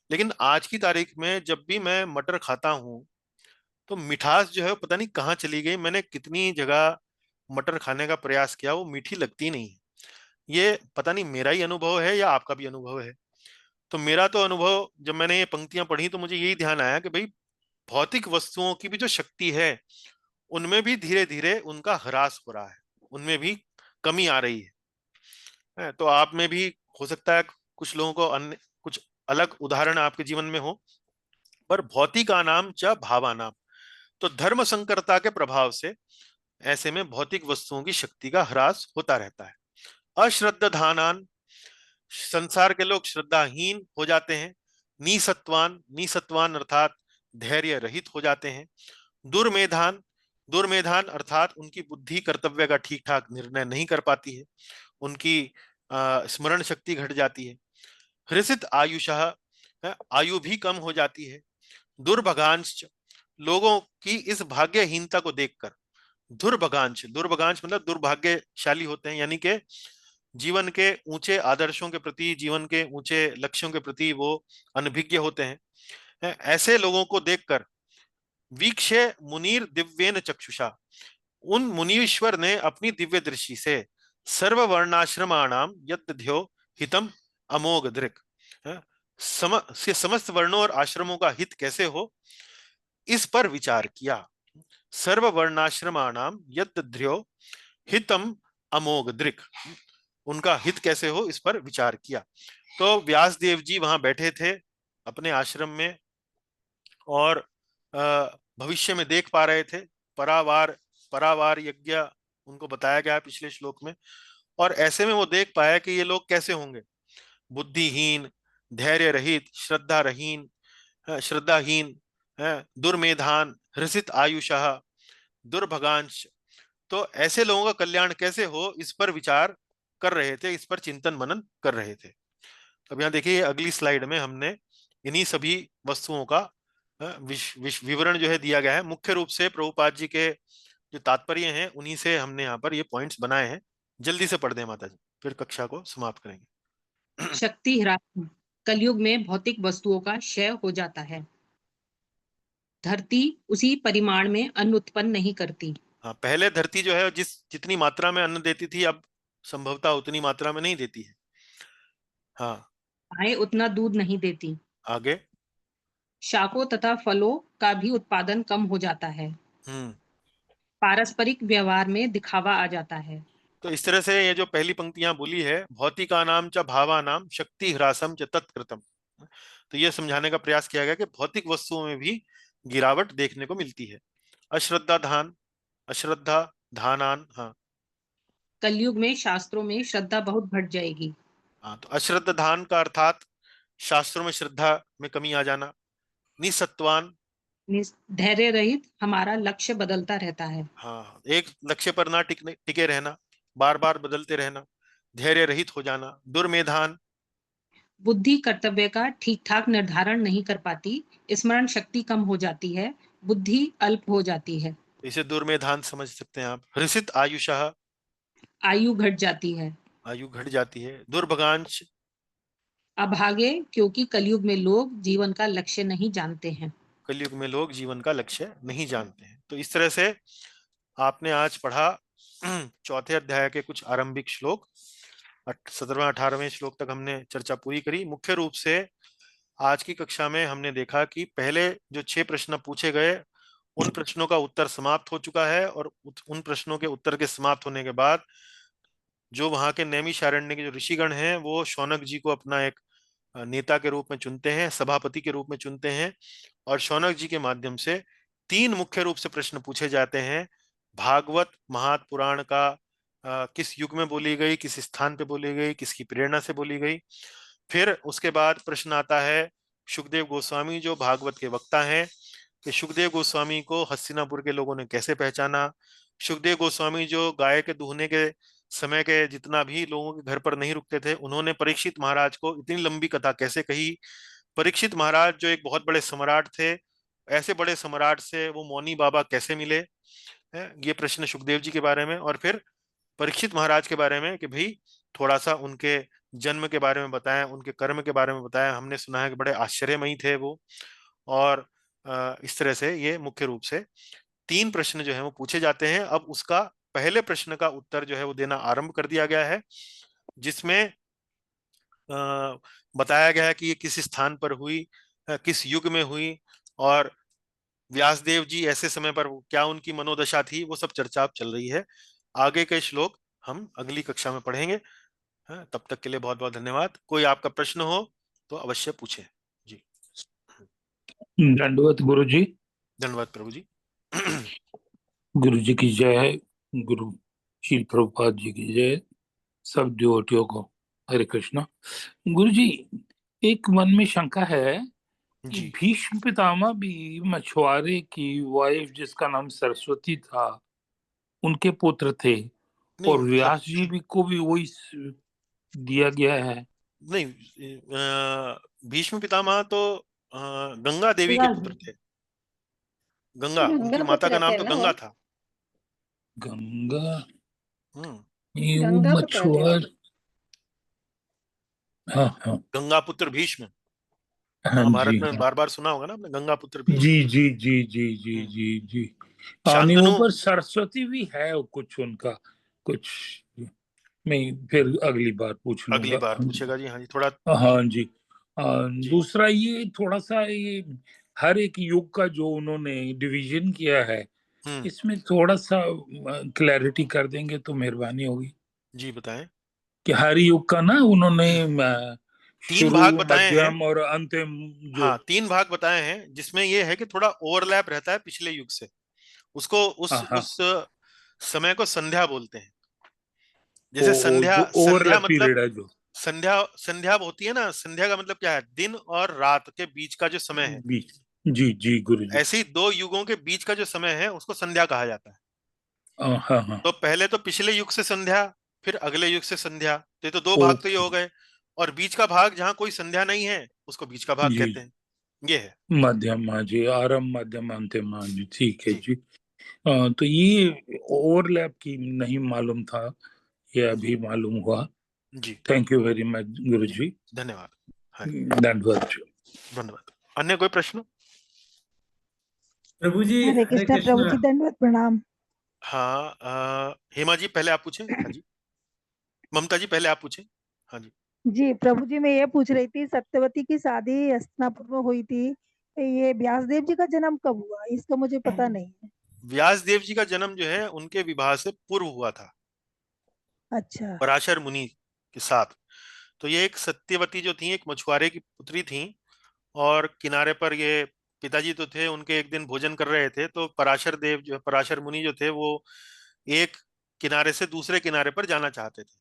लेकिन आज की तारीख में जब भी मैं मटर खाता हूँ तो मिठास जो है पता नहीं कहाँ चली गई। मैंने कितनी जगह मटर खाने का प्रयास किया, वो मीठी लगती नहीं है। ये पता नहीं मेरा ही अनुभव है या आपका भी अनुभव है। तो मेरा तो अनुभव, जब मैंने ये पंक्तियां पढ़ी तो मुझे यही ध्यान आया कि भाई भौतिक वस्तुओं की भी जो शक्ति है उनमें भी धीरे धीरे उनका ह्रास हो रहा है, उनमें भी कमी आ रही है। तो आप में भी हो सकता है कुछ लोगों को अन्य कुछ अलग उदाहरण आपके जीवन में हो। पर भौतिका नाम च भावानाम, तो धर्म संकरता के प्रभाव से ऐसे में भौतिक वस्तुओं की शक्ति का ह्रास होता रहता है। अश्रद्धानान, संसार के लोग श्रद्धाहीन हो जाते हैं। निसत्वान, निसत्वान अर्थात धैर्य रहित हो जाते हैं। दुर्मेधान, दुर्मेधान अर्थात उनकी बुद्धि कर्तव्य का ठीक ठाक निर्णय नहीं कर पाती है, उनकी स्मरण शक्ति घट जाती है। हृषित आयुषः, आयु भी कम हो जाती है। दुर्भगांश, लोगों की इस भाग्यहीनता को देखकर, दुर्भगांश, दुर्भगांश मतलब दुर्भाग्यशाली होते हैं, यानी कि जीवन के ऊंचे आदर्शों के प्रति, जीवन के ऊंचे लक्ष्यों के प्रति वो अनभिज्ञ होते हैं। ऐसे लोगों को देखकर वीक्षे मुनीर दिव्येन चक्षुषा, उन मुनीश्वर ने अपनी दिव्य दृष्टि से सर्व वर्णाश्रमाणाम यद्यो हितम अमोघ दृक्, समस्त वर्णों और आश्रमों का हित कैसे हो इस पर विचार किया। सर्व वर्णाश्रमाणाम यद्यो हितम अमोघ दृक्, उनका हित कैसे हो इस पर विचार किया। तो व्यास देव जी वहां बैठे थे अपने आश्रम में और भविष्य में देख पा रहे थे। परावार, परावार यज्ञ उनको बताया गया पिछले श्लोक में, और ऐसे में वो देख पाया कि ये लोग कैसे होंगे। बुद्धिहीन, धैर्य रहित, श्रद्धाहीन, श्रद्धाहीन, दुर्मेधान, हृषित आयुषः, दुर्भगांश। तो ऐसे लोगों का कल्याण कैसे हो इस पर विचार कर रहे थे, इस पर चिंतन मनन कर रहे थे। अब यहाँ देखिए अगली स्लाइड में हमने इन्हीं सभी वस्तुओं का विवरण जो है दिया गया है। मुख्य रूप से प्रभुपाद जी के जो तात्पर्य हैं उन्हीं से हमने यहाँ पर ये पॉइंट्स बनाए हैं। जल्दी से पढ़ दें माता जी, फिर कक्षा को समाप्त करेंगे। शक्ति ह्रास, कलयुग में भौतिक वस्तुओं का क्षय हो जाता है। धरती उसी परिमाण में अन्न उत्पन्न नहीं करती। हाँ, पहले धरती जो है जितनी मात्रा में अन्न देती थी, अब संभवतः उतनी मात्रा में नहीं देती है। हाँ, गाय उतना दूध नहीं देती। आगे। शाकों तथा फलों का भी उत्पादन कम हो जाता है। पारस्परिक व्यवहार में दिखावा आ जाता है। तो इस तरह से ये जो पहली पंक्तियां बोली है, भौतिकानाम च भावानाम शक्ति ह्रासम च तत्कृतम, तो ये समझाने का प्रयास किया गया कि भौतिक वस्तुओं में भी गिरावट देखने को मिलती है। अश्रद्धा धान, अश्रद्धा धानान, हाँ। कलयुग में शास्त्रों में श्रद्धा बहुत घट जाएगी। हाँ, तो अश्रद्धा धान का अर्थात शास्त्रों में श्रद्धा में कमी आ जाना। निसत्वान, धैर्य रहित हमारा लक्ष्य बदलता रहता है। हाँ, एक लक्ष्य पर ना टिके रहना, बार बार बदलते रहना, धैर्य रहित हो जाना। दुर्मेधान, बुद्धि कर्तव्य का ठीक ठाक निर्धारण नहीं कर पाती, स्मरण शक्ति कम हो जाती है, बुद्धि अल्प हो जाती है। इसे दुर्मेधान समझ सकते हैं आप। हृषित आयुषः, आयु घट जाती है। आयु घट जाती है। दुर्भगांश, अभागे, क्योंकि कलयुग में लोग जीवन का लक्ष्य नहीं जानते हैं। कलयुग में लोग जीवन का लक्ष्य नहीं जानते हैं। तो इस तरह से आपने आज पढ़ा चौथे अध्याय के कुछ आरंभिक श्लोक, 17वें 18वें श्लोक तक हमने चर्चा पूरी करी। मुख्य रूप से आज की कक्षा में हमने देखा कि पहले जो 6 प्रश्न पूछे गए उन प्रश्नों का उत्तर समाप्त हो चुका है, और उन प्रश्नों के उत्तर के समाप्त होने के बाद जो वहां के नैमिषारण्य के जो ऋषिगण हैं वो शौनक जी को अपना एक नेता के रूप में चुनते हैं, सभापति के रूप में चुनते हैं, और शौनक जी के माध्यम से 3 मुख्य रूप से प्रश्न पूछे जाते हैं। भागवत महापुराण का किस युग में बोली गई, किस स्थान पे बोली गई, किसकी प्रेरणा से बोली गई। फिर उसके बाद प्रश्न आता है सुखदेव गोस्वामी जो भागवत के वक्ता हैं, कि सुखदेव गोस्वामी को हस्तिनापुर के लोगों ने कैसे पहचाना। सुखदेव गोस्वामी जो गाय के दूहने के समय के जितना भी लोगों के घर पर नहीं रुकते थे, उन्होंने परीक्षित महाराज को इतनी लंबी कथा कैसे कही। परीक्षित महाराज जो एक बहुत बड़े सम्राट थे, ऐसे बड़े सम्राट से वो मौनी बाबा कैसे मिले, ये प्रश्न सुखदेव जी के बारे में। और फिर परीक्षित महाराज के बारे में कि भाई थोड़ा सा उनके जन्म के बारे में बताएं, उनके कर्म के बारे में बताएं। हमने सुना है कि बड़े आश्चर्यमयी थे वो। और इस तरह से ये मुख्य रूप से 3 प्रश्न जो है वो पूछे जाते हैं। अब उसका पहले प्रश्न का उत्तर जो है वो देना आरंभ कर दिया गया है, जिसमें बताया गया है कि ये किस स्थान पर हुई, किस युग में हुई, और व्यासदेव जी ऐसे समय पर क्या उनकी मनोदशा थी, वो सब चर्चा अब चल रही है। आगे के श्लोक हम अगली कक्षा में पढ़ेंगे। तब तक के लिए बहुत बहुत धन्यवाद। कोई आपका प्रश्न हो तो अवश्य पूछें जी। दंडवत गुरु जी। धन्यवाद प्रभु जी। गुरु जी की जय। गुरु श्री प्रभुपाद जी की जय। सब डिवोटियों को हरे कृष्णा। गुरु जी, एक मन में शंका है कि जी भीष्म पितामह भी मछुआरे की वाइफ जिसका नाम सरस्वती था उनके पुत्र थे, नहीं और व्यास जी भी को भी वही दिया गया है। नहीं, भीष्म पितामह तो गंगा देवी के पुत्र थे। गंगा, उनकी गंगा माता का पुत्र नाम थे तो ना वो। गंगा था। गंगा, हम्म। ये वो गंगा पुत्र थे वो। मछुआर। हाँ हाँ। गंगा पुत्र भीष्म, हाँ महाभारत जी में हाँ। बार बार सुना होगा ना आपने, गंगा पुत्र जी भीष्म। जी जी जी जी हम्म। जी जी। हाँ नहीं, शांतनु, ऊपर सरस्वती भी है कुछ उनका कुछ। मैं फिर अगली बार पूछ अगली लूंगा। बार पूछेगा जी, हाँ जी थोड़ा। हाँ जी। जी दूसरा ये थोड़ा सा ये हर एक युग का जो उन्होंने डिवीजन किया है, हम्म। इसमें थोड़ा सा क्लैरिटी कर देंगे तो मेहरबानी होगी। जी बताएं। कि हर युग का ना उन्होंने तीन शुरू, भाग बताए हैं। मध्यम और अंतिम जो। हाँ, तीन भाग बताए हैं, जिसमें ये है कि थोड़ा ओवरलैप रहता है पिछले युग से। उसको हाँ हाँ। उस समय को संध्या बोलते हैं। जैसे ओ संध्या, जो संध्या ओवरलैप मतलब पीरियड है जो संध्या, संध्या होती है ना, संध्या का मतलब क्या है, दिन और रात के बीच का जो समय है। बीच। जी जी गुरु जी। ऐसे ही दो युगों के बीच का जो समय है उसको संध्या कहा जाता है। हाँ हाँ। तो पहले तो पिछले युग से संध्या, फिर अगले युग से संध्या, तो ये तो दो भाग तो ये ओके। हो गए। और बीच का भाग जहां कोई संध्या नहीं है उसको बीच का भाग जी। कहते हैं। ये है। मध्यम, हाँ जी, आरंभ मध्यम अंतिम, हाँ जी, ठीक है जी जी। तो ये ओवरलैप की नहीं मालूम था, ये जी अभी मालूम हुआ। जी थैंक यू वेरी मच गुरु जी। जी। धन्यवाद। हाँ, धन्यवाद जी। धन्यवाद। अन्य कोई प्रश्न? प्रभु जी हरे हरे कृष्णा प्रभु कृष्णा। जी, दंडवत प्रणाम। हाँ, हेमा जी पहले आप पूछें। हाँ जी, ममता जी पहले आप पूछें। हाँ जी। जी प्रभु जी, मैं ये पूछ रही थी, सत्यवती की शादी हस्तिनापुर में हुई थी, ये व्यासदेव जी का जन्म कब हुआ, इसका मुझे पता नहीं है। व्यास देव जी का जन्म जो है उनके विवाह से पूर्व हुआ था, अच्छा। पराशर मुनि के साथ। तो ये एक सत्यवती जो थी, एक मछुआरे की पुत्री थी। और किनारे पर ये पिताजी तो थे उनके, एक दिन भोजन कर रहे थे तो पराशर देव जो, पराशर मुनि जो थे वो एक किनारे से दूसरे किनारे पर जाना चाहते थे।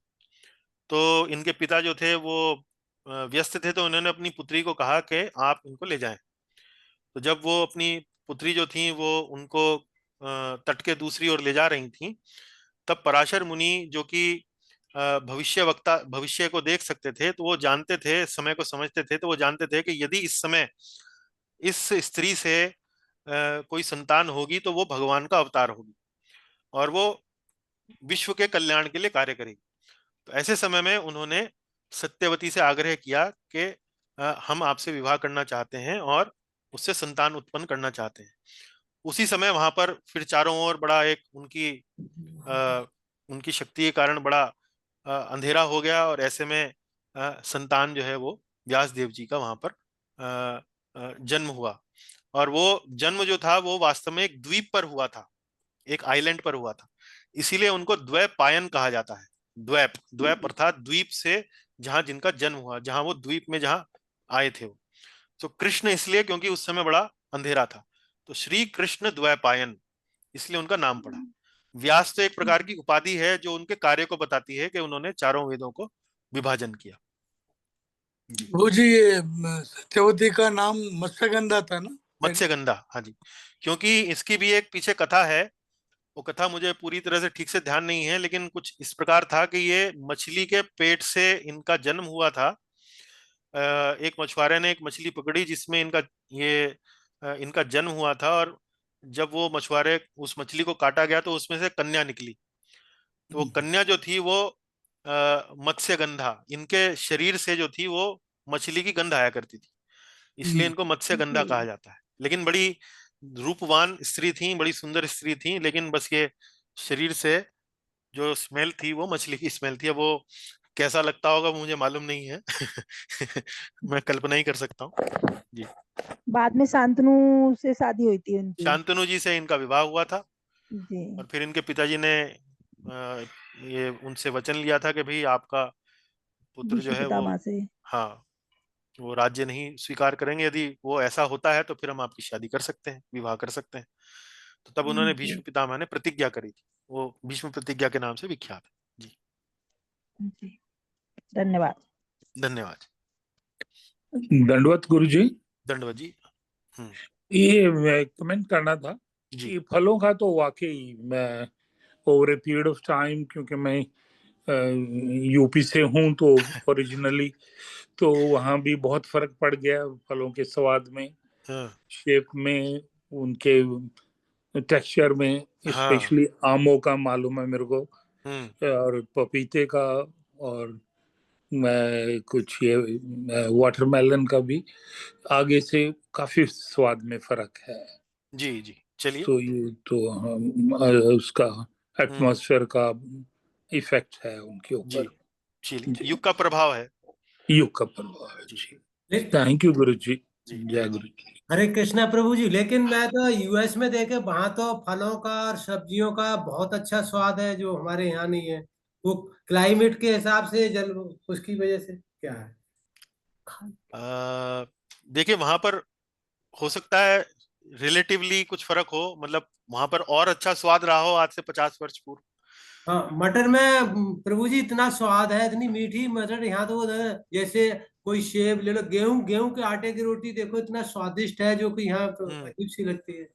तो इनके पिता जो थे वो व्यस्त थे, तो उन्होंने अपनी पुत्री को कहा कि आप इनको ले जाएं। तो जब वो अपनी पुत्री जो थी वो उनको तट के दूसरी ओर ले जा रही थी, तब पराशर मुनि जो कि भविष्य वक्ता, भविष्य को देख सकते थे, तो वो जानते थे, समय को समझते थे, तो वो जानते थे कि यदि इस समय इस स्त्री से कोई संतान होगी तो वो भगवान का अवतार होगी और वो विश्व के कल्याण के लिए कार्य करेगी। तो ऐसे समय में उन्होंने सत्यवती से आग्रह किया कि हम आपसे विवाह करना चाहते हैं और उससे संतान उत्पन्न करना चाहते हैं। उसी समय वहां पर फिर चारों ओर बड़ा एक उनकी शक्ति के कारण बड़ा अंधेरा हो गया, और ऐसे में संतान जो है वो व्यास देव जी का वहां पर जन्म हुआ। और वो जन्म जो था वो वास्तव में एक द्वीप पर हुआ था, एक आइलैंड पर हुआ था। इसीलिए उनको द्वैपायन कहा जाता है। द्वैप, द्वैप अर्थात द्वीप से जहां जिनका जन्म हुआ, जहां वो द्वीप में जहां आए थे वो। तो कृष्ण इसलिए क्योंकि उस समय बड़ा अंधेरा था, तो श्री कृष्ण द्वैपायन, इसलिए उनका नाम पड़ा। व्यास तो एक प्रकार की उपाधि है जो उनके कार्य को बताती है कि उन्होंने चारों वेदों को विभाजन किया। जी। प्रभु जी ये सत्यवती का नाम मत्स्यगंधा था ना? मत्स्यगंधा, हाँ जी। क्योंकि इसकी भी एक पीछे कथा है, वो कथा मुझे पूरी तरह से ठीक से ध्यान नहीं है, लेकिन कुछ इस प्रकार था कि ये मछली के पेट से इनका जन्म हुआ था। एक मछुआरे ने एक मछली पकड़ी जिसमें इनका ये इनका जन्म हुआ था, और जब वो मछुआरे उस मछली को काटा गया तो उसमें से कन्या निकली। तो वो कन्या जो थी वो मत्स्यगंधा, इनके शरीर से जो थी वो मछली की गंध आया करती थी, इसलिए इनको मत्स्यगंधा कहा जाता है। लेकिन बड़ी रूपवान स्त्री थी, बड़ी सुंदर स्त्री थी, लेकिन बस ये शरीर से जो स्मेल थी वो मछली की स्मेल थी। अब वो कैसा लगता होगा वो मुझे मालूम नहीं है। मैं कल्पना ही कर सकता हूँ। जी। बाद में शांतनु से शादी हुई थी उनकी। शांतनु जी से इनका विवाह हुआ था, जी। और फिर इनके पिताजी ने ये उनसे वचन लिया था कि भाई आपका पुत्र जो भीष्म है वो, पितामह से। हाँ, वो राज्य नहीं स्वीकार करेंगे, यदि वो ऐसा होता है तो फिर हम आपकी शादी कर सकते हैं, विवाह कर सकते हैं। तो तब उन्होंने भीष्म पितामह ने प्रतिज्ञा करी थी, वो भीष्म प्रतिज्ञा के नाम से विख्यात है। जी, धन्यवाद। धन्यवाद। दंडवत गुरु जी। दंडवत जी। ये मैं कमेंट करना था जी। कि फलों का तो वाकई मैं over a period of time, क्योंकि मैं यूपी से हूँ तो ओरिजिनली तो वहाँ भी बहुत फर्क पड़ गया फलों के स्वाद में, शेप में, उनके टेक्सचर में। स्पेशली आमों का मालूम है मेरे को, और पपीते का, और मैं कुछ ये वाटरमेलन का भी आगे से काफी स्वाद में फर्क है। जी जी, चलिए। तो ये तो उसका एटमॉस्फेयर का इफेक्ट है उनके ऊपर। चलिए, युग का प्रभाव है। युग का प्रभाव है जी। थैंक यू गुरु जी। जय गुरु जी। हरे कृष्णा प्रभु जी। लेकिन मैं तो यूएस में देखे, वहां तो फलों का और सब्जियों का बहुत अच्छा स्वाद है जो हमारे यहाँ नहीं है। वो क्लाइमेट के हिसाब से, जल उसकी वजह से क्या है? देखिए, वहां पर हो सकता है रिलेटिवली कुछ फर्क हो, मतलब वहां पर और अच्छा स्वाद रहा हो आज से 50 वर्ष पूर्व। हाँ, मटर में प्रभु जी इतना स्वाद है, इतनी मीठी मटर। यहाँ तो जैसे कोई सेब ले लो, गेहूं के आटे की रोटी देखो, इतना स्वादिष्ट है जो कि यहाँ तो अजीब सी लगती है।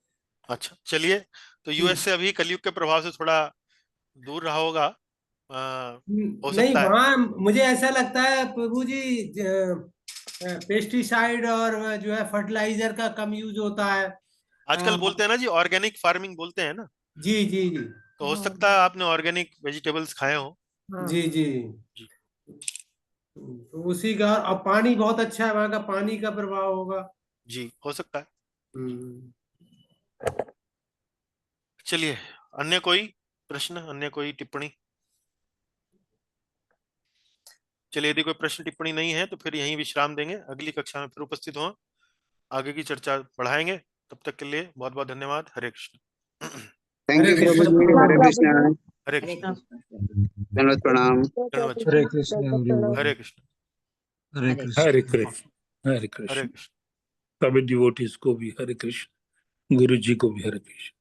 अच्छा, चलिए। तो यूएस से अभी कलयुग के प्रभाव से थोड़ा दूर रहा होगा, हो नहीं, सकता है। वहाँ मुझे ऐसा लगता है प्रभु जी, पेस्टिसाइड और जो है फर्टिलाइजर का कम यूज होता है आजकल बोलते हैं ना जी, ऑर्गेनिक फार्मिंग बोलते हैं ना। जी जी जी। तो हो सकता है आपने ऑर्गेनिक वेजिटेबल्स खाए हो। जी जी जी। तो उसी का, और पानी बहुत अच्छा है, वहाँ का पानी का प्रभाव होगा। जी, हो सकता है। चलिए, अन्य कोई प्रश्न, अन्य कोई टिप्पणी? चलिए, यदि कोई प्रश्न टिप्पणी नहीं है तो फिर यहीं विश्राम देंगे, अगली कक्षा में फिर उपस्थित हों, आगे की चर्चा बढ़ाएंगे। तब तक के लिए बहुत बहुत धन्यवाद। हरे कृष्ण। थैंक यू प्रभु जी। हरे कृष्णा। हरे कृष्ण। धन्यवाद, प्रणाम। धन्यवाद। हरे कृष्ण। हरे कृष्ण। हरे कृष्ण। हरे कृष्ण। हरे कृष्ण। सभी डिवोटीज को भी हरे कृष्ण, गुरु जी को भी हरे कृष्ण।